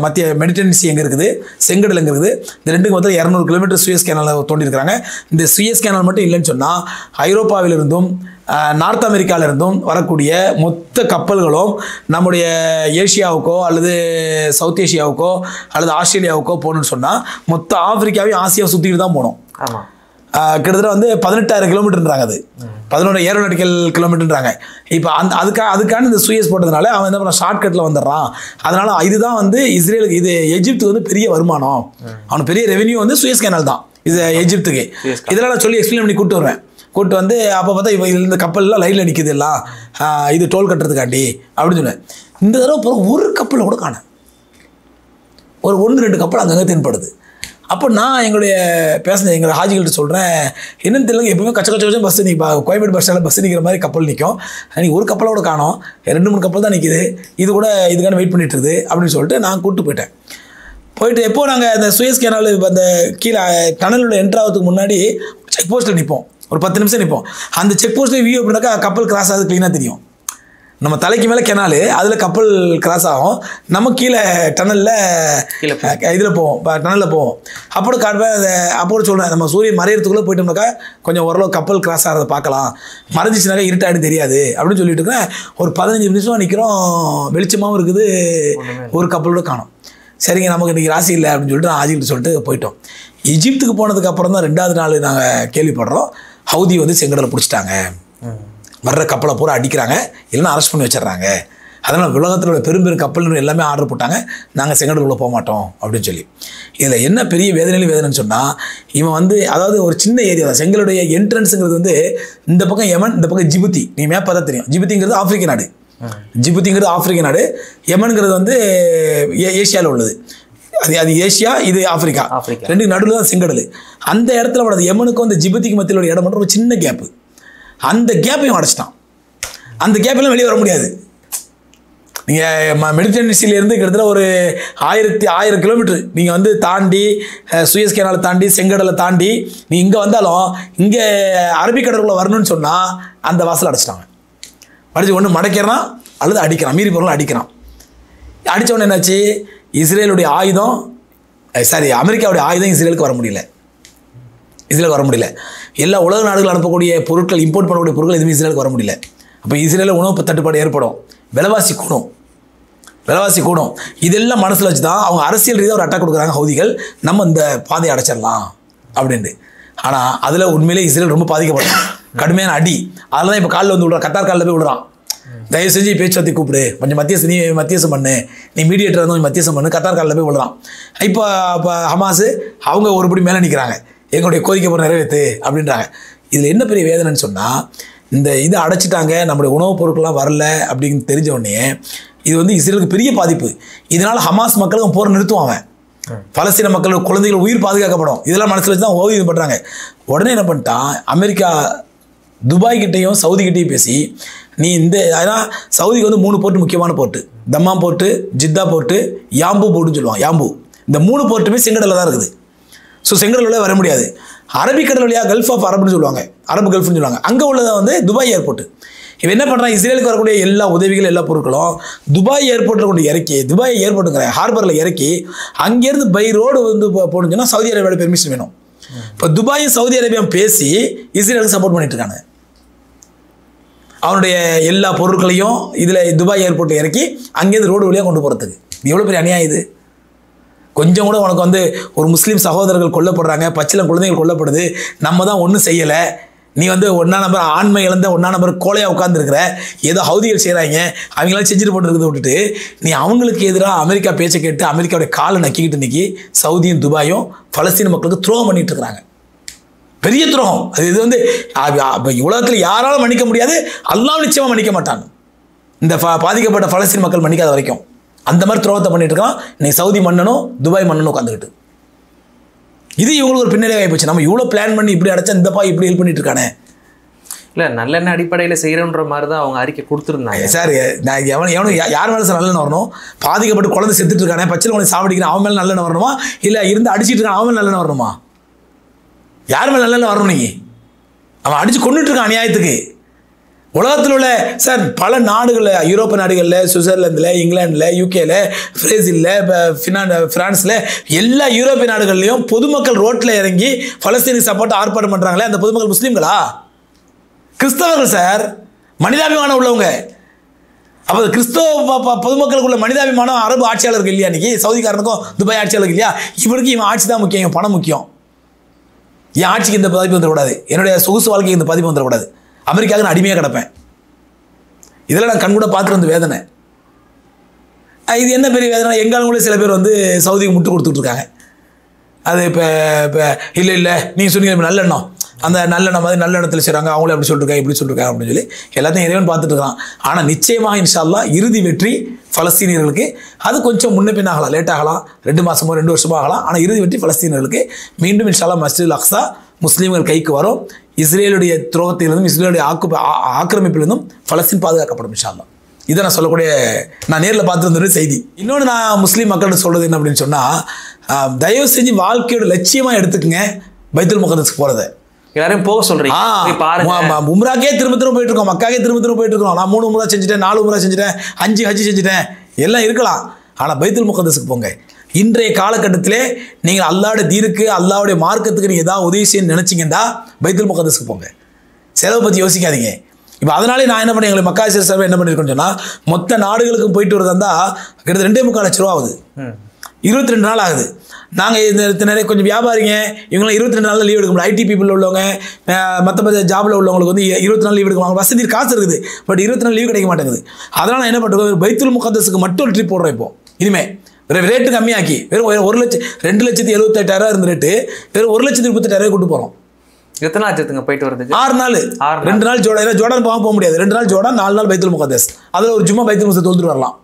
மத்திய மெடிட்டரேனியன் சி எங்கே இருக்குது, செங்கடல் எங்கே இருக்குது, இந்த ரெண்டுக்கு வந்து 200 கிலோமீட்டர் சுயஸ் கேனால் தோண்டியிருக்கிறாங்க. இந்த சுயஸ் கேனால் மட்டும் இல்லைன்னு சொன்னால் ஐரோப்பாவிலிருந்தும் நார்த் அமெரிக்காவிலிருந்தும் வரக்கூடிய மொத்த கப்பல்களும் நம்முடைய ஏஷியாவுக்கோ அல்லது சவுத் ஏஷியாவுக்கோ அல்லது ஆஸ்திரேலியாவுக்கோ போகணுன்னு சொன்னால் மொத்த ஆப்பிரிக்காவையும் ஆசியாவை சுற்றிட்டு தான் போகணும். ஆமாம், கிட்டத்தட்ட வந்து 18,000 கிலோமீட்டர்ன்றாங்க. அது 11 ஏரோநாட்டிக்கல் கிலோமீட்டர்ன்றாங்க. இப்போ அதுக்கான இந்த சுயஸ் போட்டதுனால அவன் என்ன பண்ண ஷார்ட்கட்டில் வந்துடுறான். அதனால் இதுதான் வந்து இஸ்ரேலுக்கு, இது எஜிப்துக்கு வந்து பெரிய வருமானம், அவனுக்கு பெரிய ரெவென்யூ வந்து சுயஸ் கேனால் தான் இது எஜிப்துக்கு. இதெல்லாம் நான் சொல்லி எக்ஸ்பிளைன் பண்ணி கூப்பிட்டு வந்து அப்போ பார்த்தா இந்த கப்பல்லாம் லைனில் நிற்கிது, எல்லாம் இது டோல் கட்டுறதுக்காண்டி அப்படின்னு சொன்னேன். இந்த தடவை போகிற ஒரு கப்பலில் கூட காணேன், ஒரு 1-2 கப்பல் அங்கங்கே தென்படுது. அப்போ நான் எங்களுடைய எங்களோட ஹாஜிகள்கிட்ட சொல்கிறேன், என்னென்னு தெரியல, எப்பவுமே கச்ச பஸ் கோயம்பேடு பஸ் ஸ்டாண்டில் பஸ் நிற்கிற மாதிரி கப்பல் நிற்கும், அன்றைக்கி ஒரு கப்பலோட காணோம், 2-3 கப்பல் தான் நிற்கிது, இது கூட இதுக்கான வெயிட் பண்ணிட்டு இருக்குது அப்படின்னு சொல்லிட்டு நான் கூப்பிட்டு போயிட்டு எப்போது நாங்கள் அந்த சுயஸ் கேனால் அந்த கீழே டனலோட என்ட்ராகிறதுக்கு முன்னாடி செக் போஸ்ட்டில் நிற்போம், ஒரு 10 நிமிஷம் நிற்போம். அந்த செக் போஸ்ட்டில் வியூ அப்படின்னாக்கா கப்பல் கிராஸ் ஆகுது க்ளீனாக தெரியும். நம்ம தலைக்கு மேலே கெனாலு, அதில் கப்பல் கிராஸ் ஆகும், நம்ம கீழே டனலில் இதில் போவோம், டனலில் போவோம். அப்போ காட்டுவேன், அப்போ சொல்கிறேன், நம்ம சூரியன் மறையிறதுக்குள்ளே போயிட்டோம்னாக்கா கொஞ்சம் ஓரளவு கப்பல் கிராஸ் ஆகிறத பார்க்கலாம், மறைஞ்சிச்சுனாக்கா இருட்டாடு தெரியாது அப்படின்னு சொல்லிட்டு இருக்கேன். ஒரு 15 நிமிஷம் நிற்கிறோம், வெளிச்சமாகவும் இருக்குது, ஒரு கப்பலோட காணும். சரிங்க, நமக்கு இன்றைக்கி ராசி இல்லை அப்படின்னு சொல்லிட்டு நான் ஆஜிக்கிட்ட சொல்லிட்டு போயிட்டோம். எஜிப்துக்கு போனதுக்கு அப்புறம் தான் 2வது நாள் நாங்கள் கேள்விப்படுறோம், ஹவுதி வந்து செங்கடலை பிடிச்சிட்டாங்க, வர்ற கப்பலை பூரா அடிக்கிறாங்க, இல்லைன்னா அரெஸ்ட் பண்ணி வச்சிடுறாங்க. அதனால் உலகத்தில் உள்ள பெரும் கப்பல் எல்லாமே ஆர்டர் போட்டாங்க, நாங்கள் செங்கடலுக்குள்ளே போக மாட்டோம் அப்படின்னு சொல்லி. இதில் என்ன பெரிய வேதனைன்னு சொன்னால், இவன் வந்து அதாவது ஒரு சின்ன ஏரியா தான் செங்கலுடைய என்ட்ரன்ஸுங்கிறது வந்து இந்த பக்கம் யமன், இந்த பக்கம் ஜிபுத்தி. நீ மேப்பை தான் தெரியும், ஜிபுத்திங்கிறது ஆப்பிரிக்க நாடு, ஜிபுத்திங்கிறது ஆப்பிரிக்க நாடு, யமனுங்கிறது வந்து ஏஷியாவில் உள்ளது. அது ஏஷியா, இது ஆப்பிரிக்கா, ரெண்டு நடுவில் தான் செங்கடல். அந்த இடத்துல யமனுக்கும் அந்த ஜிபுத்திக்கு மத்தியில் உள்ள இடம் மட்டும் ஒரு சின்ன கேப்பு. அந்த கேப்பையும் அடைச்சிட்டான். அந்த கேப்பெல்லாம் வெளியே வர முடியாது. நீங்கள் மெடிட்டரேனியன் சீலேருந்து கிட்டத்தட்ட ஒரு 1000 கிலோமீட்டர் நீங்கள் வந்து தாண்டி சுயஸ் கேனாலை தாண்டி செங்கடலை தாண்டி நீ இங்கே வந்தாலும் இங்கே அரபிக்கடலுக்குள்ளே வரணும்னு சொன்னால் அந்த வாசல் அடைச்சிட்டாங்க. அடிச்சு ஒன்று மடக்கிறான் அல்லது அடிக்கிறான், மீறி பொருள் அடிக்கிறான். அடித்தவொடனே என்னாச்சு, இஸ்ரேலுடைய ஆயுதம் அமெரிக்காவுடைய ஆயுதம் இஸ்ரேலுக்கு வர முடியல. இஸ்ரேலுக்கு வர முடியல. எல்லா உலக நாடுகள் அனுப்பக்கூடிய பொருட்கள், இம்போர்ட் பண்ணக்கூடிய பொருட்கள் எதுவுமே இஸ்ரேலுக்கு வர முடியல. அப்போ இஸ்ரேலில் உணவு தட்டுப்பாடு ஏற்படும், விலைவாசி கூடும். இதெல்லாம் மனசில் வச்சு தான் அவங்க அரசியல் ரீதியாக ஒரு அட்டாக் கொடுக்குறாங்க ஹவுதிகள், நம்ம இந்த பாதையை அடைச்சிடலாம் அப்படின்ட்டு. ஆனால் அதில் உண்மையிலே இஸ்ரேல் ரொம்ப பாதிக்கப்படும், கடுமையான அடி. அதெல்லாம் தான் இப்போ காலில் வந்து விடுறான், கத்தார் காலில் போய் விடுறான். தயவு செஞ்சு பேச்சுவார்த்தை கூப்பிடு, கொஞ்சம் மத்தியசம் பண்ணு, நீ மீடியேட்டர் வந்து கொஞ்சம் மத்தியசம் பண்ணு, கத்தார் காலில் போய் விடுறான். இப்போ ஹமாஸ் அவங்க ஒருபடி மேலே நிற்கிறாங்க, எங்களுடைய கோரிக்கை போகிற நிறைவேற்று அப்படின்றாங்க. இதில் என்ன பெரிய வேதனைன்னு சொன்னால், இந்த இதை அடைச்சிட்டாங்க, நம்முடைய உணவுப் பொருட்கள்லாம் வரல அப்படின்னு தெரிஞ்ச உடனே இது வந்து இஸ்ரேலுக்கு பெரிய பாதிப்பு. இதனால் ஹமாஸ் மக்களுக்கு போரை நிறுத்துவாங்க, பலஸ்தீன மக்கள் குழந்தைகள் உயிர் பாதுகாக்கப்படும். இதெல்லாம் மனசில் வச்சு தான் ஓய்வு பண்ணுறாங்க. உடனே என்ன பண்ணிட்டான், அமெரிக்கா துபாய் கிட்டையும் சவுதி கிட்டையும் பேசி, நீ இந்த அதான் சவுதிக்கு வந்து 3 போர்ட்டு முக்கியமான port, Dammam port, Jeddah port, Yanbu போர்ட்டுன்னு சொல்லுவாங்க. யாம்பு இந்த 3 போர்ட்டுமே செங்கடலில் தான் இருக்குது. ஸோ செங்கடலில் வர முடியாது. அரபிக்கடல் வழியாக கல்ஃப் ஆஃப் அரபுன்னு சொல்லுவாங்க, அரபு கல்ஃப்னு சொல்லுவாங்க. அங்கே உள்ளதை வந்து துபாய் ஏர்போர்ட்டு. இவன் என்ன பண்ணுறான், இஸ்ரேலுக்கு வரக்கூடிய எல்லா உதவிகள் எல்லா பொருட்களும் துபாய் ஏர்போர்ட்டில் கொண்டு இறக்கி, துபாய் ஏர்போர்ட்டுங்கிற ஹார்பரில் இறக்கி அங்கேருந்து பை ரோடு வந்து போகணுச்சுன்னா சவுதி அரேபியாவோட பெர்மிஷன் வேணும். இப்போ துபாயும் சவுதி அரேபியாவும் பேசி இஸ்ரேலுக்கு சப்போர்ட் பண்ணிட்டு இருக்காங்க. அவனுடைய எல்லா பொருட்களையும் இதில் துபாய் ஏர்போர்ட்டில் இறக்கி அங்கேருந்து ரோடு வழியாக கொண்டு போகிறதுக்கு. எவ்வளோ பெரிய அநியாயம் இது. கொஞ்சம் கூட உனக்கு வந்து ஒரு முஸ்லீம் சகோதரர்கள் கொல்லப்படுறாங்க, பச்சிலம் குழந்தைகள் கொல்லப்படுது, நம்ம தான் ஒன்றும் செய்யலை, நீ வந்து 1ஆம் நம்பர் ஆண்மை இழந்த 1ஆம் நம்பர் கோலையாக உட்காந்துருக்கிற, ஏதோ ஹவுதிகள் செய்கிறாங்க அவங்களாம் செஞ்சுட்டு போட்டுருக்கிறத விட்டுட்டு நீ அவங்களுக்கு எதிராக அமெரிக்கா பேச்சை கேட்டு அமெரிக்காவுடைய காலை நக்கிக்கிட்டு இன்றைக்கி சவுதியும் துபாயும் பலஸ்தீன மக்களுக்கு துரோகம் பண்ணிட்டு இருக்கிறாங்க. பெரிய துரோகம் அது. இது வந்து உலகத்தில் யாராலும் மன்னிக்க முடியாது, அல்லாஹ் நிச்சயமாக மன்னிக்க மாட்டாங்க. இந்த பாதிக்கப்பட்ட பலஸ்தீன மக்கள் மன்னிக்காத வரைக்கும் அந்த மாதிரி துரோகத்தை பண்ணிட்டு இருக்கான். இன்னைக்கு சவுதி மன்னனும் துபாய் மன்னனும் உட்காந்துக்கிட்டு இது இவங்களுக்கு ஒரு பின்னடைவு ஆகிப்போச்சு. நம்ம இவ்வளோ பிளான் பண்ணி இப்படி அடைச்சா இந்த இப்படி ஹெல்ப் பண்ணிட்டு இருக்கானே. இல்லை நல்லெண்ண அடிப்படையில் செய்கிறன்ற மாதிரி தான் அவங்க அறிக்கை கொடுத்துருந்தாங்க. சார் நான் எவனும் யார் மேலே சார் நல்லெண்ணெய் வரணும்? பாதிக்கப்பட்டு குழந்தை செத்துட்டு இருக்கானே, பச்சை குழந்தை சாப்பிடிக்கிறான், அவன் மேலே நல்லெண்ணெய் வரணுமா? இல்லை இருந்து அடிச்சிட்டு இருக்கான் அவன் மேலே நல்லெண்ணெய் வரணுமா? யார் மேலே நல்லெண்ணெய் வரணும்? நீங்கள் அவன் அடித்து கொண்டுட்டு இருக்கான் அநியாயத்துக்கு. உலகத்தில் உள்ள சார் பல நாடுகளில், யூரோப்பிய நாடுகளில், சுவிட்சர்லாந்தில், இங்கிலாண்டில், யூகேல, பிரேசிலில், ஃப்ரான்ஸில், எல்லா யூரோப்பிய நாடுகள்லையும் பொதுமக்கள் ரோட்டில் இறங்கி பலஸ்தீனுக்கு சப்போர்ட் ஆர்ப்பாட்டம் பண்ணுறாங்களே, அந்த பொதுமக்கள் முஸ்லீம்களா? கிறிஸ்தவர்கள் சார், மனிதாபிமானம் உள்ளவங்க. அப்போ கிறிஸ்தவ பொதுமக்களுக்குள்ள மனிதாபிமானம் அரபு ஆட்சியாளருக்கு இல்லையா? இன்றைக்கி சவுதிக்காரனுக்கும் துபாய் ஆட்சியாளருக்கு இல்லையா? இவருக்கு இவன் ஆட்சி தான் முக்கியம், இவன் பணம் முக்கியம். என் ஆட்சிக்கு இந்த பாதிப்பு வந்துடக்கூடாது, என்னுடைய சொகுசு வாழ்க்கைக்கு இந்த பாதிப்பு வந்துடக்கூடாது, அமெரிக்காவுக்கு நான் அடிமையாக கிடப்பேன். இதெல்லாம் நான் கண்கூட பார்த்துட்டு வந்து வேதனை. இது என்ன பெரிய வேதனை? எங்காலங்களே சில பேர் வந்து சவுதிக்கு முட்டு கொடுத்துட்ருக்காங்க. அது இப்போ இல்லை நீங்கள் சொன்னீங்க நல்லெண்ணம், அந்த நல்லெண்ணம் மாதிரி நல்ல இடத்துல செய்கிறாங்க, அவங்களே அப்படி சொல்லிருக்காங்க இப்படி சொல்லிருக்காங்க அப்படின்னு சொல்லி எல்லாத்தையும் இறைவன் பார்த்துட்டு இருக்கான். ஆனால் நிச்சயமாக இன்ஷா அல்லாஹ் இறுதி வெற்றி பலஸ்தீனியர்களுக்கு. அது கொஞ்சம் முன்ன பின் ஆகலாம், லேட் ஆகலாம், 2 மாதமோ 2 வருஷமோ ஆகலாம். ஆனால் இறுதி வெற்றி பலஸ்தீனியர்களுக்கு. மீண்டும் இன்ஷா அல்லாஹ் மஸ்ஜிதுல் அக்ஸா முஸ்லீம்கள் கைக்கு வரும். இஸ்ரேலுடைய துரோகத்திலிருந்தும் இஸ்ரேலுடைய ஆக்கிரமிப்பிலிருந்தும் பலஸ்தீன் பாதுகாக்கப்படும் இன்ஷா அல்லாஹ். இதை நான் சொல்லக்கூடிய, நான் நேரில் பார்த்துருந்த செய்தி. இன்னொன்று நான் முஸ்லீம் மக்கள்கிட்ட சொல்கிறது என்ன அப்படின்னு சொன்னால், தயவு செஞ்சு வாழ்க்கையோட லட்சியமாக எடுத்துக்கங்க பைத்துல் முகத்தஸ்க்கு போகிறத. எல்லாரையும் போக சொல்றீங்க. உம்ராக்கே திரும்ப போயிட்டு இருக்கோம், மக்காக்கே திரும்ப போயிட்டு இருக்கோம். நான் 3 உம்ரா செஞ்சுட்டேன், 4 உம்ரா செஞ்சுட்டேன், 5 ஹஜ் செஞ்சுட்டேன், எல்லாம் இருக்கலாம். ஆனால் பைத்துல் முகத்தஸ்க்கு போங்க. இன்றைய காலகட்டத்திலே நீங்கள் அல்லாஹ்வுடைய தீனுக்கு, அல்லாஹ்வுடைய மார்க்கத்துக்கு நீங்கள் ஏதாவது உதவி செய்ய நினைச்சிங்கன்னா பைத்துல் முகத்தஸ்க்கு போங்க. செலவை பற்றி யோசிக்காதீங்க. இப்போ அதனாலே நான் என்ன பண்ணேன், எங்களுக்கு மக்கா சர்வே என்ன பண்ணியிருக்கோன்னு சொன்னால், மொத்த நாடுகளுக்கும் போயிட்டு வரதா இருந்தால் கிட்டத்தட்ட 2.25 லட்ச ரூபா ஆகுது. 22 நாள் ஆகுது. நாங்கள் இந்த நிறைய கொஞ்சம் வியாபாரிங்க இவங்களாம் 22 நாளில் லீவ் எடுக்க முடியும். ஐடி பீப்புள் உள்ளவங்க, மற்ற ஜாபில் உள்ளவங்களுக்கு வந்து 20 நாள் லீவ் எடுக்குவாங்க. வசதி காசு இருக்குது, பட் 20 நாள் லீவ் கிடைக்க மாட்டேங்குது. அதனால் நான் என்ன பண்ணுறோம், பைத்துல் முகத்தஸ்க்கு மட்டும் ஒரு ட்ரிப் போடுறோம். இப்போ இனிமேல் ரேட்டு கம்மியாக்கி வெறும் 2,78,000 இருந்த ரேட்டு வெறும் 1,38,000 கூட்டு போகிறோம். எத்தனை ஆச்சுங்க போயிட்டு வரதுக்கு? 6 நாள். 2 நாள் ஜோர்டான் போக முடியாது. 2 நாள் ஜோர்டான், 4 நாள் பைத்துல் முகத்தஸ். அதில் ஒரு ஜும்மா பைத்துல் முகத்தஸ் தொழுதுட்டு வரலாம்.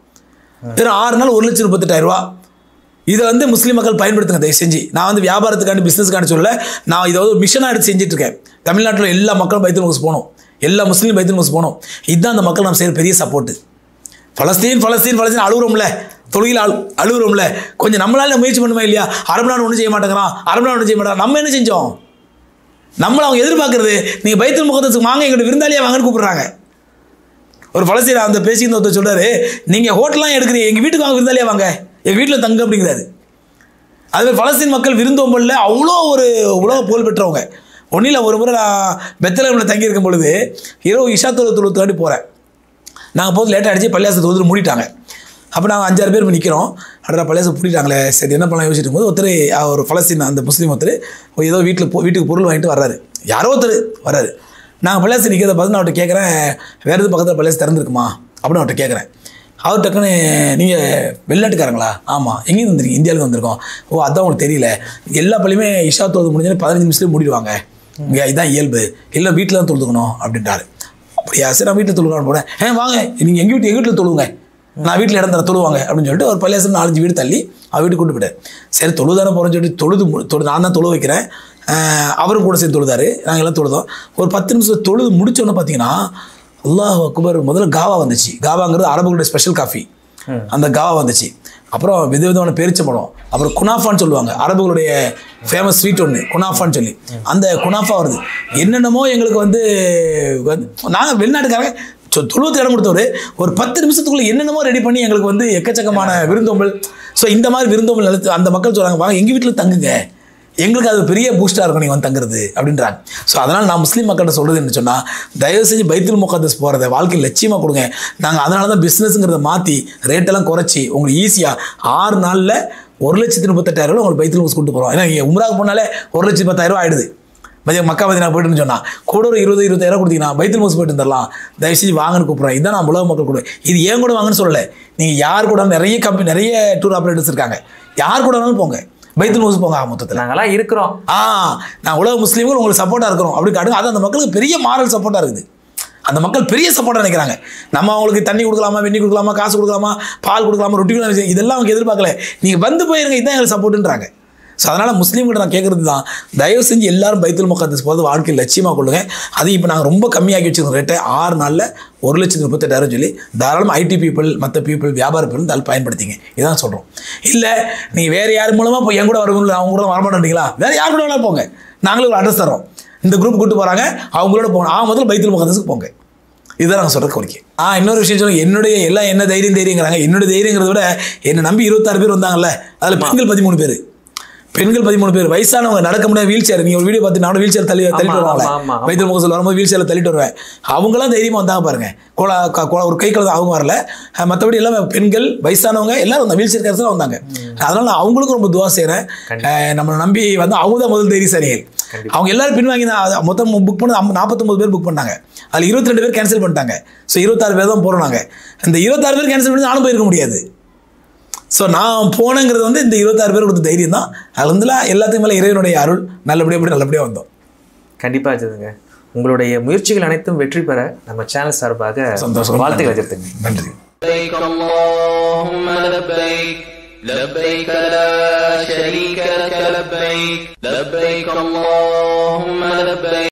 வெறும் 6 நாள் 1,38,000. இதை வந்து முஸ்லீம் மக்கள் பயன்படுத்துங்க தயவு செஞ்சு. நான் வந்து வியாபாரத்துக்காண்டி பிஸ்னஸ்க்காண்டி சொல்ல, நான் இதை வந்து மிஷனாக எடுத்து செஞ்சுட்டு இருக்கேன். தமிழ்நாட்டில் எல்லா மக்களும் பைத்துல் முகத்தஸ் போகணும். எல்லா முஸ்லீம் பைத்துல் முகதஸ் போனோம். இதுதான் அந்த மக்கள் நம்ம செய்கிற பெரிய சப்போர்ட்டு. பலஸ்தீன் அழுகுறோம்ல, தொழுகையில் அழுகுறோம்ல, கொஞ்சம் நம்மளால முயற்சி பண்ணுமா இல்லையா? அரபு நாடு ஒன்றும் செய்ய மாட்டேங்கிறான், நம்ம என்ன செஞ்சோம்? நம்மளை அவங்க எதிர்பார்க்கறது நீங்கள் பைத்துல் முகதஸுக்கு வாங்க, எங்கள்கிட்ட விருந்தாளியாக வாங்கன்னு கூப்பிட்றாங்க. ஒரு பலஸ்தீன் அந்த பேசிக்கிற ஒருத்தர் சொல்கிறாரு, நீங்கள் ஹோட்டலாம் எடுக்கிறீங்க, எங்கள் வீட்டுக்கு வாங்க விருந்தாளியாக வாங்க, எங்கள் வீட்டில் தங்க அப்படிங்கிறாரு. அதுமாதிரி பலஸ்தீன் மக்கள் விருந்தோம்பலில் அவ்வளோ ஒரு உலக புகழ் பெற்றவங்க. ஒன்றில் ஒரு முறை நான் பெத்லஹேமில் தங்கியிருக்கும் பொழுது இரவு இஷா தொழுதுக்காண்டி போகிறேன். நாங்கள் போது லேட்டாக அடித்து பள்ளியாசத்தை தொழுது மூடிட்டாங்க. அப்போ நாங்கள் 5-6 பேர் நிற்கிறோம். அடுத்த பள்ளியாசை பூட்டிட்டாங்களே, சரி என்ன பண்ணலாம் யோசிச்சுட்டு போது ஒருத்தர், ஒரு பலஸ்தீன் அந்த முஸ்லீம் ஒருத்தர் ஏதோ வீட்டுக்கு பொருள் வாங்கிட்டு வர்றாரு. யாரோ ஒருத்தர் வர்றாரு. நாங்கள் பள்ளியாசை நிற்கிறத பார்த்து நான் அவர்கிட்ட கேட்குறேன், வேறு எதுவும் பக்கத்தில் பள்ளியாசை திறந்துருக்குமா அப்படின்னு அவர்கிட்ட கேட்குறேன். அவர் டக்குன்னு, நீங்கள் வெளிநாட்டுக்காரங்களா? ஆமாம். எங்கேயும் வந்துருக்கீங்க? இந்தியாவிலேருந்து வந்திருக்கோம். ஓ அதான் உங்களுக்கு தெரியல, எல்லா பள்ளியுமே இஷா தொழுது முடிஞ்சோன்னே 15 நிமிஷத்துலேயே மூடிடுவாங்க, இங்கே இதுதான் இயல்பு, இல்லை வீட்டில் தான் தொழுதுக்கணும் அப்படின்ட்டாரு. அப்படியா, சரி நான் வீட்டில் தொழுவான்னு போனேன். வாங்க நீங்கள் எங்கள் வீட்டில் தொழுவுங்க, நான் வீட்டில் இடம் தர தொழுவாங்க அப்படின்னு சொல்லிட்டு ஒரு பள்ளியாசம் 4-5 வீடு தள்ளி அவர் வீட்டுக்கு கொண்டு போயிட்டார். சரி தொழுதானே போகிறேன்னு சொல்லிட்டு தொழுது நான் தான் தொழு வைக்கிறேன், அவரும் கூட சேர்ந்து தொழுதாரு, நாங்கள் எல்லாம் தொழுதோம். ஒரு 10 நிமிஷம் தொழுது முடித்தோன்னு பார்த்தீங்கன்னா அல்லாஹ் அக்பர், முதல்ல காவா வந்துச்சு. காவாங்கிறது அரபுகளுடைய ஸ்பெஷல் காஃபி, அந்த காவா வந்துச்சு. அப்புறம் விதவிதமான பேரிச்சம்பழம், அப்புறம் குனாஃபான்னு சொல்லுவாங்க, அரபுகளுடைய ஃபேமஸ் ஸ்வீட் ஒன்று குனாஃபான்னு சொல்லி, அந்த குனாஃபா வருது. என்னென்னமோ எங்களுக்கு வந்து நாங்கள் வெளிநாட்டுக்காரங்க தொழுவத்து இடம் கொடுத்தவர் ஒரு 10 நிமிஷத்துக்குள்ளே என்னென்னமோ ரெடி பண்ணி எங்களுக்கு வந்து எக்கச்சக்கமான விருந்தோம்பல். ஸோ இந்த மாதிரி விருந்தோம்பல் நிலத்து அந்த மக்கள் சொல்கிறாங்க, வாங்க எங்கள் வீட்டில் தங்குங்க, எங்களுக்கு அது பெரிய பூஸ்டாக இருக்கும் நீங்கள் வந்து தங்குறது அப்படின்றாங்க. ஸோ அதனால் நான் முஸ்லீம் மக்கள்கிட்ட சொல்கிறது என்ன சொன்னால், தயவு செஞ்சு பைத்துல் முகதஸ் போகிறத வாழ்க்கையில் லட்சியமாக கொடுங்க. நாங்கள் அதனால தான் பிஸ்னஸுங்கிறத மாற்றி ரேட்டெல்லாம் குறைச்சி உங்களுக்கு ஈஸியாக 6 நாளில் 1,38,000 உங்களுக்கு பைத்துல் முகதஸ் கொண்டு போகிறோம். ஏன்னா நீங்கள் உம்ராவுக்கு போனாலே 1,10,000 ஆகிடுது. மக்கா மதீனா போய்ட்டுன்னு சொன்னால் கூட ஒரு 20,000 கொடுத்தீங்கன்னா பைத்துல் முகதஸ் போய்ட்டு வந்துடலாம். தயவு செஞ்சு வாங்கன்னு கூப்பிட்றேன். இதுதான் நான் உலக மக்கள் கூட, இது ஏன் கூட வாங்கன்னு சொல்லலை, நீங்கள் யார் கூட, நிறைய கம்பெனி நிறைய டூர் ஆப்ரேட்டர்ஸ் இருக்காங்க, யார் கூட வேணாலும் போங்க, பைத்துல் முகதஸ் போங்க. மொத்தத்தில் நாங்களாம் இருக்கிறோம், நான் உலக முஸ்லீம்கள் உங்களுக்கு சப்போர்ட்டாக இருக்கிறோம் அப்படி காட்டுங்க. அது அந்த மக்களுக்கு பெரிய மாரல் சப்போர்ட்டாக இருக்குது. அந்த மக்கள் பெரிய சப்போர்ட்டாக நினைக்கிறாங்க. நம்ம அவங்களுக்கு தண்ணி கொடுக்கலாமா, வெண்ணி கொடுக்கலாமா, காசு கொடுக்கலாமா, பால் கொடுக்கலாமா, ரொட்டி கொடுக்கலாமா, இதெல்லாம் அவங்க எதிர்பார்க்கல. நீங்கள் வந்து போயிருங்க, இதுதான் எங்களுக்கு சப்போர்ட்டுன்றாங்க. ஸோ அதனால் முஸ்லீம்கிட்ட நான் கேட்குறது தான், தயவு செஞ்சு எல்லாரும் பைத்துல் முகதஸ் போகிறது வாழ்க்கையில் லட்சியமாக கொள்ளுங்க. அதையும் இப்போ நாங்கள் ரொம்ப கம்மியாக்கி வச்சுருக்கோம் ரேட்டை. 6 நாளில் 1,38,000 சொல்லி தாராளமாக ஐடி பீப்புள், மற்ற பீப்புள், வியாபார பீப்புள் தால் பயன்படுத்திங்க. இதான் சொல்கிறோம். இல்லை நீங்கள் வேறு யார் மூலமாக போய் என் கூட வரவங்கள அவங்க கூட வரமாட்டேங்களா, வேறு யார் கூட வேணாலும் போங்க, நாங்களே ஒரு அட்ரஸ் தரோம், இந்த குரூப் கூட்டு போகிறாங்க, அவங்களோட போகணும், முதல்ல பைத்துல் முகதஸுக்கு போங்க. இதுதான் நாங்கள் சொல்கிற கோரிக்கை. இன்னொரு விஷயம் சொல்லுங்கள், என்னுடைய எல்லாம் என்ன தைரியங்கிறாங்க. என்னுடைய தைரியங்கிறத விட என்னை நம்பி 26 பேர் வந்தாங்கல்ல, அதில் பெண்கள் 13 பேர், பெண்கள் 13 பேர், வயசானவங்க, நடக்க முடியாது, வீல் சேர். நீங்கள் ஒரு வீடியோ பார்த்து நான் வீல் சேர் தள்ளிட்டு வருவாங்க, பைத்துல் முகதஸ் வரும்போது வீல் சேரில் தள்ளிட்டு வருவேன். அவங்களாம் தைரியமாக வந்தாங்க பாருங்க. ஒரு கை கலந்து அவங்க வரல, மற்றபடி எல்லாம் பெண்கள், வயசானவங்க எல்லாரும் வந்தாங்க, வீல் சேர் கேரத்தில் வந்தாங்க. அதனால் நான் அவங்களுக்கும் ரொம்ப துவா செய்கிறேன். நம்மளை நம்பி வந்து அவங்க தான் முதல் தைரியசாலிகள். அவங்க எல்லாரும் பின்வாங்கி தான் மொத்தம் புக் பண்ண 49 பேர் புக் பண்ணாங்க. அதில் 22 பேர் கேன்சல் பண்ணிட்டாங்க. ஸோ 26 பேர் தான் போகிறோம். நாங்கள் இந்த 26 பேர் கேன்சல் பண்ணி நானும் போயிருக்க முடியாது. ஸோ நான் போனேங்கிறது வந்து இந்த 26 பேர் கொடுத்த தைரியம் தான். அதில் வந்து எல்லாத்துக்கும் மேலே இறைவனுடைய அருள், நல்லபடியாக வந்தோம். கண்டிப்பாக இருக்குதுங்க. உங்களுடைய முயற்சிகள் அனைத்தும் வெற்றி பெற நம்ம சேனல் சார்பாக சந்தோஷம், வாழ்த்துக்களை தெரிவித்துங்க. நன்றி. لبيك لا شريك لك لبيك لبيك اللهم لبيك